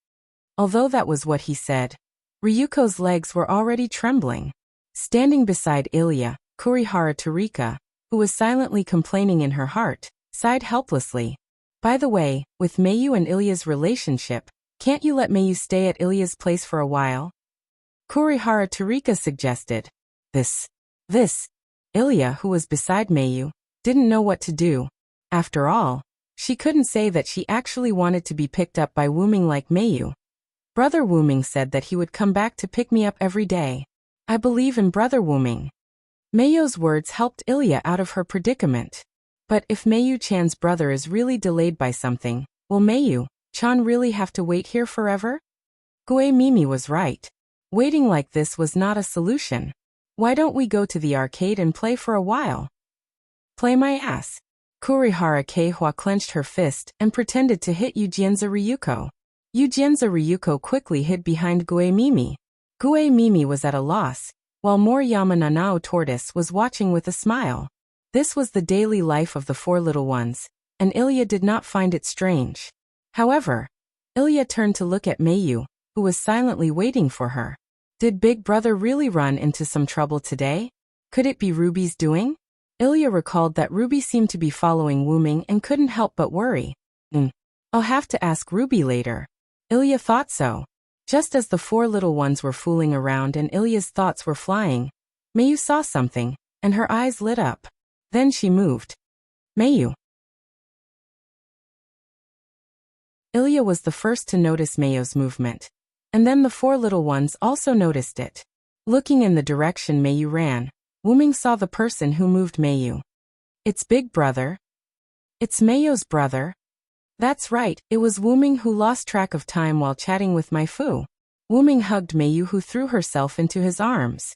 Although that was what he said, Ryuko's legs were already trembling. Standing beside Ilya, Kurihara Tarika, who was silently complaining in her heart, sighed helplessly. By the way, with Meiyu and Ilya's relationship, can't you let Meiyu stay at Ilya's place for a while? Kurihara Tarika suggested. This. Ilya, who was beside Meiyu, didn't know what to do. After all, she couldn't say that she actually wanted to be picked up by Wu Ming like Meiyu. Brother Wu Ming said that he would come back to pick me up every day. I believe in Brother Wu Ming. Meiyu's words helped Ilya out of her predicament. But if Meiyu-chan's brother is really delayed by something, will Meiyu, Chan really have to wait here forever? Gue Mimi was right. Waiting like this was not a solution. Why don't we go to the arcade and play for a while? Play my ass. Kurihara Keihua clenched her fist and pretended to hit Yujienza Ryuko. Yujienza Ryuko quickly hid behind Gue Mimi. Gue Mimi was at a loss, while Moriyama Nanao Tortoise was watching with a smile. This was the daily life of the four little ones, and Ilya did not find it strange. However, Ilya turned to look at Mayu, who was silently waiting for her. Did Big Brother really run into some trouble today? Could it be Ruby's doing? Ilya recalled that Ruby seemed to be following Wuming and couldn't help but worry. I'll have to ask Ruby later. Ilya thought so. Just as the four little ones were fooling around and Ilya's thoughts were flying, Mayu saw something, and her eyes lit up. Then she moved. Mayu. Ilya was the first to notice Mayu's movement. And then the four little ones also noticed it. Looking in the direction Mayu ran, Wuming saw the person who moved Mayu. It's Big Brother. It's Mayu's brother. That's right, it was Wuming who lost track of time while chatting with my Fu. Wuming hugged Mayu, who threw herself into his arms.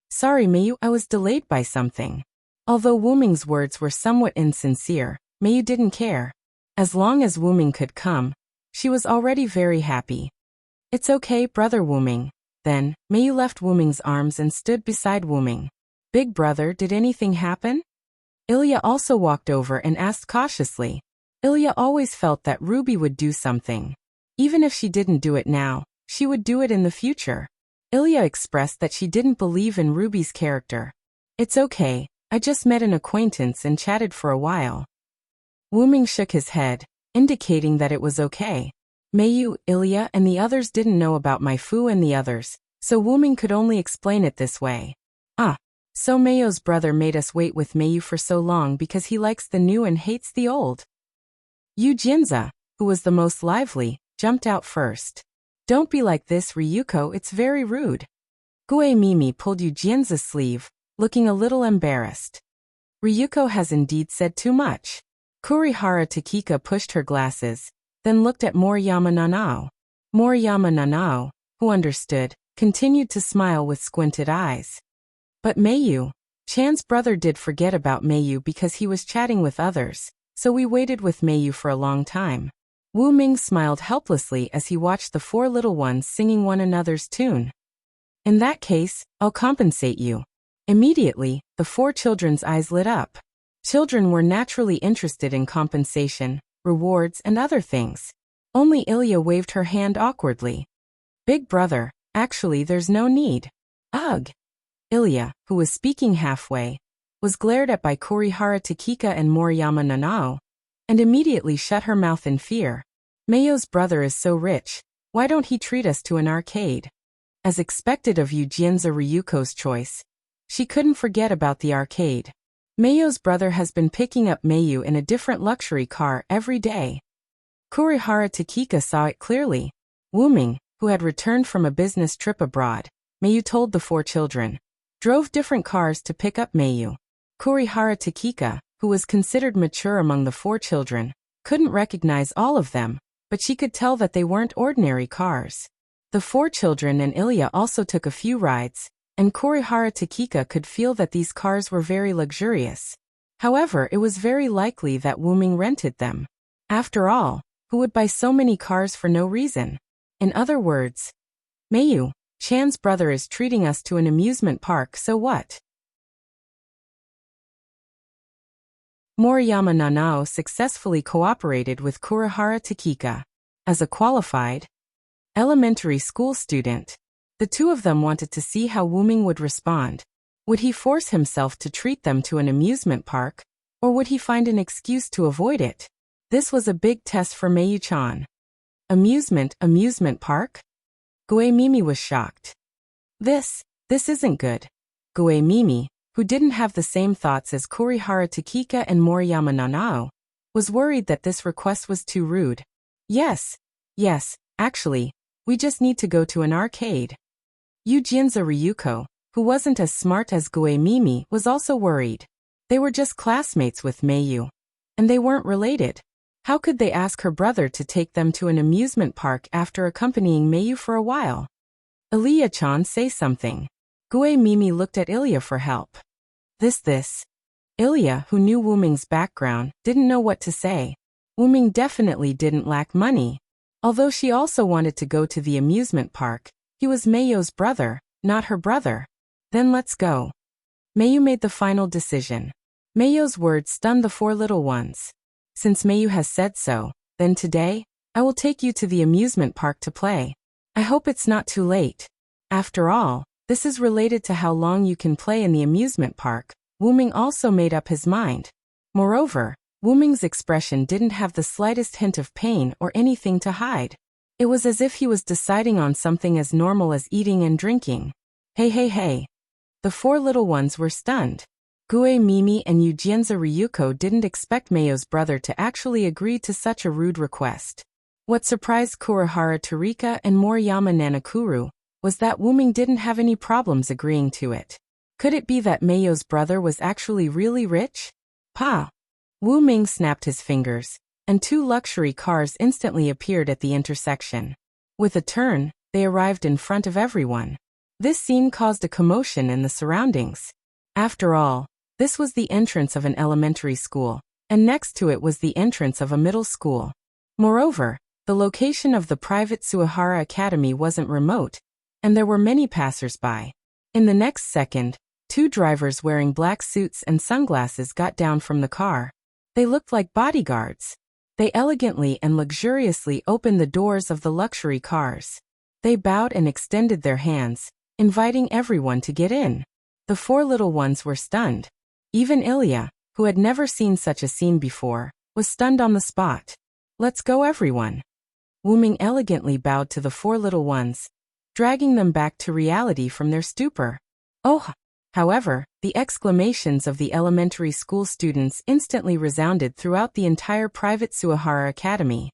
Sorry Mayu, I was delayed by something. Although Wuming's words were somewhat insincere, Mayu didn't care. As long as Wuming could come, she was already very happy. It's okay, Brother Wuming. Then, Mayu left Wuming's arms and stood beside Wuming. Big Brother, did anything happen? Ilya also walked over and asked cautiously. Ilya always felt that Ruby would do something. Even if she didn't do it now, she would do it in the future. Ilya expressed that she didn't believe in Ruby's character. It's okay, I just met an acquaintance and chatted for a while. Wuming shook his head, indicating that it was okay. Mayu, Ilya, and the others didn't know about my Fu and the others, so Wuming could only explain it this way. So Mayu's brother made us wait with Mayu for so long because he likes the new and hates the old. Yujienza, who was the most lively, jumped out first. Don't be like this, Ryuko, it's very rude. Gue Mimi pulled Yujienza's sleeve, looking a little embarrassed. Ryuko has indeed said too much. Kurihara Takika pushed her glasses, then looked at Moriyama Nanao. Moriyama Nanao, who understood, continued to smile with squinted eyes. But Mayu, Chan's brother did forget about Mayu because he was chatting with others, so we waited with Mayu for a long time. Wuming smiled helplessly as he watched the four little ones singing one another's tune. In that case, I'll compensate you. Immediately, the four children's eyes lit up. Children were naturally interested in compensation, rewards, and other things. Only Ilya waved her hand awkwardly. Big Brother, actually there's no need. Ugh. Ilya, who was speaking halfway, was glared at by Kurihara Takika and Moriyama Nanao, and immediately shut her mouth in fear. Mayu's brother is so rich, why don't he treat us to an arcade? As expected of Yujienza Ryuko's choice, she couldn't forget about the arcade. Mayu's brother has been picking up Mayu in a different luxury car every day. Kurihara Takika saw it clearly. Wuming, who had returned from a business trip abroad, Mayu told the four children, drove different cars to pick up Mayu. Kurihara Takika, who was considered mature among the four children, couldn't recognize all of them, but she could tell that they weren't ordinary cars. The four children and Ilya also took a few rides, and Kurihara Takika could feel that these cars were very luxurious. However, it was very likely that Wuming rented them. After all, who would buy so many cars for no reason? In other words, Mayu, Chan's brother is treating us to an amusement park, so what? Moriyama Nanao successfully cooperated with Kurihara Takika. As a qualified elementary school student, the two of them wanted to see how Wuming would respond. Would he force himself to treat them to an amusement park, or would he find an excuse to avoid it? This was a big test for Mayu-chan. Amusement park? Gue Mimi was shocked. This isn't good. Gue Mimi, who didn't have the same thoughts as Kurihara Takika and Moriyama Nanao, was worried that this request was too rude. Yes, actually, we just need to go to an arcade. Yujienza Ryuko, who wasn't as smart as Gue Mimi, was also worried. They were just classmates with Mayu, and they weren't related. How could they ask her brother to take them to an amusement park after accompanying Mayu for a while? Ilya-chan, say something. Gue Mimi looked at Ilya for help. This. Ilya, who knew Wuming's background, didn't know what to say. Wuming definitely didn't lack money. Although she also wanted to go to the amusement park, he was Mayo's brother, not her brother. Then let's go. Mayu made the final decision. Mayo's words stunned the four little ones. Since Mayu has said so, then today, I will take you to the amusement park to play. I hope it's not too late. After all, this is related to how long you can play in the amusement park. Wuming also made up his mind. Moreover, Wuming's expression didn't have the slightest hint of pain or anything to hide. It was as if he was deciding on something as normal as eating and drinking. Hey. The four little ones were stunned. Gue Mimi and Yujienza Ryuko didn't expect Mayo's brother to actually agree to such a rude request. What surprised Kurihara Tarika and Moriyama Nanakuru was that Wuming didn't have any problems agreeing to it. Could it be that Mayo's brother was actually really rich? Pa! Wuming snapped his fingers, and two luxury cars instantly appeared at the intersection. With a turn, they arrived in front of everyone. This scene caused a commotion in the surroundings. After all, this was the entrance of an elementary school, and next to it was the entrance of a middle school. Moreover, the location of the private Suihara Academy wasn't remote, and there were many passers-by. In the next second, two drivers wearing black suits and sunglasses got down from the car. They looked like bodyguards. They elegantly and luxuriously opened the doors of the luxury cars. They bowed and extended their hands, inviting everyone to get in. The four little ones were stunned. Even Ilya, who had never seen such a scene before, was stunned on the spot. Let's go, everyone. Wuming elegantly bowed to the four little ones, dragging them back to reality from their stupor. Oh! However, the exclamations of the elementary school students instantly resounded throughout the entire private Suihara Academy.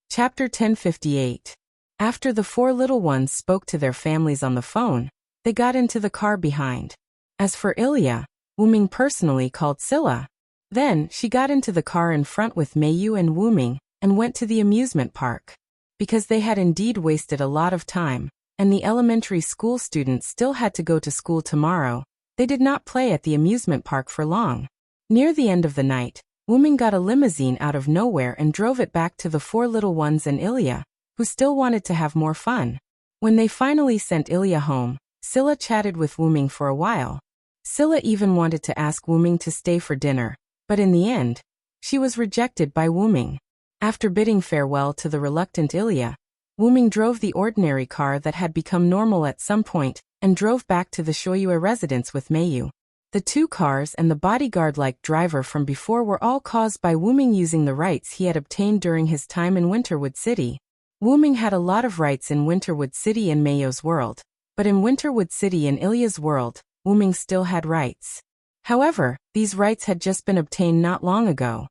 Chapter 1058. After the four little ones spoke to their families on the phone, they got into the car behind. As for Ilya, Wuming personally called Scylla. Then, she got into the car in front with Mayu and Wuming, and went to the amusement park. Because they had indeed wasted a lot of time, and the elementary school students still had to go to school tomorrow, they did not play at the amusement park for long. Near the end of the night, Wuming got a limousine out of nowhere and drove it back to the four little ones and Ilya, who still wanted to have more fun. When they finally sent Ilya home, Scylla chatted with Wuming for a while. Scylla even wanted to ask Wuming to stay for dinner, but in the end, she was rejected by Wuming. After bidding farewell to the reluctant Ilya, Wuming drove the ordinary car that had become normal at some point, and drove back to the Shoyue residence with Mayu. The two cars and the bodyguard-like driver from before were all caused by Wuming using the rights he had obtained during his time in Winterwood City. Wuming had a lot of rights in Winterwood City in Mayo's world, but in Winterwood City in Ilya's world, Wuming still had rights. However, these rights had just been obtained not long ago.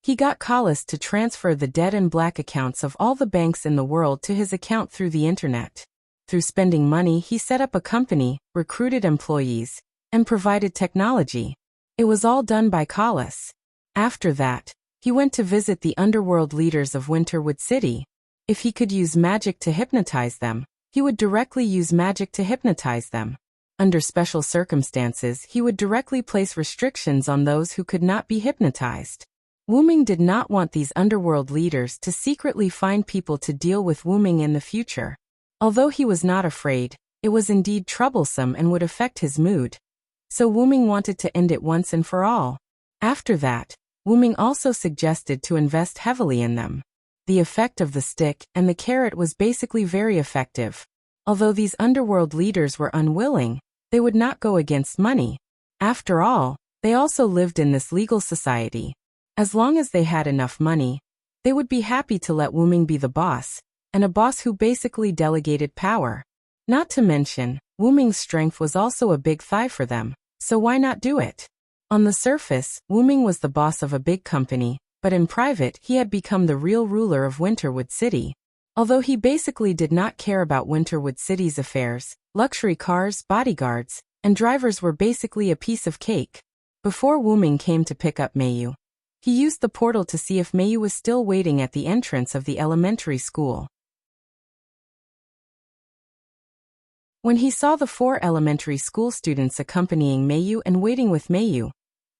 He got Collis to transfer the dead and black accounts of all the banks in the world to his account through the internet. Through spending money, he set up a company, recruited employees, and provided technology. It was all done by Collis. After that, he went to visit the underworld leaders of Winterwood City. If he could use magic to hypnotize them, he would directly use magic to hypnotize them. Under special circumstances, he would directly place restrictions on those who could not be hypnotized. Wuming did not want these underworld leaders to secretly find people to deal with Wuming in the future. Although he was not afraid, it was indeed troublesome and would affect his mood. So Wuming wanted to end it once and for all. After that, Wuming also suggested to invest heavily in them. The effect of the stick and the carrot was basically very effective. Although these underworld leaders were unwilling, they would not go against money. After all, they also lived in this legal society. As long as they had enough money, they would be happy to let Wuming be the boss, and a boss who basically delegated power. Not to mention, Wuming's strength was also a big thigh for them, so why not do it? On the surface, Wuming was the boss of a big company, but in private he had become the real ruler of Winterwood City. Although he basically did not care about Winterwood City's affairs, luxury cars, bodyguards, and drivers were basically a piece of cake. Before Wuming came to pick up Meiyu, he used the portal to see if Meiyu was still waiting at the entrance of the elementary school. When he saw the 4 elementary school students accompanying Meiyu and waiting with Meiyu,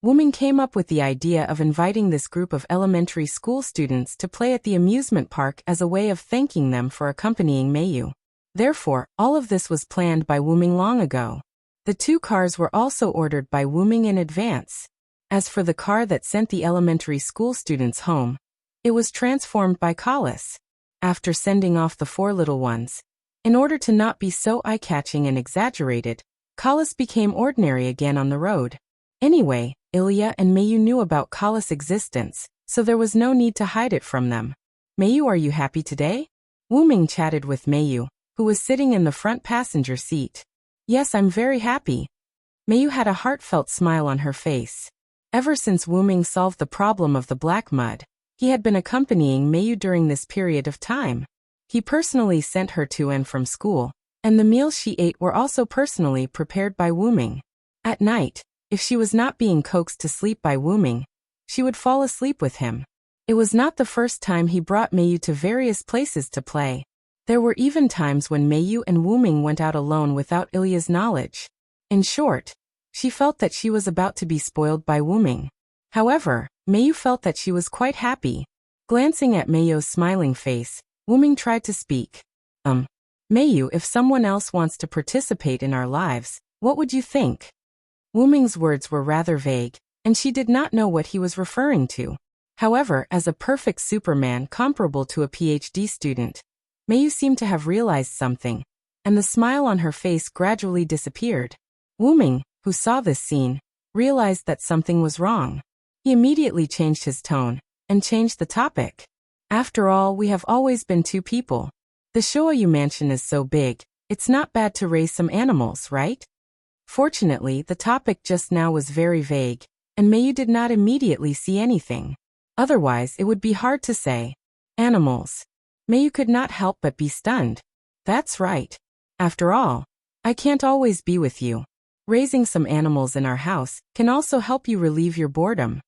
Wuming came up with the idea of inviting this group of elementary school students to play at the amusement park as a way of thanking them for accompanying Meiyu. Therefore, all of this was planned by Wuming long ago. The 2 cars were also ordered by Wuming in advance. As for the car that sent the elementary school students home, it was transformed by Kalas. After sending off the 4 little ones, in order to not be so eye-catching and exaggerated, Kalas became ordinary again on the road. Anyway, Ilya and Meiyu knew about Kalas' existence, so there was no need to hide it from them. Meiyu, are you happy today? Wuming chatted with Meiyu, who was sitting in the front passenger seat. Yes, I'm very happy. Meiyu had a heartfelt smile on her face. Ever since Wuming solved the problem of the black mud, he had been accompanying Meiyu during this period of time. He personally sent her to and from school, and the meals she ate were also personally prepared by Wuming. At night, if she was not being coaxed to sleep by Wuming, she would fall asleep with him. It was not the first time he brought Meiyu to various places to play. There were even times when Meiyu and Wuming went out alone without Ilya's knowledge. In short, she felt that she was about to be spoiled by Wuming. However, Meiyu felt that she was quite happy. Glancing at Meiyu's smiling face, Wuming tried to speak. Meiyu, if someone else wants to participate in our lives, what would you think? Wuming's words were rather vague, and she did not know what he was referring to. However, as a perfect Superman comparable to a PhD student, Meiyu seemed to have realized something, and the smile on her face gradually disappeared. Wuming, who saw this scene, realized that something was wrong. He immediately changed his tone, and changed the topic. After all, we have always been 2 people. The Shoyu mansion is so big, it's not bad to raise some animals, right? Fortunately, the topic just now was very vague, and Meiyu did not immediately see anything. Otherwise, it would be hard to say. Animals. Meiyu could not help but be stunned. That's right. After all, I can't always be with you. Raising some animals in our house can also help you relieve your boredom.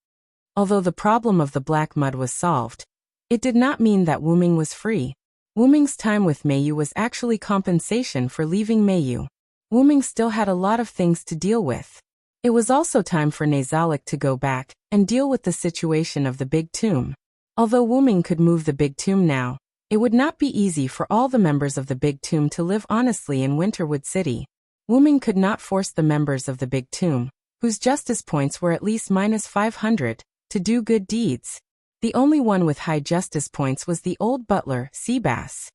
Although the problem of the black mud was solved, it did not mean that Wuming was free. Wuming's time with Meiyu was actually compensation for leaving Meiyu. Wuming still had a lot of things to deal with. It was also time for Nazalik to go back and deal with the situation of the big tomb. Although Wuming could move the big tomb now, it would not be easy for all the members of the big tomb to live honestly in Winterwood City. Wuming could not force the members of the big tomb, whose justice points were at least -500, to do good deeds. The only one with high justice points was the old butler, Seabass.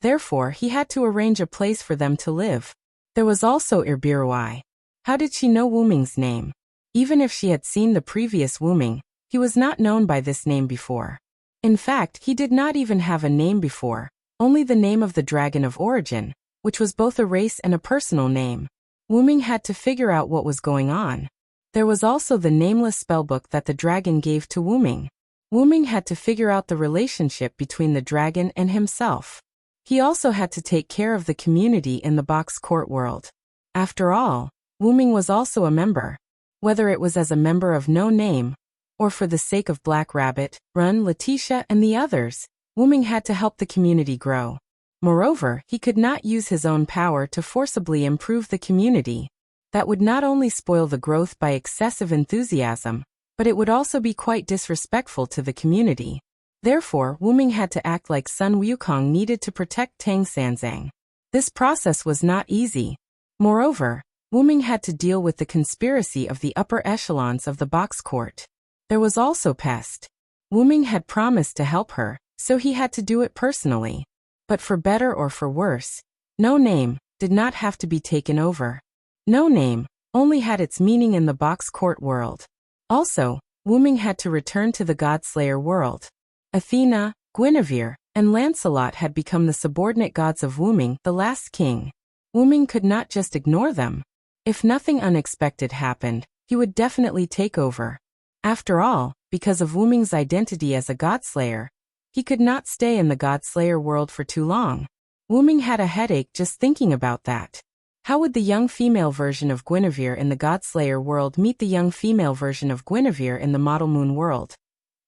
Therefore, he had to arrange a place for them to live. There was also Irbiruai. How did she know Wuming's name? Even if she had seen the previous Wuming, he was not known by this name before. In fact, he did not even have a name before, only the name of the Dragon of Origin, which was both a race and a personal name. Wuming had to figure out what was going on. There was also the nameless spellbook that the dragon gave to Wuming. Wuming had to figure out the relationship between the dragon and himself. He also had to take care of the community in the box court world. After all, Wuming was also a member. Whether it was as a member of no name, or for the sake of Black Rabbit, Run, Letitia, and the others, Wuming had to help the community grow. Moreover, he could not use his own power to forcibly improve the community. That would not only spoil the growth by excessive enthusiasm, but it would also be quite disrespectful to the community. Therefore, Wuming had to act like Sun Wukong needed to protect Tang Sanzang. This process was not easy. Moreover, Wuming had to deal with the conspiracy of the upper echelons of the box court. There was also Pest. Wuming had promised to help her, so he had to do it personally. But for better or for worse, No Name did not have to be taken over. No Name only had its meaning in the box court world. Also, Wuming had to return to the Godslayer world. Athena, Guinevere, and Lancelot had become the subordinate gods of Wuming, the last king. Wuming could not just ignore them. If nothing unexpected happened, he would definitely take over. After all, because of Wuming's identity as a Godslayer, he could not stay in the Godslayer world for too long. Wu-ming had a headache just thinking about that. How would the young female version of Guinevere in the Godslayer world meet the young female version of Guinevere in the Model Moon world?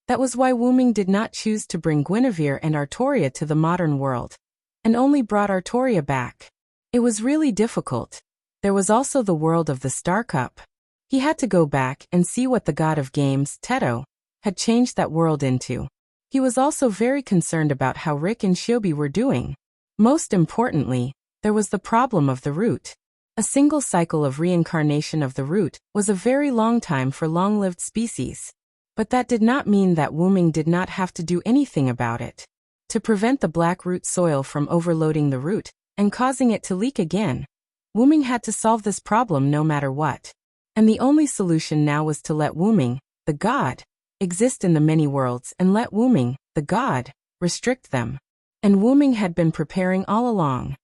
That was why Wu-ming did not choose to bring Guinevere and Artoria to the modern world, and only brought Artoria back. It was really difficult. There was also the world of the Star Cup. He had to go back and see what the god of games, Teto, had changed that world into. He was also very concerned about how Rick and Shiobi were doing. Most importantly, there was the problem of the root. A single cycle of reincarnation of the root was a very long time for long-lived species. But that did not mean that Wu-ming did not have to do anything about it. To prevent the black root soil from overloading the root and causing it to leak again, Wu-ming had to solve this problem no matter what. And the only solution now was to let Wu-ming, the god, exist in the many worlds and let Wu-ming, the god, restrict them. And Wu-ming had been preparing all along.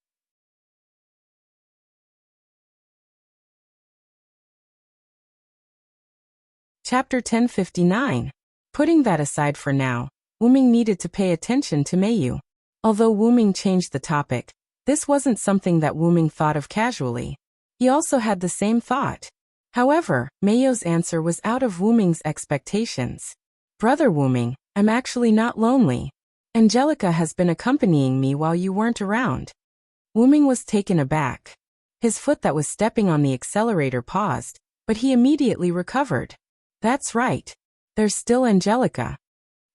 Chapter 1059. Putting that aside for now, Wu-ming needed to pay attention to Meiyu. Although Wu-ming changed the topic, this wasn't something that Wu-ming thought of casually. He also had the same thought. However, Meiyu's answer was out of Wu-ming's expectations. Brother Wu-ming, I'm actually not lonely. Angelica has been accompanying me while you weren't around. Wu-ming was taken aback. His foot that was stepping on the accelerator paused, but he immediately recovered. That's right. There's still Angelica.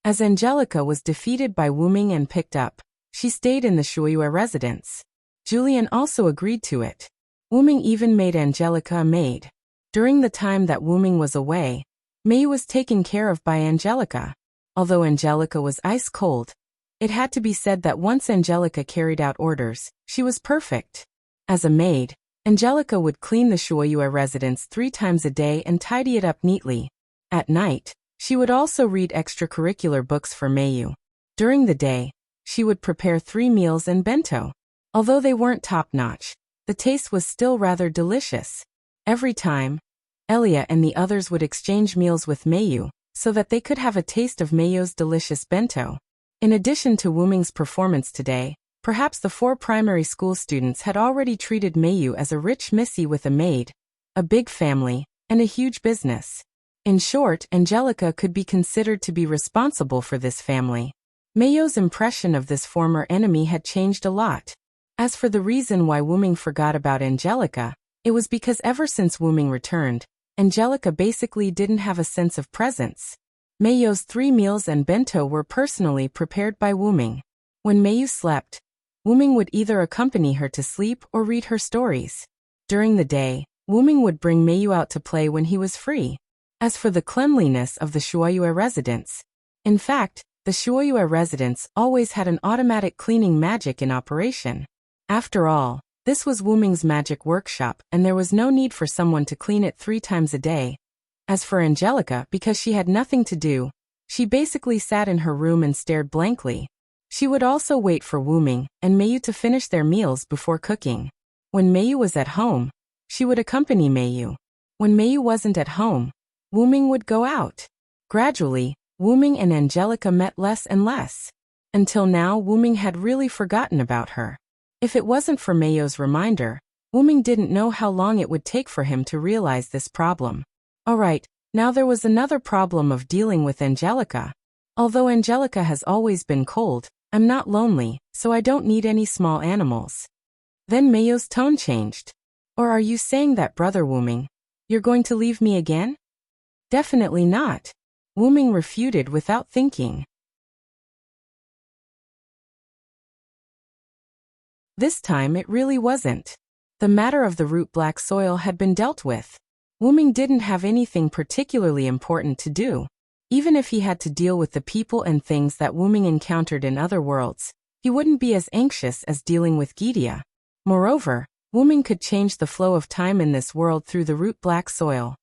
As Angelica was defeated by Wu-ming and picked up, she stayed in the Shuoyue residence. Julian also agreed to it. Wu-ming even made Angelica a maid. During the time that Wu-ming was away, Mei was taken care of by Angelica. Although Angelica was ice cold, it had to be said that once Angelica carried out orders, she was perfect. As a maid, Angelica would clean the Shuoyue residence 3 times a day and tidy it up neatly. At night, she would also read extracurricular books for Meiyu. During the day, she would prepare 3 meals and bento. Although they weren't top-notch, the taste was still rather delicious. Every time, Elia and the others would exchange meals with Meiyu, so that they could have a taste of Meiyu's delicious bento. In addition to Wu-ming's performance today, perhaps the 4 primary school students had already treated Meiyu as a rich missy with a maid, a big family, and a huge business. In short, Angelica could be considered to be responsible for this family. Meiyu's impression of this former enemy had changed a lot. As for the reason why Wu-ming forgot about Angelica, it was because ever since Wu-ming returned, Angelica basically didn't have a sense of presence. Meiyu's 3 meals and bento were personally prepared by Wu-ming. When Meiyu slept, Wu-ming would either accompany her to sleep or read her stories. During the day, Wu-ming would bring Meiyu out to play when he was free. As for the cleanliness of the Shuoyue residence, in fact, the Shuoyue residence always had an automatic cleaning magic in operation. After all, this was Wu-ming's magic workshop and there was no need for someone to clean it 3 times a day. As for Angelica, because she had nothing to do, she basically sat in her room and stared blankly. She would also wait for Wu-ming and Meiyu to finish their meals before cooking. When Meiyu was at home, she would accompany Meiyu. When Meiyu wasn't at home, Wu-ming would go out. Gradually, Wu-ming and Angelica met less and less. Until now, Wu-ming had really forgotten about her. If it wasn't for Meiyu's reminder, Wu-ming didn't know how long it would take for him to realize this problem. Alright, now there was another problem of dealing with Angelica. Although Angelica has always been cold, I'm not lonely, so I don't need any small animals. Then Meiyu's tone changed. Or are you saying that, Brother Wu-ming, you're going to leave me again? Definitely not. Wu-ming refuted without thinking. This time it really wasn't. The matter of the root black soil had been dealt with. Wu-ming didn't have anything particularly important to do. Even if he had to deal with the people and things that Wu-ming encountered in other worlds, he wouldn't be as anxious as dealing with Gidia. Moreover, Wu-ming could change the flow of time in this world through the root black soil.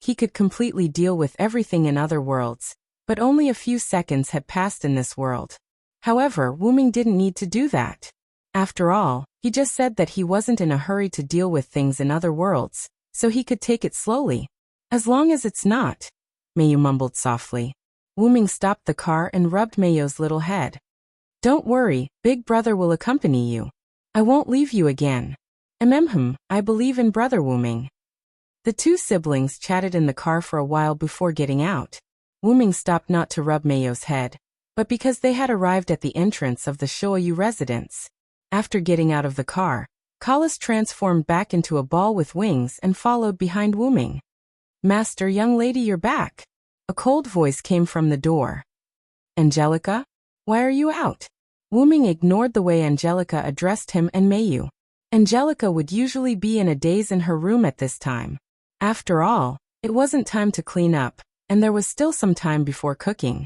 He could completely deal with everything in other worlds, but only a few seconds had passed in this world. However, Wu-ming didn't need to do that. After all, he just said that he wasn't in a hurry to deal with things in other worlds, so he could take it slowly. As long as it's not. Meiyu mumbled softly. Wu-ming stopped the car and rubbed Meiyu's little head. Don't worry, Big Brother will accompany you. I won't leave you again. I believe in brother Wuming. The two siblings chatted in the car for a while before getting out. Wuming stopped not to rub Mayo's head, but because they had arrived at the entrance of the Shoyu residence. After getting out of the car, Kalas transformed back into a ball with wings and followed behind Wuming. Master, young lady, you're back. A cold voice came from the door. Angelica? Why are you out? Wuming ignored the way Angelica addressed him and Mayu. Angelica would usually be in a daze in her room at this time. After all, it wasn't time to clean up, and there was still some time before cooking.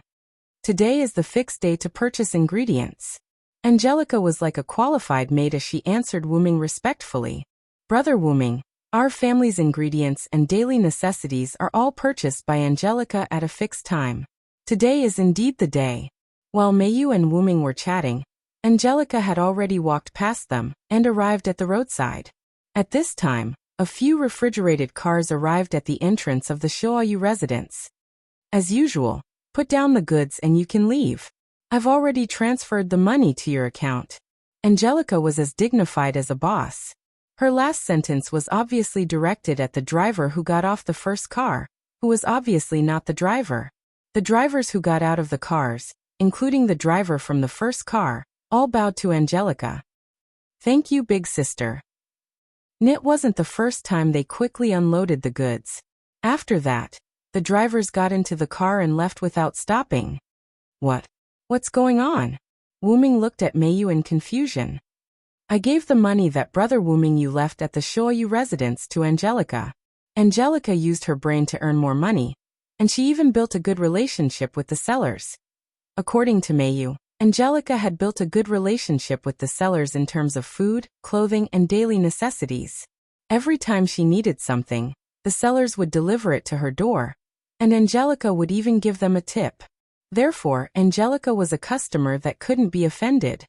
Today is the fixed day to purchase ingredients. Angelica was like a qualified maid as she answered Wuming respectfully. Brother Wuming, our family's ingredients and daily necessities are all purchased by Angelica at a fixed time. Today is indeed the day. While Mayu and Wuming were chatting, Angelica had already walked past them and arrived at the roadside. At this time, a few refrigerated cars arrived at the entrance of the Shoyu residence. As usual, put down the goods and you can leave. I've already transferred the money to your account. Angelica was as dignified as a boss. Her last sentence was obviously directed at the driver who got off the first car, who was obviously not the driver. The drivers who got out of the cars, including the driver from the first car, all bowed to Angelica. Thank you, big sister. It wasn't the first time they quickly unloaded the goods. After that, the drivers got into the car and left without stopping. What's going on? Wuming looked at Mayu in confusion. I gave the money that brother Wuming you left at the Shoyu residence to Angelica. Angelica used her brain to earn more money, and she even built a good relationship with the sellers. According to Mayu, Angelica had built a good relationship with the sellers in terms of food, clothing, and daily necessities. Every time she needed something, the sellers would deliver it to her door, and Angelica would even give them a tip. Therefore, Angelica was a customer that couldn't be offended.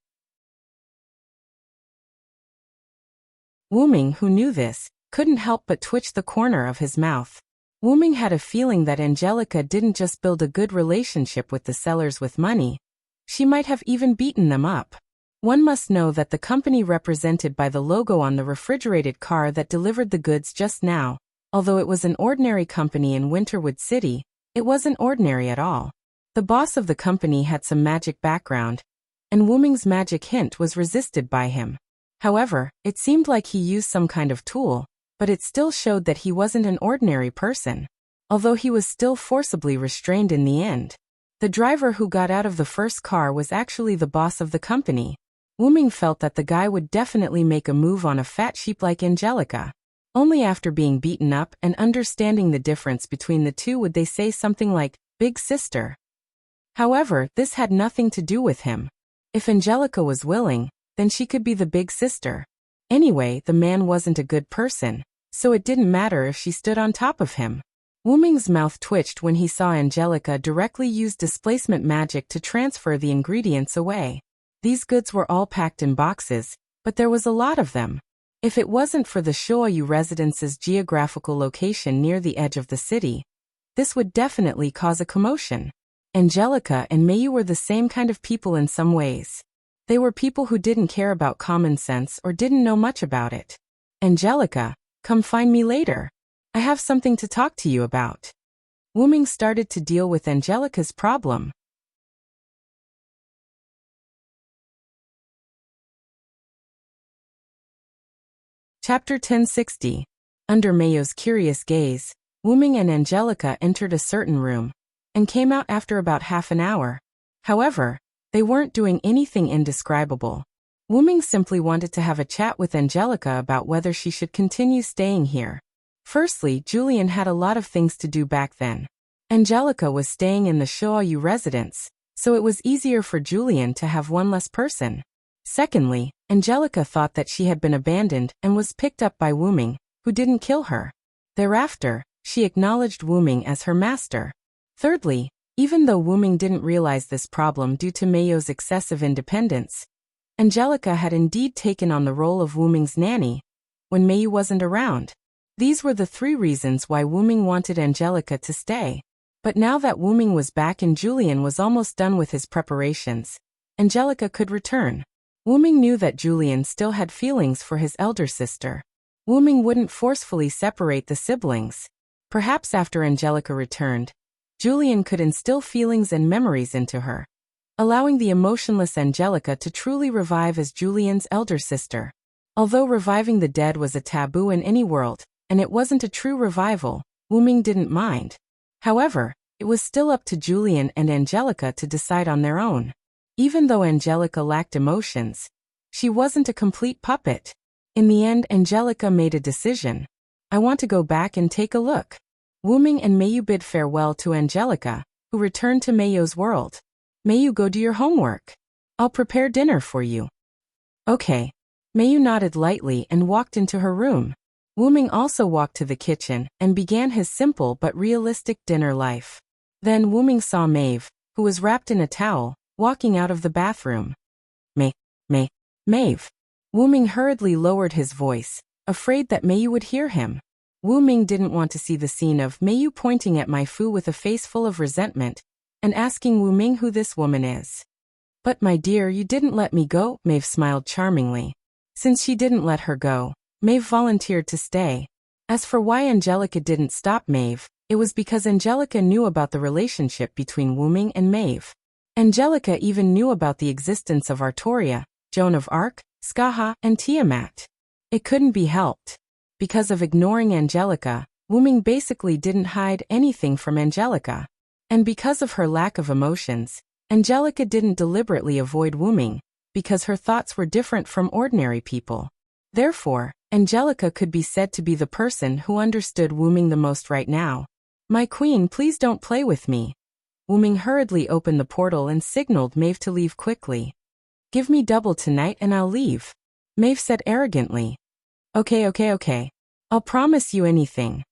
Wuming, who knew this, couldn't help but twitch the corner of his mouth. Wuming had a feeling that Angelica didn't just build a good relationship with the sellers with money. She might have even beaten them up. One must know that the company represented by the logo on the refrigerated car that delivered the goods just now, although it was an ordinary company in Winterwood City, it wasn't ordinary at all. The boss of the company had some magic background, and Wuming's magic hint was resisted by him. However, it seemed like he used some kind of tool, but it still showed that he wasn't an ordinary person, although he was still forcibly restrained in the end. The driver who got out of the first car was actually the boss of the company. Wuming felt that the guy would definitely make a move on a fat sheep like Angelica. Only after being beaten up and understanding the difference between the two would they say something like, "Big sister." However, this had nothing to do with him. If Angelica was willing, then she could be the big sister. Anyway, the man wasn't a good person, so it didn't matter if she stood on top of him. Wuming's mouth twitched when he saw Angelica directly use displacement magic to transfer the ingredients away. These goods were all packed in boxes, but there was a lot of them. If it wasn't for the Shoyu residence's geographical location near the edge of the city, this would definitely cause a commotion. Angelica and Mayu were the same kind of people in some ways. They were people who didn't care about common sense or didn't know much about it. Angelica, come find me later. I have something to talk to you about. Wuming started to deal with Angelica's problem. Chapter 1060. Under Mayu's curious gaze, Wuming and Angelica entered a certain room, and came out after about half an hour. However, they weren't doing anything indescribable. Wuming simply wanted to have a chat with Angelica about whether she should continue staying here. Firstly, Julian had a lot of things to do back then. Angelica was staying in the Shoyu residence, so it was easier for Julian to have one less person. Secondly, Angelica thought that she had been abandoned and was picked up by Wuming, who didn't kill her. Thereafter, she acknowledged Wuming as her master. Thirdly, even though Wuming didn't realize this problem due to Mayu's excessive independence, Angelica had indeed taken on the role of Wuming's nanny when Mayu wasn't around. These were the three reasons why Wuming wanted Angelica to stay. But now that Wuming was back and Julian was almost done with his preparations, Angelica could return. Wu Ming knew that Julian still had feelings for his elder sister. Wu Ming wouldn't forcefully separate the siblings. Perhaps after Angelica returned, Julian could instill feelings and memories into her, allowing the emotionless Angelica to truly revive as Julian's elder sister. Although reviving the dead was a taboo in any world, and it wasn't a true revival, Wu Ming didn't mind. However, it was still up to Julian and Angelica to decide on their own. Even though Angelica lacked emotions, she wasn't a complete puppet. In the end, Angelica made a decision. I want to go back and take a look. Wu Ming and Meiyu bid farewell to Angelica, who returned to Meiyu's world. Meiyu, go do your homework. I'll prepare dinner for you. Okay. Meiyu nodded lightly and walked into her room. Wu Ming also walked to the kitchen and began his simple but realistic dinner life. Then Wu Ming saw Maeve, who was wrapped in a towel, walking out of the bathroom. Maeve. Wu Ming hurriedly lowered his voice, afraid that Meiyu would hear him. Wu Ming didn't want to see the scene of Meiyu pointing at Mai Fu with a face full of resentment and asking Wu Ming who this woman is. But my dear, you didn't let me go, Maeve smiled charmingly. Since she didn't let her go, Maeve volunteered to stay. As for why Angelica didn't stop Maeve, it was because Angelica knew about the relationship between Wu Ming and Maeve. Angelica even knew about the existence of Artoria, Joan of Arc, Skaha, and Tiamat. It couldn't be helped. Because of ignoring Angelica, Wu Ming basically didn't hide anything from Angelica. And because of her lack of emotions, Angelica didn't deliberately avoid Wu Ming, because her thoughts were different from ordinary people. Therefore, Angelica could be said to be the person who understood Wu Ming the most right now. My queen, please don't play with me. Wu Ming hurriedly opened the portal and signaled Maeve to leave quickly. Give me double tonight and I'll leave. Maeve said arrogantly. Okay. I'll promise you anything.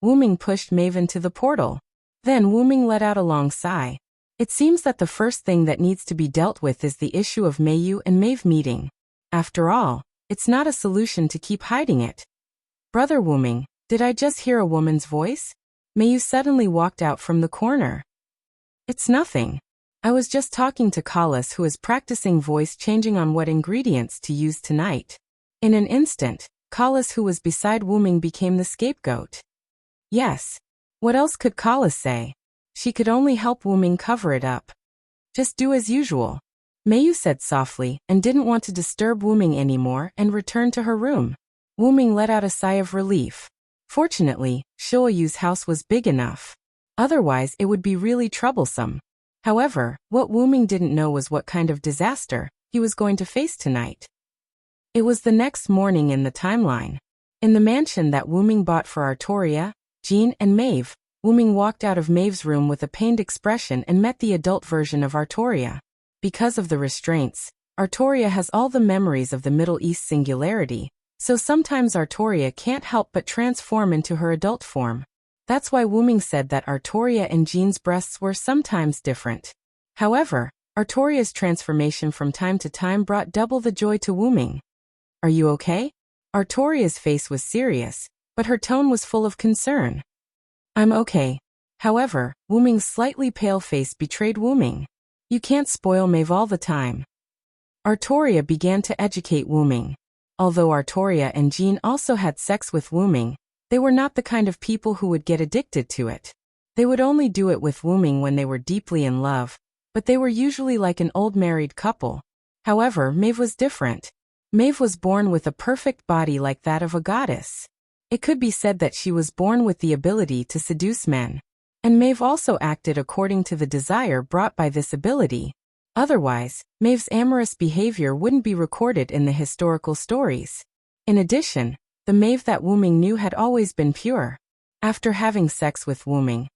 Wu Ming pushed Maeve into the portal. Then Wu Ming let out a long sigh. It seems that the first thing that needs to be dealt with is the issue of Meiyu and Maeve meeting. After all, it's not a solution to keep hiding it. Brother Wu Ming, did I just hear a woman's voice? Meiyu suddenly walked out from the corner. It's nothing. I was just talking to Kalas, who is practicing voice changing on what ingredients to use tonight. In an instant, Kalas, who was beside Wu Ming, became the scapegoat. Yes. What else could Kalas say? She could only help Wu Ming cover it up. Just do as usual. Meiyu said softly and didn't want to disturb Wu Ming anymore and returned to her room. Wu Ming let out a sigh of relief. Fortunately, Shoyu's house was big enough. Otherwise, it would be really troublesome. However, what Wu Ming didn't know was what kind of disaster he was going to face tonight. It was the next morning in the timeline. In the mansion that Wu Ming bought for Artoria, Jean, and Maeve, Wu Ming walked out of Maeve's room with a pained expression and met the adult version of Artoria. Because of the restraints, Artoria has all the memories of the Middle East singularity, so sometimes Artoria can't help but transform into her adult form. That's why Wu Ming said that Artoria and Jean's breasts were sometimes different. However, Artoria's transformation from time to time brought double the joy to Wu Ming. Are you okay? Artoria's face was serious, but her tone was full of concern. I'm okay. However, Wu Ming's slightly pale face betrayed Wu Ming. You can't spoil Maeve all the time. Artoria began to educate Wu Ming. Although Artoria and Jean also had sex with Wu Ming, they were not the kind of people who would get addicted to it. They would only do it with Wu Ming when they were deeply in love, but they were usually like an old married couple. However, Maeve was different. Maeve was born with a perfect body like that of a goddess. It could be said that she was born with the ability to seduce men. And Maeve also acted according to the desire brought by this ability. Otherwise, Maeve's amorous behavior wouldn't be recorded in the historical stories. In addition, the Maeve that Wu Ming knew had always been pure. After having sex with Wu Ming,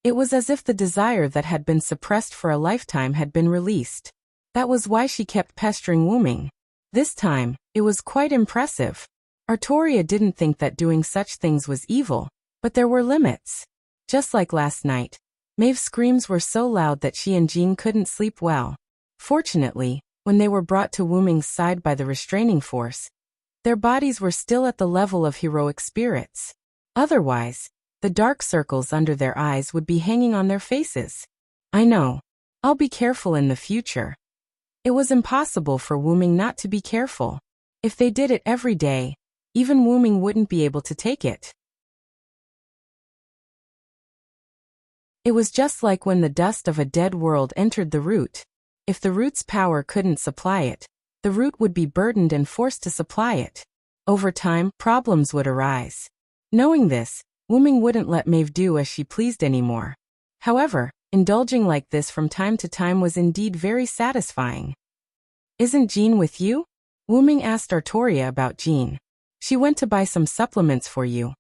it was as if the desire that had been suppressed for a lifetime had been released. That was why she kept pestering Wu Ming. This time, it was quite impressive. Artoria didn't think that doing such things was evil, but there were limits. Just like last night, Maeve's screams were so loud that she and Jean couldn't sleep well. Fortunately, when they were brought to Wu Ming's side by the restraining force, their bodies were still at the level of heroic spirits. Otherwise, the dark circles under their eyes would be hanging on their faces. I know. I'll be careful in the future. It was impossible for Wuming not to be careful. If they did it every day, even Wuming wouldn't be able to take it. It was just like when the dust of a dead world entered the root. If the root's power couldn't supply it, the root would be burdened and forced to supply it. Over time, problems would arise. Knowing this, Wuming wouldn't let Maeve do as she pleased anymore. However, indulging like this from time to time was indeed very satisfying. Isn't Jean with you? Wuming asked Artoria about Jean. She went to buy some supplements for you,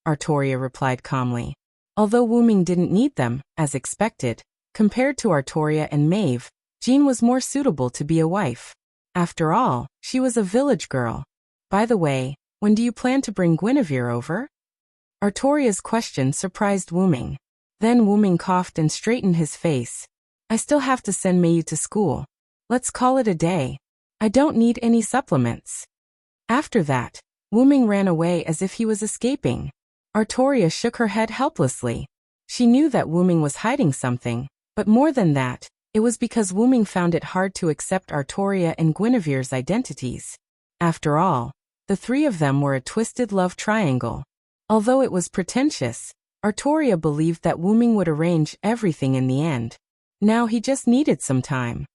Artoria replied calmly. Although Wuming didn't need them, as expected, compared to Artoria and Maeve, Jean was more suitable to be a wife. After all, she was a village girl. By the way, when do you plan to bring Guinevere over? Artoria's question surprised Wuming. Then Wuming coughed and straightened his face. I still have to send Mayu to school. Let's call it a day. I don't need any supplements. After that, Wuming ran away as if he was escaping. Artoria shook her head helplessly. She knew that Wuming was hiding something, but more than that, it was because Wuming found it hard to accept Artoria and Guinevere's identities. After all, the three of them were a twisted love triangle. Although it was pretentious, Artoria believed that Wuming would arrange everything in the end. Now he just needed some time.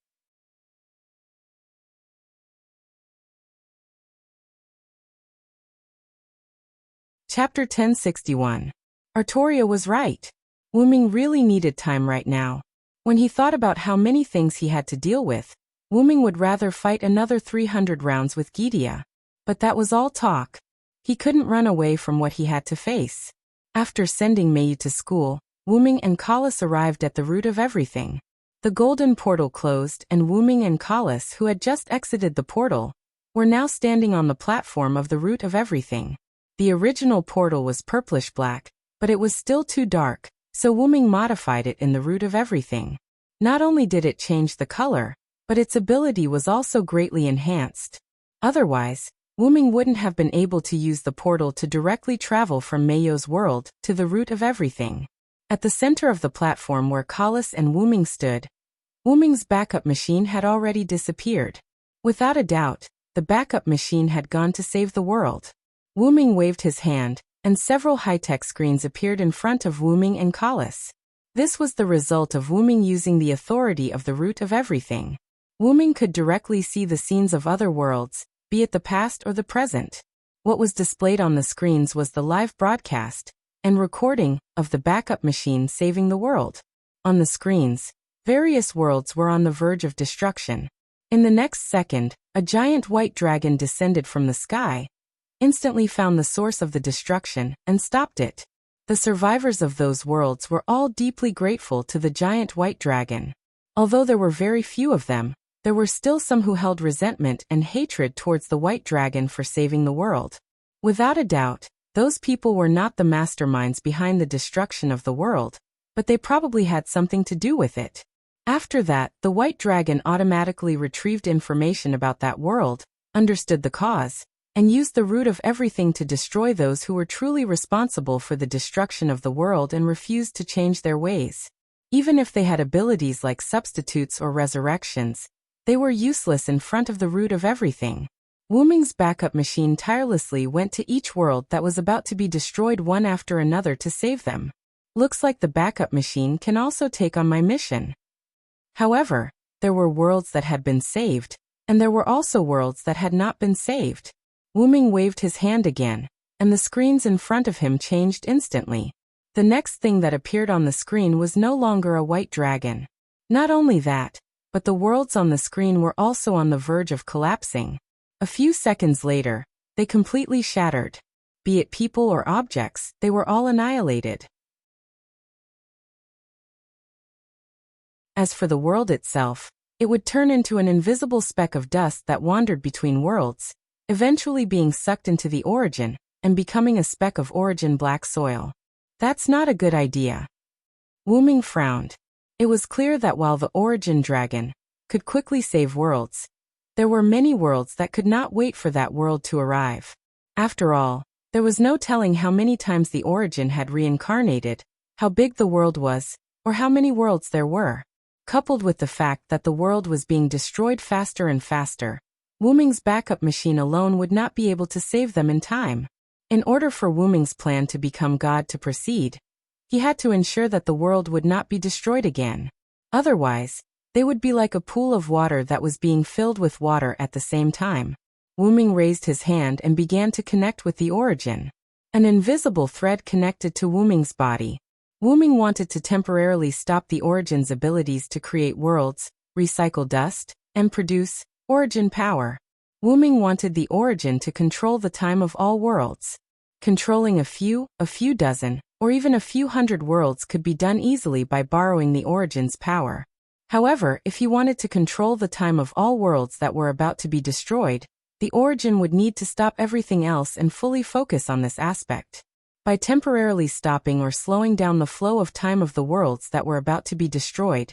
Chapter 1061. Artoria was right. Wuming really needed time right now. When he thought about how many things he had to deal with, Wuming would rather fight another 300 rounds with Gydia. But that was all talk. He couldn't run away from what he had to face. After sending Mayu to school, Wuming and Kalis arrived at the root of everything. The golden portal closed and Wuming and Kalis, who had just exited the portal, were now standing on the platform of the root of everything. The original portal was purplish-black, but it was still too dark, so Wuming modified it in the root of everything. Not only did it change the color, but its ability was also greatly enhanced. Otherwise, Wuming wouldn't have been able to use the portal to directly travel from Mayo's world to the root of everything. At the center of the platform where Kalis and Wuming stood, Wuming's backup machine had already disappeared. Without a doubt, the backup machine had gone to save the world. Wuming waved his hand, and several high-tech screens appeared in front of Wuming and Kalis. This was the result of Wuming using the authority of the root of everything. Wuming could directly see the scenes of other worlds, be it the past or the present. What was displayed on the screens was the live broadcast and recording of the backup machine saving the world. On the screens, various worlds were on the verge of destruction. In the next second, a giant white dragon descended from the sky, instantly found the source of the destruction, and stopped it. The survivors of those worlds were all deeply grateful to the giant white dragon. Although there were very few of them, there were still some who held resentment and hatred towards the white dragon for saving the world. Without a doubt, those people were not the masterminds behind the destruction of the world, but they probably had something to do with it. After that, the white dragon automatically retrieved information about that world, understood the cause, and used the root of everything to destroy those who were truly responsible for the destruction of the world and refused to change their ways. Even if they had abilities like substitutes or resurrections, they were useless in front of the root of everything. Wuming's backup machine tirelessly went to each world that was about to be destroyed one after another to save them. Looks like the backup machine can also take on my mission. However, there were worlds that had been saved, and there were also worlds that had not been saved. Wuming waved his hand again, and the screens in front of him changed instantly. The next thing that appeared on the screen was no longer a white dragon. Not only that, but the worlds on the screen were also on the verge of collapsing. A few seconds later, they completely shattered. Be it people or objects, they were all annihilated. As for the world itself, it would turn into an invisible speck of dust that wandered between worlds, eventually being sucked into the origin, and becoming a speck of origin black soil. That's not a good idea. Wuming frowned. It was clear that while the origin dragon could quickly save worlds, there were many worlds that could not wait for that world to arrive. After all, there was no telling how many times the origin had reincarnated, how big the world was, or how many worlds there were. coupled with the fact that the world was being destroyed faster and faster, Wu Ming's backup machine alone would not be able to save them in time. In order for Wu Ming's plan to become God to proceed, he had to ensure that the world would not be destroyed again. Otherwise, they would be like a pool of water that was being filled with water at the same time. Wu Ming raised his hand and began to connect with the origin. An invisible thread connected to Wu Ming's body. Wu Ming wanted to temporarily stop the origin's abilities to create worlds, recycle dust, and produce origin power. Wu Ming wanted the origin to control the time of all worlds. Controlling a few dozen, or even a few hundred worlds could be done easily by borrowing the origin's power. However, if he wanted to control the time of all worlds that were about to be destroyed, the origin would need to stop everything else and fully focus on this aspect. By temporarily stopping or slowing down the flow of time of the worlds that were about to be destroyed,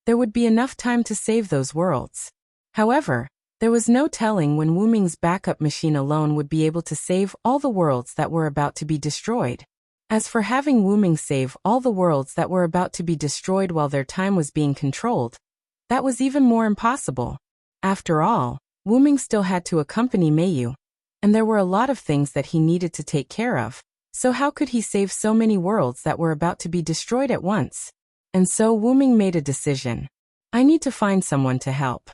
there would be enough time to save those worlds. However, there was no telling when Wu Ming's backup machine alone would be able to save all the worlds that were about to be destroyed. As for having Wu Ming save all the worlds that were about to be destroyed while their time was being controlled, that was even more impossible. After all, Wu Ming still had to accompany Meiyu, and there were a lot of things that he needed to take care of. So how could he save so many worlds that were about to be destroyed at once? And so Wu Ming made a decision. I need to find someone to help.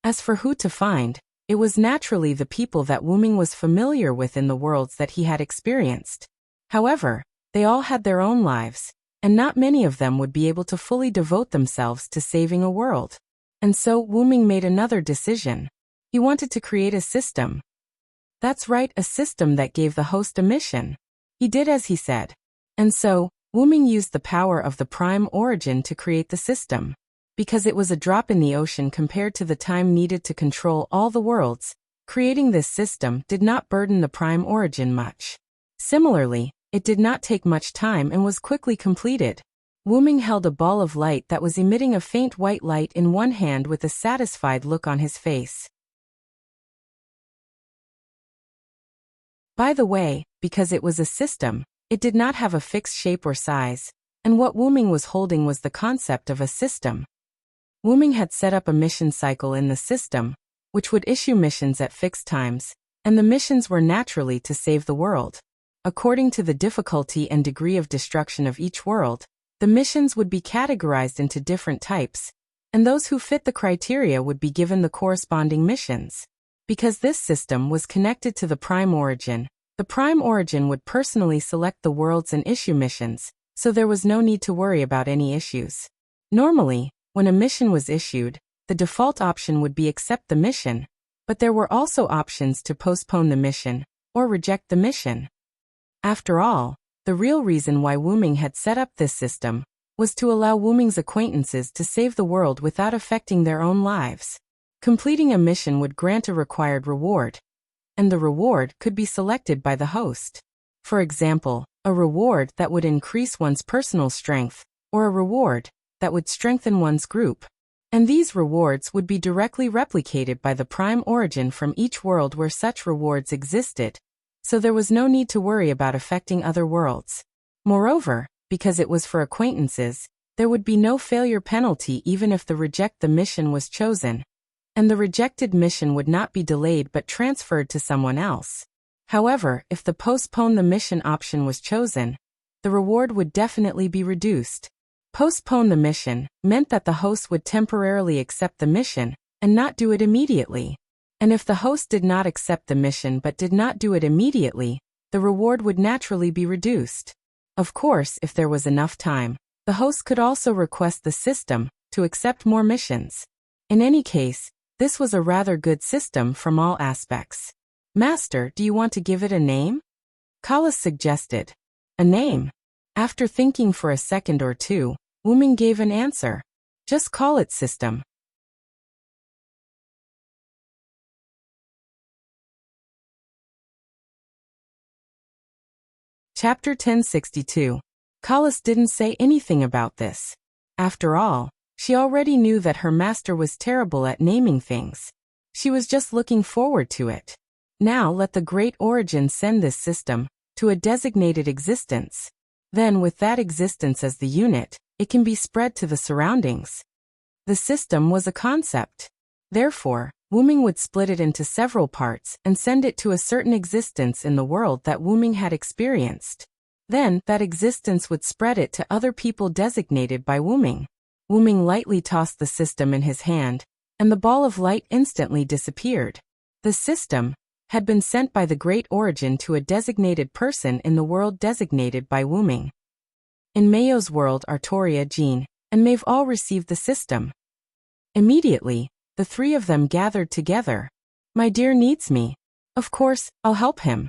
As for who to find, it was naturally the people that Wu Ming was familiar with in the worlds that he had experienced. However, they all had their own lives, and not many of them would be able to fully devote themselves to saving a world. And so Wu Ming made another decision. He wanted to create a system. That's right, a system that gave the host a mission. He did as he said. And so, Wu Ming used the power of the prime origin to create the system. Because it was a drop in the ocean compared to the time needed to control all the worlds, creating this system did not burden the prime origin much. Similarly, it did not take much time and was quickly completed. Wu Ming held a ball of light that was emitting a faint white light in one hand with a satisfied look on his face. By the way, because it was a system, it did not have a fixed shape or size, and what Wu Ming was holding was the concept of a system. Wu Ming had set up a mission cycle in the system, which would issue missions at fixed times, and the missions were naturally to save the world. According to the difficulty and degree of destruction of each world, the missions would be categorized into different types, and those who fit the criteria would be given the corresponding missions. Because this system was connected to the prime origin, the prime origin would personally select the worlds and issue missions, so there was no need to worry about any issues. Normally, when a mission was issued, the default option would be accept the mission, but there were also options to postpone the mission, or reject the mission. After all, the real reason why Wu Ming had set up this system was to allow Wu Ming's acquaintances to save the world without affecting their own lives. Completing a mission would grant a required reward, and the reward could be selected by the host. For example, a reward that would increase one's personal strength, or a reward that would strengthen one's group. And these rewards would be directly replicated by the prime origin from each world where such rewards existed, so there was no need to worry about affecting other worlds. Moreover, because it was for acquaintances, there would be no failure penalty even if the reject the mission was chosen, and the rejected mission would not be delayed but transferred to someone else. However, if the postpone the mission option was chosen, the reward would definitely be reduced. Postpone the mission meant that the host would temporarily accept the mission and not do it immediately. And if the host did not accept the mission but did not do it immediately, the reward would naturally be reduced. Of course, if there was enough time, the host could also request the system to accept more missions. In any case, this was a rather good system from all aspects. Master, do you want to give it a name? Kalas suggested. A name? After thinking for a second or two, Wu Ming gave an answer. Just call it system. Chapter 1062. Kalas didn't say anything about this. After all, she already knew that her master was terrible at naming things. She was just looking forward to it. Now let the great origin send this system to a designated existence. Then with that existence as the unit, it can be spread to the surroundings. The system was a concept. Therefore, Wu-Ming would split it into several parts and send it to a certain existence in the world that Wu-Ming had experienced. Then, that existence would spread it to other people designated by Wu-Ming. Wu-Ming lightly tossed the system in his hand, and the ball of light instantly disappeared. The system had been sent by the Great Origin to a designated person in the world designated by Wu-Ming. In Mayo's world, Artoria, Jean, and Maeve all received the system. Immediately, the three of them gathered together. My dear needs me. Of course, I'll help him.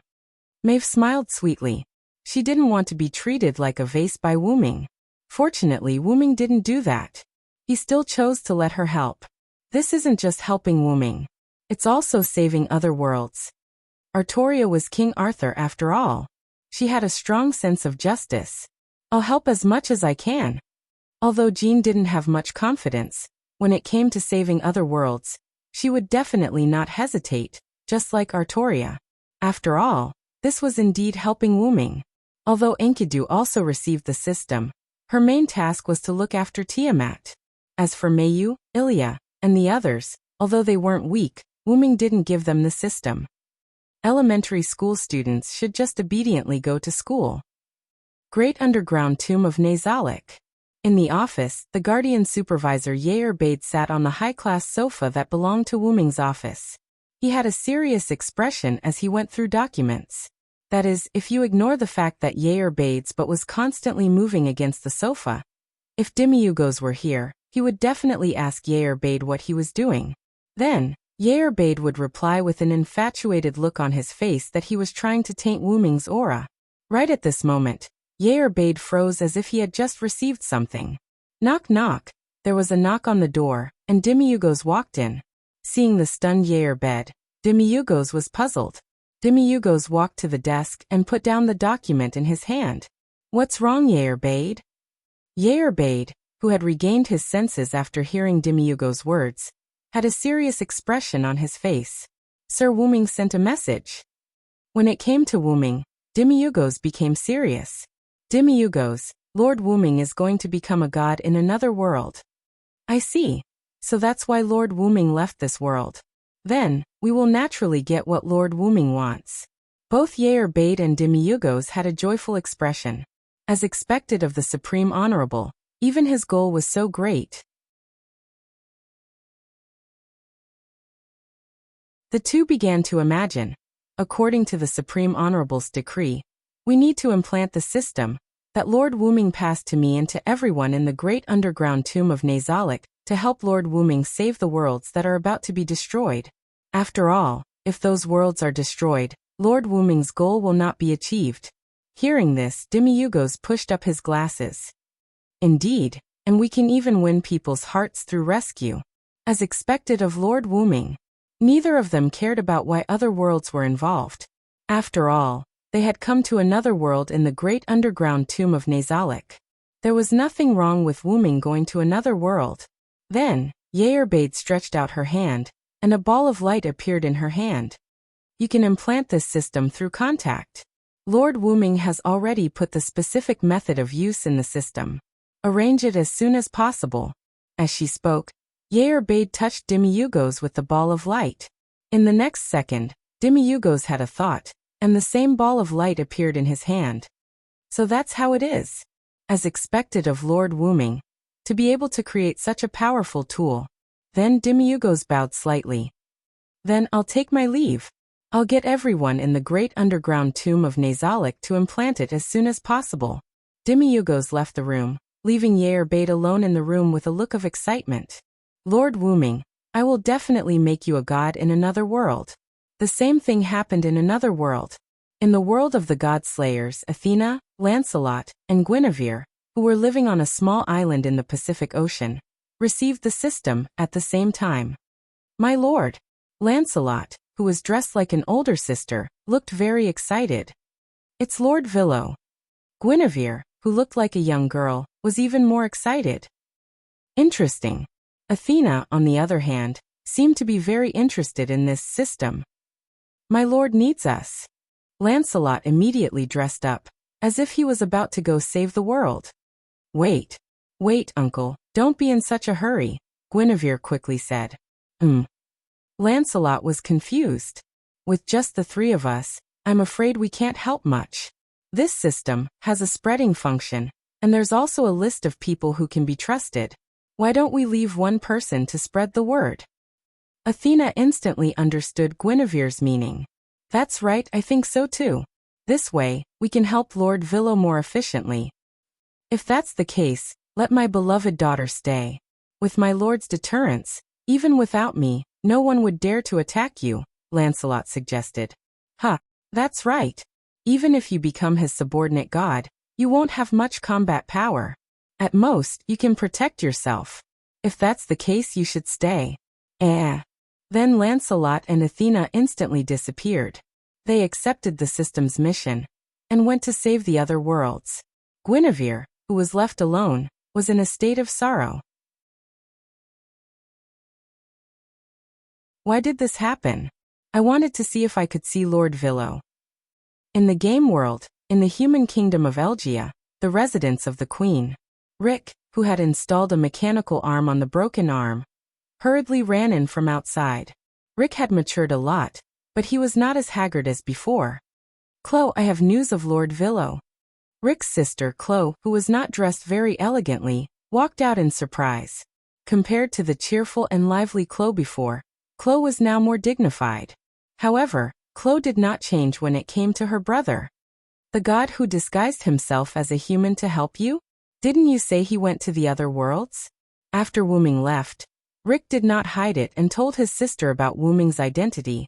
Maeve smiled sweetly. She didn't want to be treated like a vase by Wu-Ming. Fortunately, Wu-Ming didn't do that. He still chose to let her help. This isn't just helping Wu-Ming. It's also saving other worlds. Artoria was King Arthur after all. She had a strong sense of justice. I'll help as much as I can. Although Jean didn't have much confidence, when it came to saving other worlds, she would definitely not hesitate, just like Artoria. After all, this was indeed helping Wu-Ming. Although Enkidu also received the system, her main task was to look after Tiamat. As for Mayu, Ilya, and the others, although they weren't weak, Wu-Ming didn't give them the system. Elementary school students should just obediently go to school. Great Underground Tomb of Nazalik. In the office, the guardian supervisor Yair Bade sat on the high-class sofa that belonged to Wu-Ming's office. He had a serious expression as he went through documents. That is, if you ignore the fact that Yair Bade's but was constantly moving against the sofa. If Demiugos were here, he would definitely ask Yair Bade what he was doing. Then, Yair Bade would reply with an infatuated look on his face that he was trying to taint Wu-Ming's aura. Right at this moment, Yair Bade froze as if he had just received something. Knock knock. There was a knock on the door, and Demiugos walked in. Seeing the stunned Yair Bade, Demiugos was puzzled. Demiugos walked to the desk and put down the document in his hand. What's wrong, Yair Bade? Yair Bade, who had regained his senses after hearing Demiugos' words, had a serious expression on his face. Sir Wu-Ming sent a message. When it came to Wu-Ming, Demiugos became serious. Demiugos, Lord Wu-Ming is going to become a god in another world. I see. So that's why Lord Wu-Ming left this world. Then, we will naturally get what Lord Wu-Ming wants. Both Yair Bade and Demiugos had a joyful expression. As expected of the Supreme Honorable, even his goal was so great. The two began to imagine. According to the Supreme Honorable's decree, we need to implant the system that Lord Wu-Ming passed to me and to everyone in the Great Underground Tomb of Nazalik to help Lord Wu-Ming save the worlds that are about to be destroyed. After all, if those worlds are destroyed, Lord Wu-Ming's goal will not be achieved. Hearing this, Demiugos pushed up his glasses. Indeed, and we can even win people's hearts through rescue. As expected of Lord Wu-Ming, neither of them cared about why other worlds were involved. After all, they had come to another world in the Great Underground Tomb of Nazalik. There was nothing wrong with Wu-Ming going to another world. Then, Yair Bade stretched out her hand, and a ball of light appeared in her hand. You can implant this system through contact. Lord Wu-Ming has already put the specific method of use in the system. Arrange it as soon as possible. As she spoke, Yair Bade touched Demiugos with the ball of light. In the next second, Demiugos had a thought, and the same ball of light appeared in his hand. So that's how it is. As expected of Lord Wu-Ming, to be able to create such a powerful tool. Then Demiugos bowed slightly. Then I'll take my leave. I'll get everyone in the Great Underground Tomb of Nazalik to implant it as soon as possible. Demiugos left the room, leaving Yair Bade alone in the room with a look of excitement. Lord Wu-Ming, I will definitely make you a god in another world. The same thing happened in another world. In the world of the god-slayers Athena, Lancelot, and Guinevere, who were living on a small island in the Pacific Ocean, received the system at the same time. My lord, Lancelot, who was dressed like an older sister, looked very excited. It's Lord Villo. Guinevere, who looked like a young girl, was even more excited. Interesting. Athena, on the other hand, seemed to be very interested in this system. My lord needs us. Lancelot immediately dressed up, as if he was about to go save the world. Wait, uncle, don't be in such a hurry. Guinevere quickly said. Lancelot was confused. With just the three of us, I'm afraid we can't help much. This system has a spreading function, and there's also a list of people who can be trusted. Why don't we leave one person to spread the word? Athena instantly understood Guinevere's meaning. That's right, I think so too. This way, we can help Lord Villo more efficiently. If that's the case, let my beloved daughter stay. With my lord's deterrence, even without me, no one would dare to attack you, Lancelot suggested. That's right. Even if you become his subordinate god, you won't have much combat power. At most, you can protect yourself. If that's the case, you should stay. Then Lancelot and Athena instantly disappeared. They accepted the system's mission and went to save the other worlds. Guinevere, who was left alone, was in a state of sorrow. Why did this happen? I wanted to see if I could see Lord Villo. In the game world, in the human kingdom of Elgia, the residence of the queen, Rick, who had installed a mechanical arm on the broken arm, hurriedly ran in from outside. Rick had matured a lot, but he was not as haggard as before. Chloe, I have news of Lord Villo. Rick's sister Chloe, who was not dressed very elegantly, walked out in surprise. Compared to the cheerful and lively Chloe before, Chloe was now more dignified. However, Chloe did not change when it came to her brother. The god who disguised himself as a human to help you? Didn't you say he went to the other worlds? After Wu Ming left, Rick did not hide it and told his sister about Wu Ming's identity,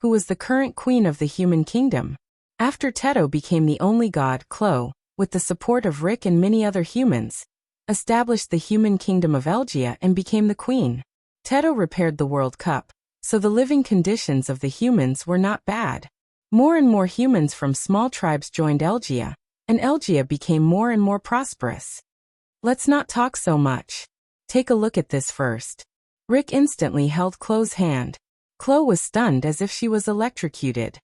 who was the current queen of the human kingdom. After Teto became the only god, Chloe, with the support of Rick and many other humans, established the human kingdom of Elgia and became the queen. Teto repaired the World Cup, so the living conditions of the humans were not bad. More and more humans from small tribes joined Elgia, and Elgia became more and more prosperous. Let's not talk so much. Take a look at this first. Rick instantly held Chloe's hand. Chloe was stunned as if she was electrocuted.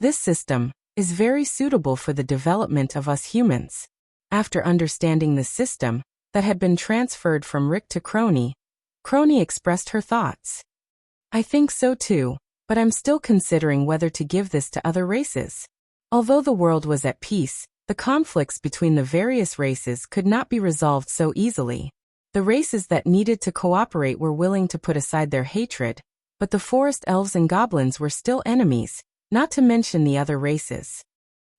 This system is very suitable for the development of us humans. After understanding the system that had been transferred from Rick to Crony, Crony expressed her thoughts. I think so too, but I'm still considering whether to give this to other races. Although the world was at peace, the conflicts between the various races could not be resolved so easily. The races that needed to cooperate were willing to put aside their hatred, but the forest elves and goblins were still enemies, not to mention the other races.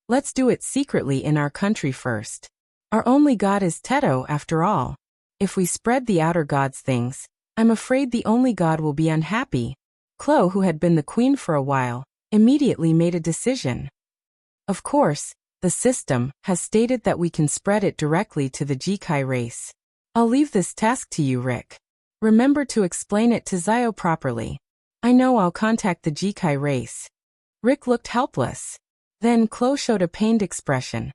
Let's do it secretly in our country first. Our only god is Teto after all. If we spread the outer gods' things, I'm afraid the only god will be unhappy. Chloe, who had been the queen for a while, immediately made a decision. Of course, the system has stated that we can spread it directly to the Jikai race. I'll leave this task to you, Rick. Remember to explain it to Zio properly. I know, I'll contact the Jikai race. Rick looked helpless. Then Chloe showed a pained expression.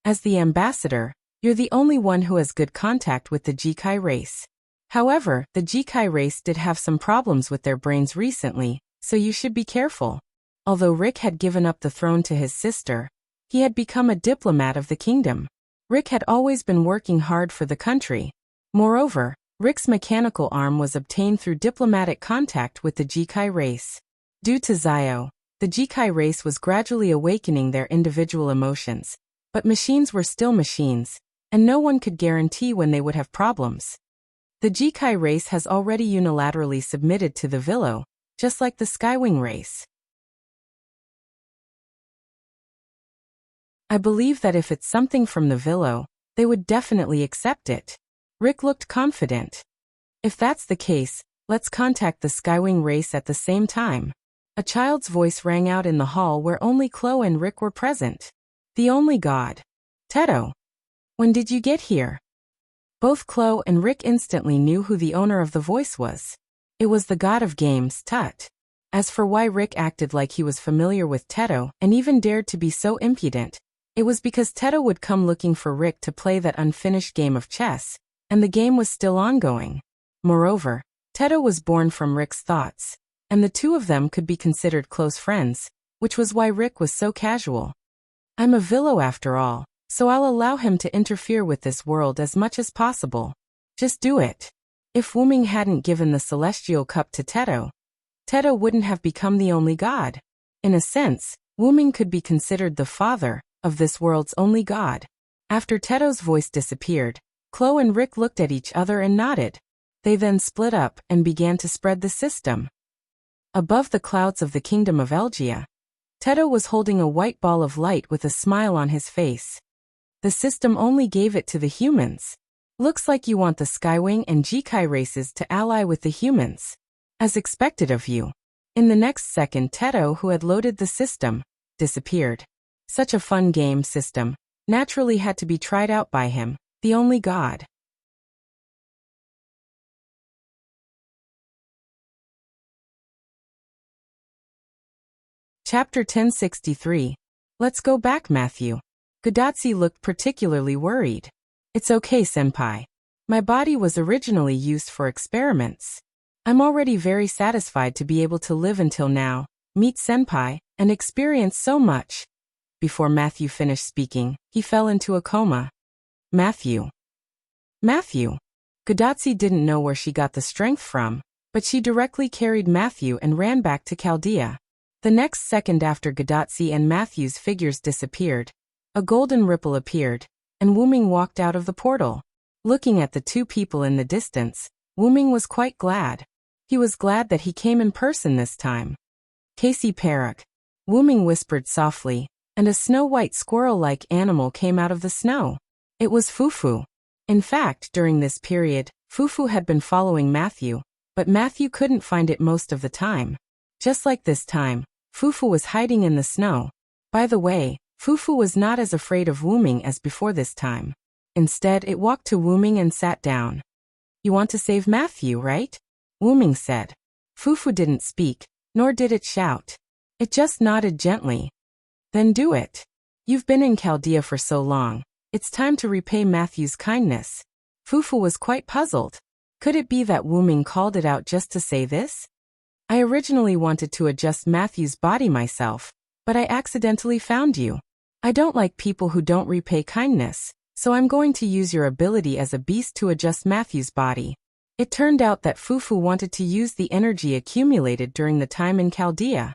As the ambassador, you're the only one who has good contact with the Jikai race. However, the Jikai race did have some problems with their brains recently, so you should be careful. Although Rick had given up the throne to his sister, he had become a diplomat of the kingdom. Rick had always been working hard for the country. Moreover, Rick's mechanical arm was obtained through diplomatic contact with the Jikai race. Due to Zio, the Jikai race was gradually awakening their individual emotions, but machines were still machines, and no one could guarantee when they would have problems. The Jikai race has already unilaterally submitted to the Villo, just like the Skywing race. I believe that if it's something from the Villo, they would definitely accept it. Rick looked confident. If that's the case, let's contact the Skywing race at the same time. A child's voice rang out in the hall where only Chloe and Rick were present. The only god. Teto. When did you get here? Both Chloe and Rick instantly knew who the owner of the voice was. It was the god of games, Tut. As for why Rick acted like he was familiar with Teto and even dared to be so impudent, it was because Teto would come looking for Rick to play that unfinished game of chess, and the game was still ongoing. Moreover, Teto was born from Rick's thoughts, and the two of them could be considered close friends, which was why Rick was so casual. I'm a Villo after all, so I'll allow him to interfere with this world as much as possible. Just do it. If Wuming hadn't given the celestial cup to Teto, Teto wouldn't have become the only god. In a sense, Wuming could be considered the father of this world's only god. After Teto's voice disappeared, Chloe and Rick looked at each other and nodded. They then split up and began to spread the system. Above the clouds of the kingdom of Elgia, Teto was holding a white ball of light with a smile on his face. The system only gave it to the humans. Looks like you want the Skywing and Jikai races to ally with the humans. As expected of you. In the next second, Teto, who had loaded the system, disappeared. Such a fun game system naturally had to be tried out by him, the only god. Chapter 1063. Let's go back, Matthew. Godatsu looked particularly worried. It's okay, senpai. My body was originally used for experiments. I'm already very satisfied to be able to live until now, meet senpai, and experience so much. Before Matthew finished speaking, he fell into a coma. Matthew. Godatsu didn't know where she got the strength from, but she directly carried Matthew and ran back to Chaldea. The next second after Godatsu and Matthew's figures disappeared, a golden ripple appeared, and Wuming walked out of the portal. Looking at the two people in the distance, Wuming was quite glad. He was glad that he came in person this time. Casey Perak. Wuming whispered softly, and a snow-white squirrel-like animal came out of the snow. It was Fufu. In fact, during this period, Fufu had been following Matthew, but Matthew couldn't find it most of the time. Just like this time, Fufu was hiding in the snow. By the way, Fufu was not as afraid of Wuming as before this time. Instead, it walked to Wuming and sat down. You want to save Matthew, right? Wuming said. Fufu didn't speak, nor did it shout. It just nodded gently. Then do it. You've been in Chaldea for so long. It's time to repay Matthew's kindness. Fufu was quite puzzled. Could it be that Wuming called it out just to say this? I originally wanted to adjust Matthew's body myself, but I accidentally found you. I don't like people who don't repay kindness, so I'm going to use your ability as a beast to adjust Matthew's body. It turned out that Fufu wanted to use the energy accumulated during the time in Chaldea.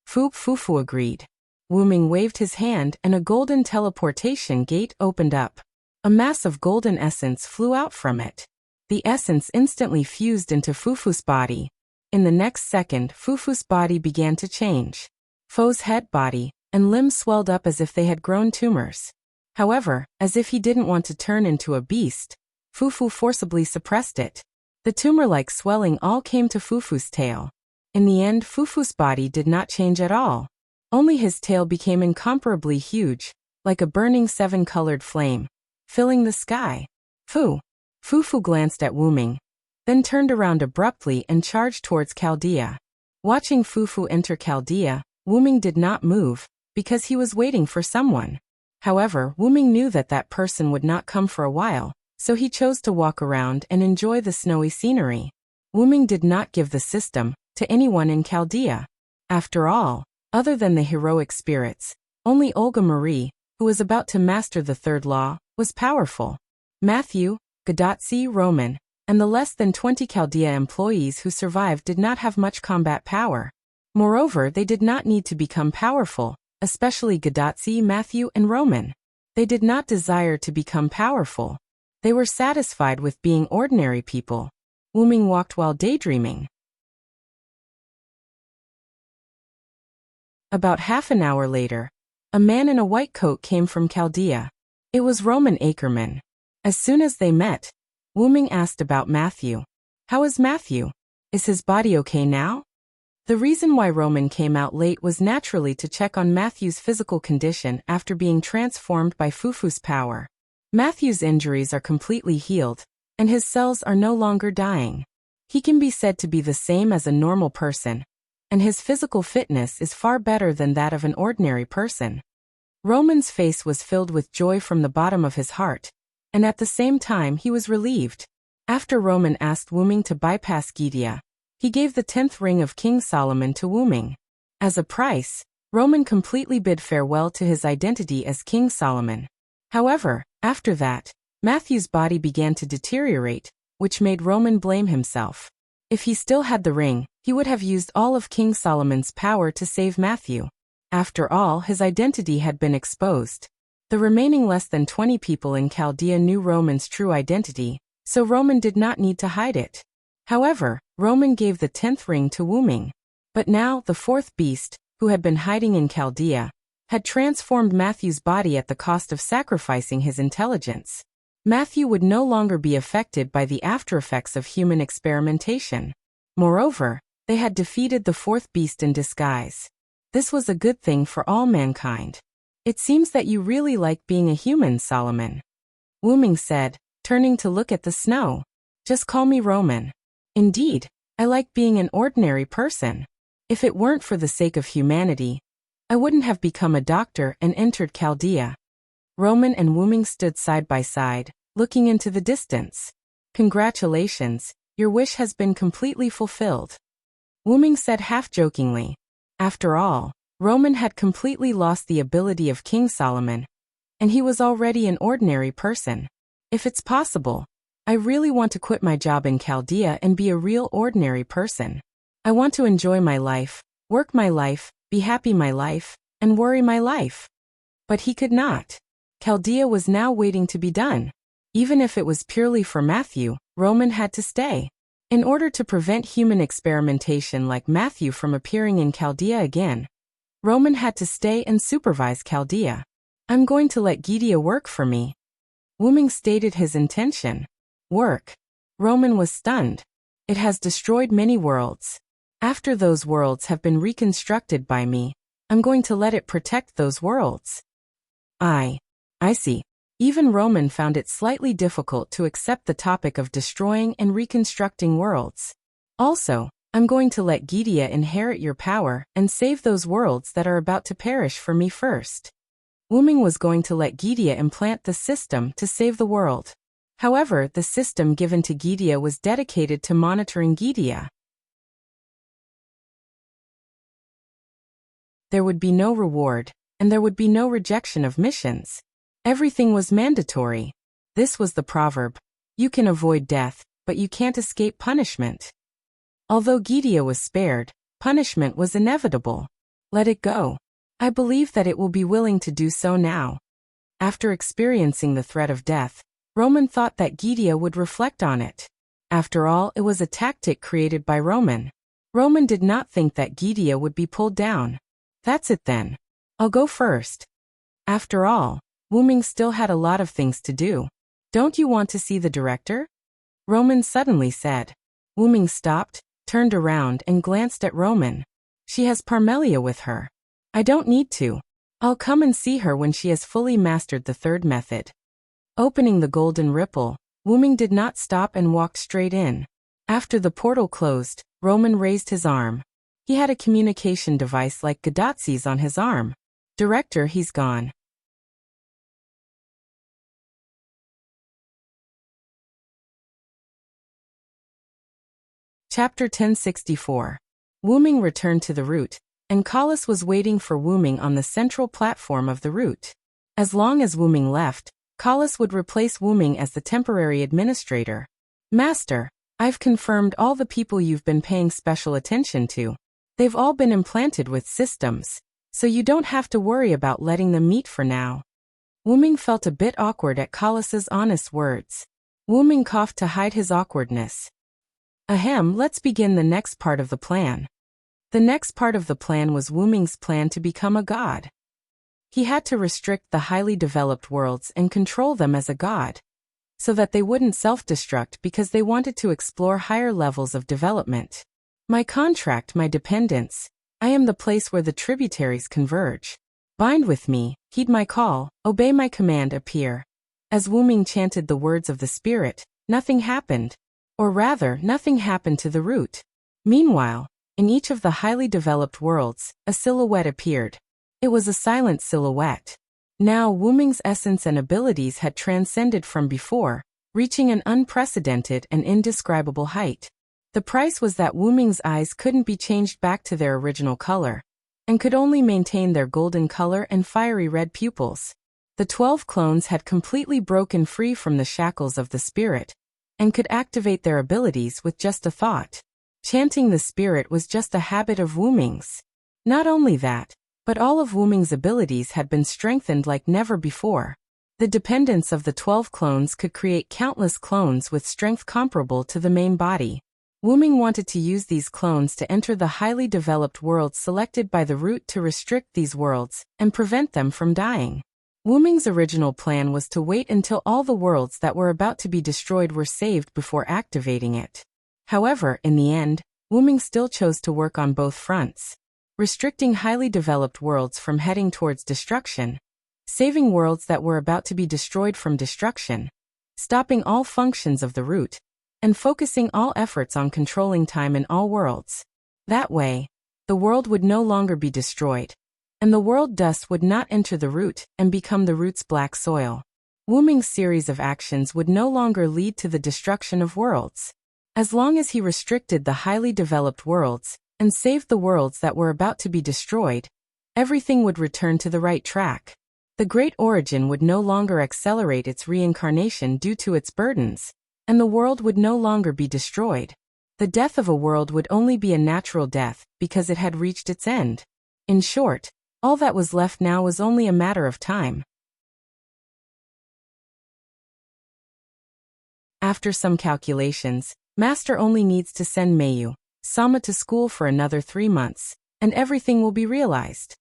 Fufu agreed. Wuming waved his hand and a golden teleportation gate opened up. A mass of golden essence flew out from it. The essence instantly fused into Fufu's body. In the next second, Fufu's body began to change. Fo's head, body, and limbs swelled up as if they had grown tumors. However, as if he didn't want to turn into a beast, Fufu forcibly suppressed it. The tumor-like swelling all came to Fufu's tail. In the end, Fufu's body did not change at all. Only his tail became incomparably huge, like a burning seven-colored flame, filling the sky. Fufu glanced at Wuming, then turned around abruptly and charged towards Chaldea. Watching Fufu enter Chaldea, Wuming did not move, because he was waiting for someone. However, Wuming knew that that person would not come for a while, so he chose to walk around and enjoy the snowy scenery. Wuming did not give the system to anyone in Chaldea. After all, other than the heroic spirits, only Olga Marie, who was about to master the third law, was powerful. Matthew, Godatsu, Roman, and the less than 20 Chaldea employees who survived did not have much combat power. Moreover, they did not need to become powerful, especially Godatsu, Matthew, and Roman. They did not desire to become powerful. They were satisfied with being ordinary people. Wuming walked while daydreaming. About half an hour later, a man in a white coat came from Chaldea. It was Roman Ackerman. As soon as they met, Wuming asked about Matthew. How is Matthew? Is his body okay now? The reason why Roman came out late was naturally to check on Matthew's physical condition after being transformed by Fufu's power. Matthew's injuries are completely healed, and his cells are no longer dying. He can be said to be the same as a normal person, and his physical fitness is far better than that of an ordinary person. Roman's face was filled with joy from the bottom of his heart, and at the same time he was relieved. After Roman asked Wuming to bypass Gidia, he gave the 10th ring of King Solomon to Wuming. As a price, Roman completely bid farewell to his identity as King Solomon. However, after that, Matthew's body began to deteriorate, which made Roman blame himself. If he still had the ring, he would have used all of King Solomon's power to save Matthew. After all, his identity had been exposed. The remaining less than 20 people in Chaldea knew Roman's true identity, so Roman did not need to hide it. However, Roman gave the 10th ring to Wuming. But now, the 4th beast, who had been hiding in Chaldea, had transformed Matthew's body at the cost of sacrificing his intelligence. Matthew would no longer be affected by the aftereffects of human experimentation. Moreover, they had defeated the 4th beast in disguise. This was a good thing for all mankind. It seems that you really like being a human, Solomon, Wuming said, turning to look at the snow. Just call me Roman. Indeed, I like being an ordinary person. If it weren't for the sake of humanity, I wouldn't have become a doctor and entered Chaldea. Roman and Wuming stood side by side, looking into the distance. Congratulations, your wish has been completely fulfilled, Wuming said half-jokingly. After all, Roman had completely lost the ability of King Solomon, and he was already an ordinary person. If it's possible, I really want to quit my job in Chaldea and be a real ordinary person. I want to enjoy my life, work my life, be happy my life, and worry my life. But he could not. Chaldea was now waiting to be done. Even if it was purely for Matthew, Roman had to stay. In order to prevent human experimentation like Matthew from appearing in Chaldea again, Roman had to stay and supervise Chaldea. I'm going to let Gideon work for me, Wuming stated his intention. Work. Roman was stunned. It has destroyed many worlds. After those worlds have been reconstructed by me, I'm going to let it protect those worlds. I see. Even Roman found it slightly difficult to accept the topic of destroying and reconstructing worlds. Also, I'm going to let Gideon inherit your power and save those worlds that are about to perish for me first. Wuming was going to let Gideon implant the system to save the world. However, the system given to Gideon was dedicated to monitoring Gideon. There would be no reward, and there would be no rejection of missions. Everything was mandatory. This was the proverb. You can avoid death, but you can't escape punishment. Although Gideon was spared, punishment was inevitable. Let it go. I believe that it will be willing to do so now. After experiencing the threat of death, Roman thought that Gideon would reflect on it. After all, it was a tactic created by Roman. Roman did not think that Gideon would be pulled down. That's it then. I'll go first. After all, Wuming still had a lot of things to do. Don't you want to see the director? Roman suddenly said. Wuming stopped, turned around and glanced at Roman. She has Parmelia with her. I don't need to. I'll come and see her when she has fully mastered the third method. Opening the golden ripple, Wuming did not stop and walked straight in. After the portal closed, Roman raised his arm. He had a communication device like Gadotzi's on his arm. Director, he's gone. Chapter 1064. Wuming returned to the route, and Collis was waiting for Wuming on the central platform of the route. As long as Wuming left, Collis would replace Wuming as the temporary administrator. Master, I've confirmed all the people you've been paying special attention to. They've all been implanted with systems, so you don't have to worry about letting them meet for now. Wuming felt a bit awkward at Collis's honest words. Wuming coughed to hide his awkwardness. Ahem, let's begin the next part of the plan. The next part of the plan was Wuming's plan to become a god. He had to restrict the highly developed worlds and control them as a god, so that they wouldn't self-destruct because they wanted to explore higher levels of development. My contract, my dependence. I am the place where the tributaries converge. Bind with me, heed my call, obey my command, appear. As Wuming chanted the words of the spirit, nothing happened. Or rather, nothing happened to the root. Meanwhile, in each of the highly developed worlds, a silhouette appeared. It was a silent silhouette. Now Wuming's essence and abilities had transcended from before, reaching an unprecedented and indescribable height. The price was that Wuming's eyes couldn't be changed back to their original color, and could only maintain their golden color and fiery red pupils. The 12 clones had completely broken free from the shackles of the spirit, and could activate their abilities with just a thought. Chanting the spirit was just a habit of Wu Ming's. Not only that, but all of Wu Ming's abilities had been strengthened like never before. The dependence of the 12 clones could create countless clones with strength comparable to the main body. Wu Ming wanted to use these clones to enter the highly developed worlds selected by the root to restrict these worlds and prevent them from dying. Wu Ming's original plan was to wait until all the worlds that were about to be destroyed were saved before activating it. However, in the end, Wu Ming still chose to work on both fronts. Restricting highly developed worlds from heading towards destruction, saving worlds that were about to be destroyed from destruction, stopping all functions of the root, and focusing all efforts on controlling time in all worlds. That way, the world would no longer be destroyed, and the world dust would not enter the root and become the root's black soil. Wu Ming's series of actions would no longer lead to the destruction of worlds. As long as he restricted the highly developed worlds and saved the worlds that were about to be destroyed, everything would return to the right track. The Great Origin would no longer accelerate its reincarnation due to its burdens, and the world would no longer be destroyed. The death of a world would only be a natural death because it had reached its end. In short, all that was left now was only a matter of time. After some calculations, Master only needs to send Mayu-sama to school for another 3 months, and everything will be realized.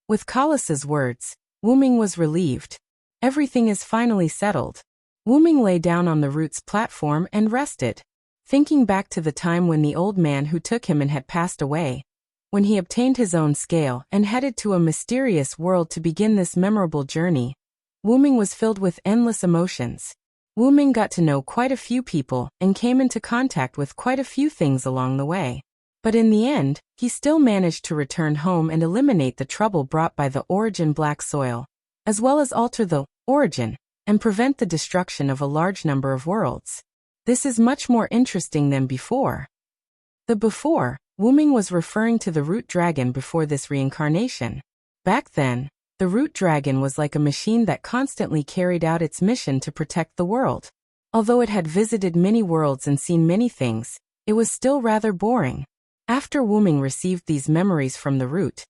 With Kalas's words, Wu Ming was relieved. Everything is finally settled. Wu Ming lay down on the root's platform and rested, thinking back to the time when the old man who took him in had passed away, when he obtained his own scale and headed to a mysterious world to begin this memorable journey. Wu Ming was filled with endless emotions. Wu Ming got to know quite a few people and came into contact with quite a few things along the way. But in the end, he still managed to return home and eliminate the trouble brought by the origin black soil, as well as alter the origin and prevent the destruction of a large number of worlds. This is much more interesting than before. The before, Wu Ming was referring to the root dragon before this reincarnation. Back then, the root dragon was like a machine that constantly carried out its mission to protect the world. Although it had visited many worlds and seen many things, it was still rather boring. After Wu Ming received these memories from the root,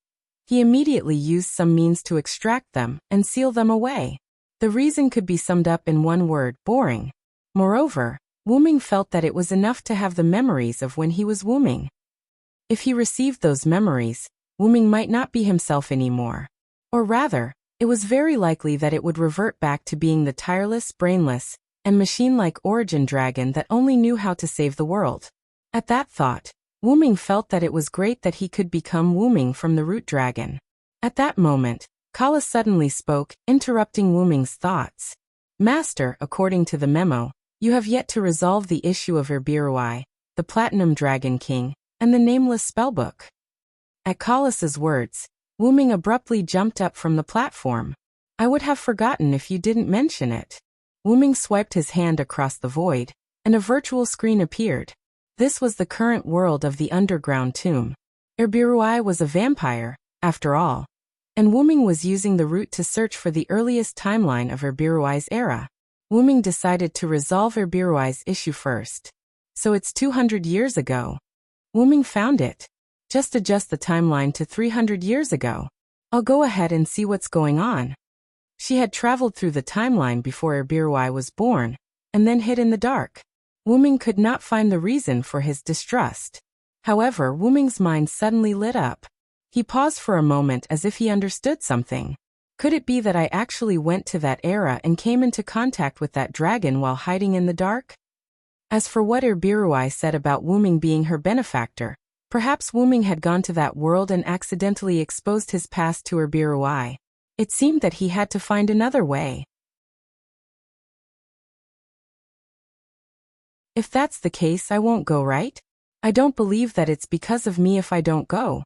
he immediately used some means to extract them and seal them away. The reason could be summed up in one word: boring. Moreover, Wu Ming felt that it was enough to have the memories of when he was Wu Ming. If he received those memories, Wu Ming might not be himself anymore. Or rather, it was very likely that it would revert back to being the tireless, brainless, and machine-like origin dragon that only knew how to save the world. At that thought, Wu Ming felt that it was great that he could become Wu Ming from the root dragon. At that moment, Kala suddenly spoke, interrupting Wu Ming's thoughts. Master, according to the memo, you have yet to resolve the issue of Irbiruai, the Platinum Dragon King, and the nameless spellbook. At Kalas's words, Wu Ming abruptly jumped up from the platform. I would have forgotten if you didn't mention it. Wu Ming swiped his hand across the void, and a virtual screen appeared. This was the current world of the underground tomb. Irbiruai was a vampire, after all, and Wu Ming was using the root to search for the earliest timeline of Irbiruai's era. Wu Ming decided to resolve Irbiruai's issue first. So it's 200 years ago. Wu Ming found it. Just adjust the timeline to 300 years ago. I'll go ahead and see what's going on. She had traveled through the timeline before Irbiruai was born, and then hid in the dark. Wu Ming could not find the reason for his distrust. However, Wu Ming's mind suddenly lit up. He paused for a moment as if he understood something. Could it be that I actually went to that era and came into contact with that dragon while hiding in the dark? As for what Irbiruai said about Wu Ming being her benefactor, perhaps Wu Ming had gone to that world and accidentally exposed his past to Irbiruai. It seemed that he had to find another way. If that's the case, I won't go, right? I don't believe that it's because of me if I don't go.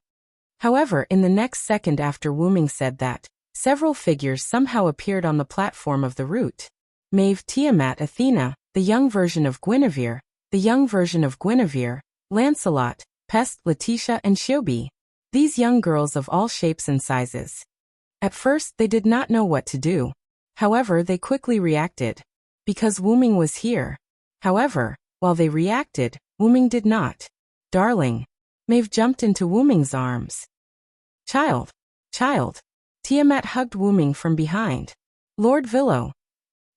However, in the next second after Wu Ming said that, several figures somehow appeared on the platform of the root. Maeve, Tiamat, Athena, the young version of Guinevere, the young version of Guinevere, Lancelot, Pest, Letitia, and Shiobi. These young girls of all shapes and sizes. At first, they did not know what to do. However, they quickly reacted. Because Wu Ming was here. However, while they reacted, Wuming did not. Darling. Maeve jumped into Wuming's arms. Child. Child. Tiamat hugged Wuming from behind. Lord Villo.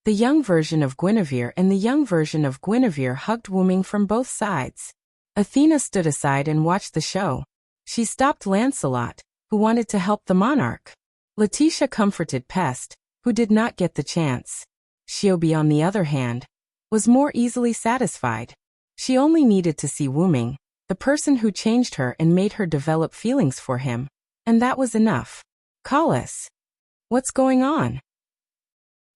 The young version of Guinevere and the young version of Guinevere hugged Wuming from both sides. Athena stood aside and watched the show. She stopped Lancelot, who wanted to help the monarch. Letitia comforted Pest, who did not get the chance. Shiobi, on the other hand, was more easily satisfied. She only needed to see Wuming, the person who changed her and made her develop feelings for him, and that was enough. Collis. What's going on?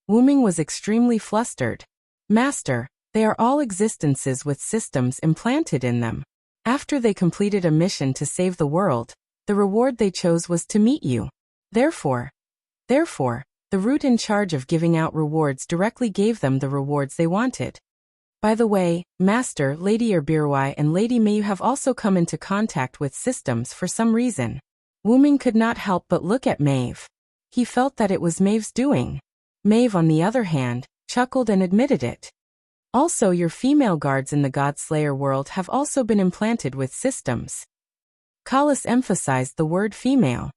Wuming was extremely flustered. Master, they are all existences with systems implanted in them. After they completed a mission to save the world, the reward they chose was to meet you. Therefore, the root in charge of giving out rewards directly gave them the rewards they wanted. By the way, Master, Lady Erbiruai and Lady Mayu have also come into contact with systems for some reason. Wuming could not help but look at Maeve. He felt that it was Maeve's doing. Maeve, on the other hand, chuckled and admitted it. Also, your female guards in the Godslayer world have also been implanted with systems. Collis emphasized the word female.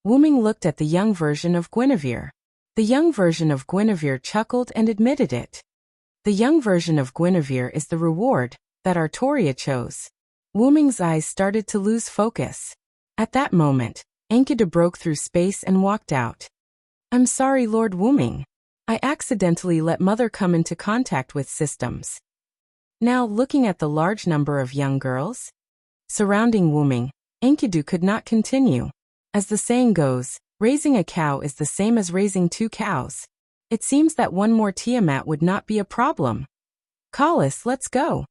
Wuming looked at the young version of Guinevere. The young version of Guinevere chuckled and admitted it. The young version of Guinevere is the reward that Artoria chose. Wuming's eyes started to lose focus. At that moment, Enkidu broke through space and walked out. I'm sorry, Lord Wuming. I accidentally let Mother come into contact with systems. Now, looking at the large number of young girls surrounding Wuming, Enkidu could not continue. As the saying goes, raising a cow is the same as raising 2 cows. It seems that one more Tiamat would not be a problem. Collis, let's go.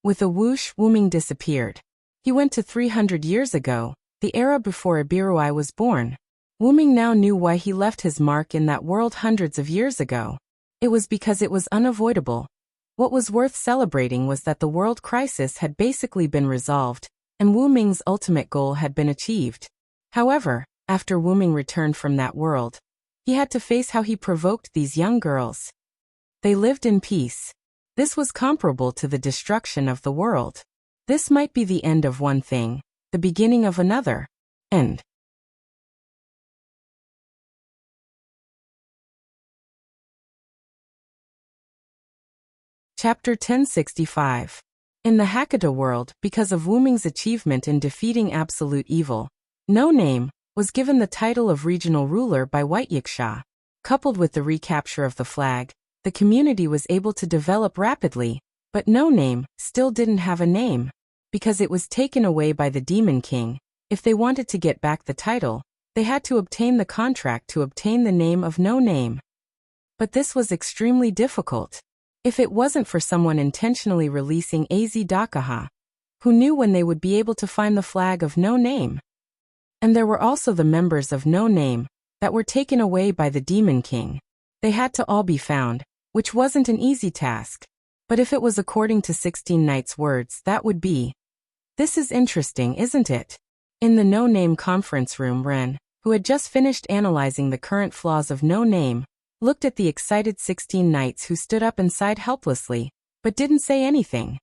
With a whoosh, Wuming disappeared. He went to 300 years ago, the era before Erbiruai was born. Wuming now knew why he left his mark in that world hundreds of years ago. It was because it was unavoidable. What was worth celebrating was that the world crisis had basically been resolved, and Wuming's ultimate goal had been achieved. However, after Wuming returned from that world, he had to face how he provoked these young girls. They lived in peace. This was comparable to the destruction of the world. This might be the end of one thing, the beginning of another. End. Chapter 1065. In the Hakata world, because of Wuming's achievement in defeating absolute evil, No Name was given the title of regional ruler by White Yiksha. Coupled with the recapture of the flag, the community was able to develop rapidly, but No Name still didn't have a name. Because it was taken away by the Demon King, if they wanted to get back the title, they had to obtain the contract to obtain the name of No Name. But this was extremely difficult. If it wasn't for someone intentionally releasing Az Dakaha, who knew when they would be able to find the flag of No Name. And there were also the members of No Name that were taken away by the Demon King. They had to all be found, which wasn't an easy task. But if it was according to 16 Knights' words, that would be. This is interesting, isn't it? In the No Name conference room, Ren, who had just finished analyzing the current flaws of No Name, looked at the excited 16 Knights who stood up and sighed helplessly, but didn't say anything.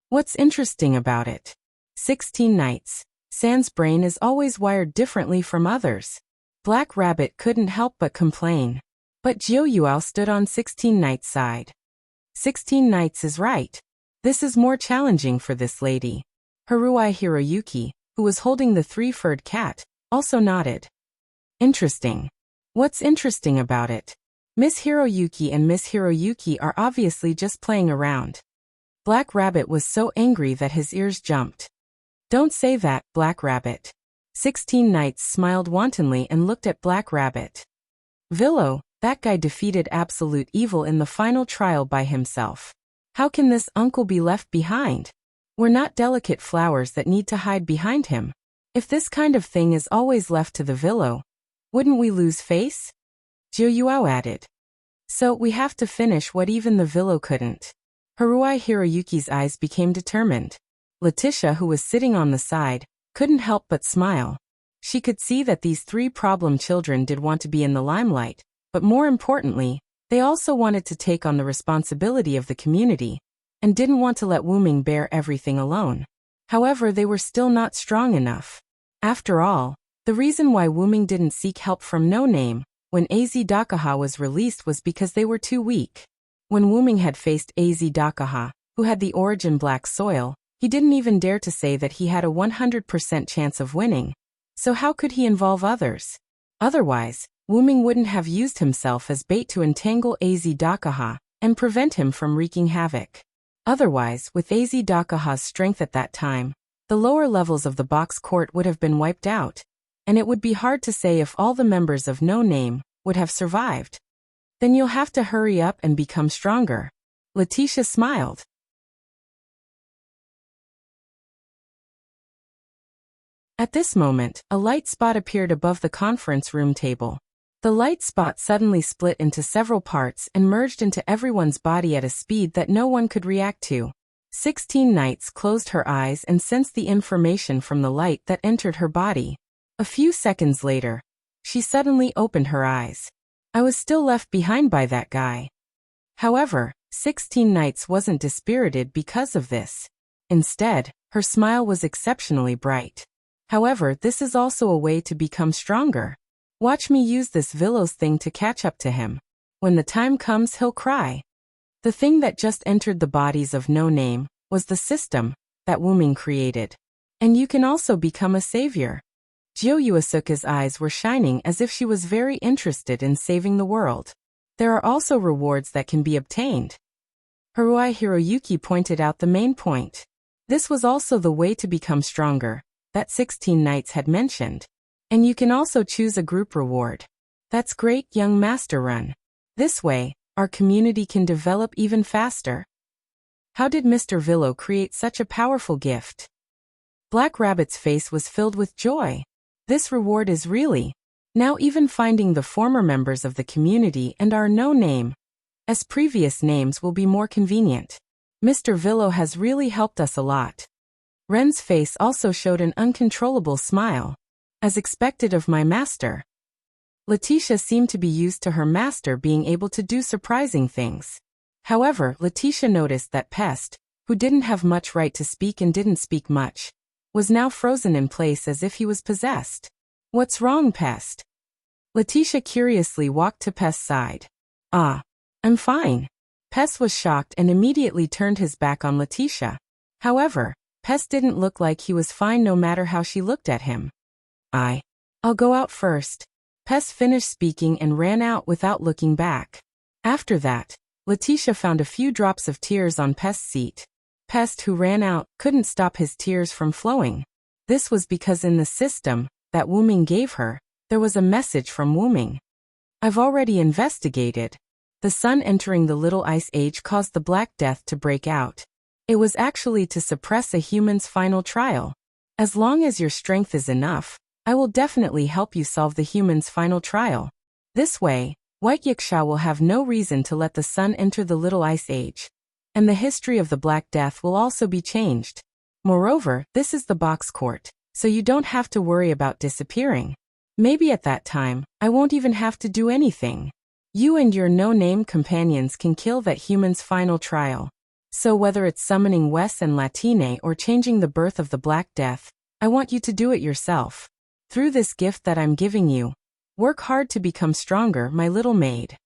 What's interesting about it? 16 Knights. Sans brain is always wired differently from others. Black Rabbit couldn't help but complain. But Jiu Yuao stood on 16 Knights' side. 16 Knights is right. This is more challenging for this lady. Haruai Hiroyuki, who was holding the 3-furred cat, also nodded. Interesting. What's interesting about it? Miss Hiroyuki and Miss Hiroyuki are obviously just playing around. Black Rabbit was so angry that his ears jumped. Don't say that, Black Rabbit. 16 Knights smiled wantonly and looked at Black Rabbit. Villo, that guy defeated absolute evil in the final trial by himself. How can this uncle be left behind? We're not delicate flowers that need to hide behind him. If this kind of thing is always left to the Villo, wouldn't we lose face? Jiu Yuao added. So we have to finish what even the Villo couldn't. Haruai Hiroyuki's eyes became determined. Letitia, who was sitting on the side, couldn't help but smile. She could see that these 3 problem children did want to be in the limelight, but more importantly, They also wanted to take on the responsibility of the community, and didn't want to let Wu Ming bear everything alone. However, they were still not strong enough. After all, the reason why Wu Ming didn't seek help from No Name when AZ Dakaha was released was because they were too weak. When Wu Ming had faced AZ Dakaha, who had the origin black soil, he didn't even dare to say that he had a 100% chance of winning. So how could he involve others? Otherwise, Wu Ming wouldn't have used himself as bait to entangle AZ Dakaha and prevent him from wreaking havoc. Otherwise, with AZ Dakaha's strength at that time, the lower levels of the box court would have been wiped out, and it would be hard to say if all the members of No Name would have survived. Then you'll have to hurry up and become stronger. Letitia smiled. At this moment, a light spot appeared above the conference room table. The light spot suddenly split into several parts and merged into everyone's body at a speed that no one could react to. 16 Knights closed her eyes and sensed the information from the light that entered her body. A few seconds later, she suddenly opened her eyes. I was still left behind by that guy. However, 16 Knights wasn't dispirited because of this. Instead, her smile was exceptionally bright. However, this is also a way to become stronger. Watch me use this Villos thing to catch up to him. When the time comes, he'll cry. The thing that just entered the bodies of No Name was the system that Wu Ming created. And you can also become a savior. Jiu Yuasuka's eyes were shining as if she was very interested in saving the world. There are also rewards that can be obtained. Haruai Hiroyuki pointed out the main point. This was also the way to become stronger that 16 Knights had mentioned. And you can also choose a group reward. That's great, young master run. This way, our community can develop even faster. How did Mr. Villo create such a powerful gift? Black Rabbit's face was filled with joy. This reward is really now even finding the former members of the community and our No Name as previous names will be more convenient. Mr. Villo has really helped us a lot. Ren's face also showed an uncontrollable smile. As expected of my master. Letitia seemed to be used to her master being able to do surprising things. However, Letitia noticed that Pest, who didn't have much right to speak and didn't speak much, was now frozen in place as if he was possessed. What's wrong, Pest? Letitia curiously walked to Pest's side. Ah, I'm fine. Pest was shocked and immediately turned his back on Letitia. However, Pest didn't look like he was fine no matter how she looked at him. I'll go out first. Pest finished speaking and ran out without looking back. After that, Letitia found a few drops of tears on Pest's seat. Pest, who ran out, couldn't stop his tears from flowing. This was because in the system that Wu Ming gave her, there was a message from Wu Ming. I've already investigated. The sun entering the Little Ice Age caused the Black Death to break out. It was actually to suppress a human's final trial. As long as your strength is enough, I will definitely help you solve the human's final trial. This way, White Yaksha will have no reason to let the sun enter the Little Ice Age. And the history of the Black Death will also be changed. Moreover, this is the box court, so you don't have to worry about disappearing. Maybe at that time, I won't even have to do anything. You and your no-name companions can kill that human's final trial. So whether it's summoning Wes and Latine or changing the birth of the Black Death, I want you to do it yourself. Through this gift that I'm giving you, work hard to become stronger, my little maid.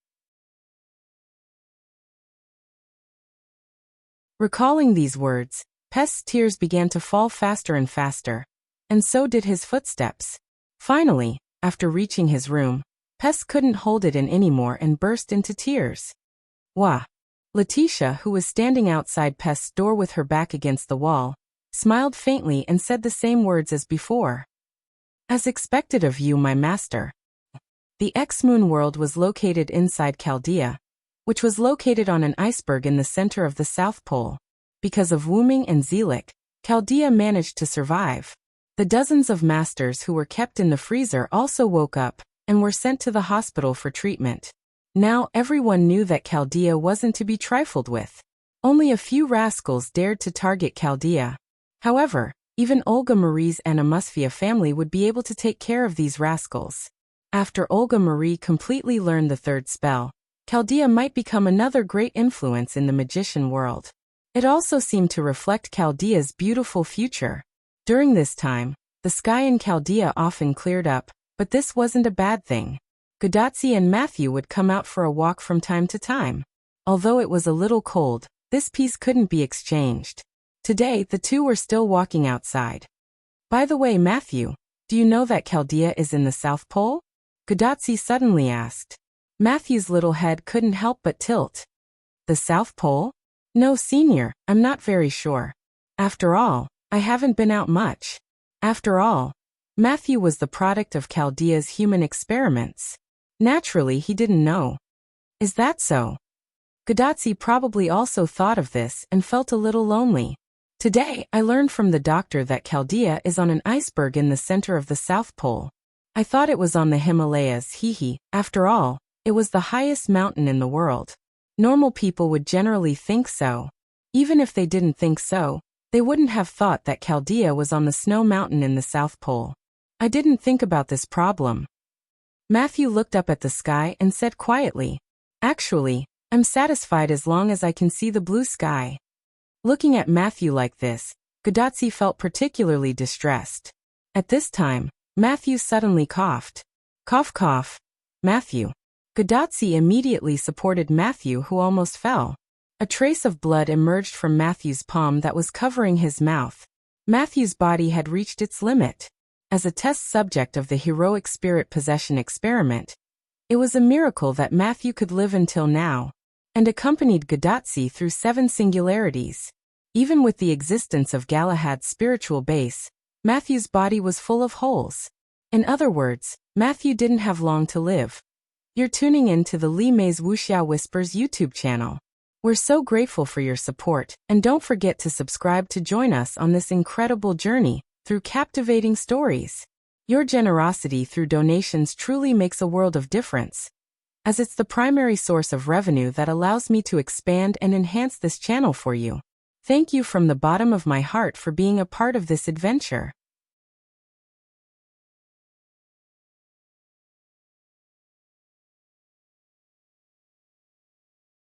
Recalling these words, Pest's tears began to fall faster and faster, and so did his footsteps. Finally, after reaching his room, Pest couldn't hold it in anymore and burst into tears. Wah! Letitia, who was standing outside Pest's door with her back against the wall, smiled faintly and said the same words as before. As expected of you, my master. The X-Moon world was located inside Chaldea, which was located on an iceberg in the center of the South Pole. Because of Wu Ming and Zelik, Chaldea managed to survive. The dozens of masters who were kept in the freezer also woke up and were sent to the hospital for treatment. Now everyone knew that Chaldea wasn't to be trifled with. Only a few rascals dared to target Chaldea. However, even Olga Marie's Animusfia family would be able to take care of these rascals. After Olga Marie completely learned the third spell, Chaldea might become another great influence in the magician world. It also seemed to reflect Chaldea's beautiful future. During this time, the sky in Chaldea often cleared up, but this wasn't a bad thing. Gudatsi and Matthew would come out for a walk from time to time. Although it was a little cold, this peace couldn't be exchanged. Today, the two were still walking outside. By the way, Matthew, do you know that Chaldea is in the South Pole? Gudatsi suddenly asked. Matthew's little head couldn't help but tilt. The South Pole? No, senior, I'm not very sure. After all, I haven't been out much. After all, Matthew was the product of Chaldea's human experiments. Naturally, he didn't know. Is that so? Gudatsi probably also thought of this and felt a little lonely. Today, I learned from the doctor that Chaldea is on an iceberg in the center of the South Pole. I thought it was on the Himalayas, hee. After all, it was the highest mountain in the world. Normal people would generally think so. Even if they didn't think so, they wouldn't have thought that Chaldea was on the snow mountain in the South Pole. I didn't think about this problem. Matthew looked up at the sky and said quietly, Actually, I'm satisfied as long as I can see the blue sky. Looking at Matthew like this, Gudatsi felt particularly distressed. At this time, Matthew suddenly coughed. Cough cough. Matthew. Gudatsi immediately supported Matthew, who almost fell. A trace of blood emerged from Matthew's palm that was covering his mouth. Matthew's body had reached its limit. As a test subject of the heroic spirit possession experiment, it was a miracle that Matthew could live until now, and accompanied Gudatsi through 7 singularities. Even with the existence of Galahad's spiritual base, Matthew's body was full of holes. In other words, Matthew didn't have long to live. You're tuning in to the Li Mei's Wuxia Whispers YouTube channel. We're so grateful for your support, and don't forget to subscribe to join us on this incredible journey through captivating stories. Your generosity through donations truly makes a world of difference, as it's the primary source of revenue that allows me to expand and enhance this channel for you. Thank you from the bottom of my heart for being a part of this adventure.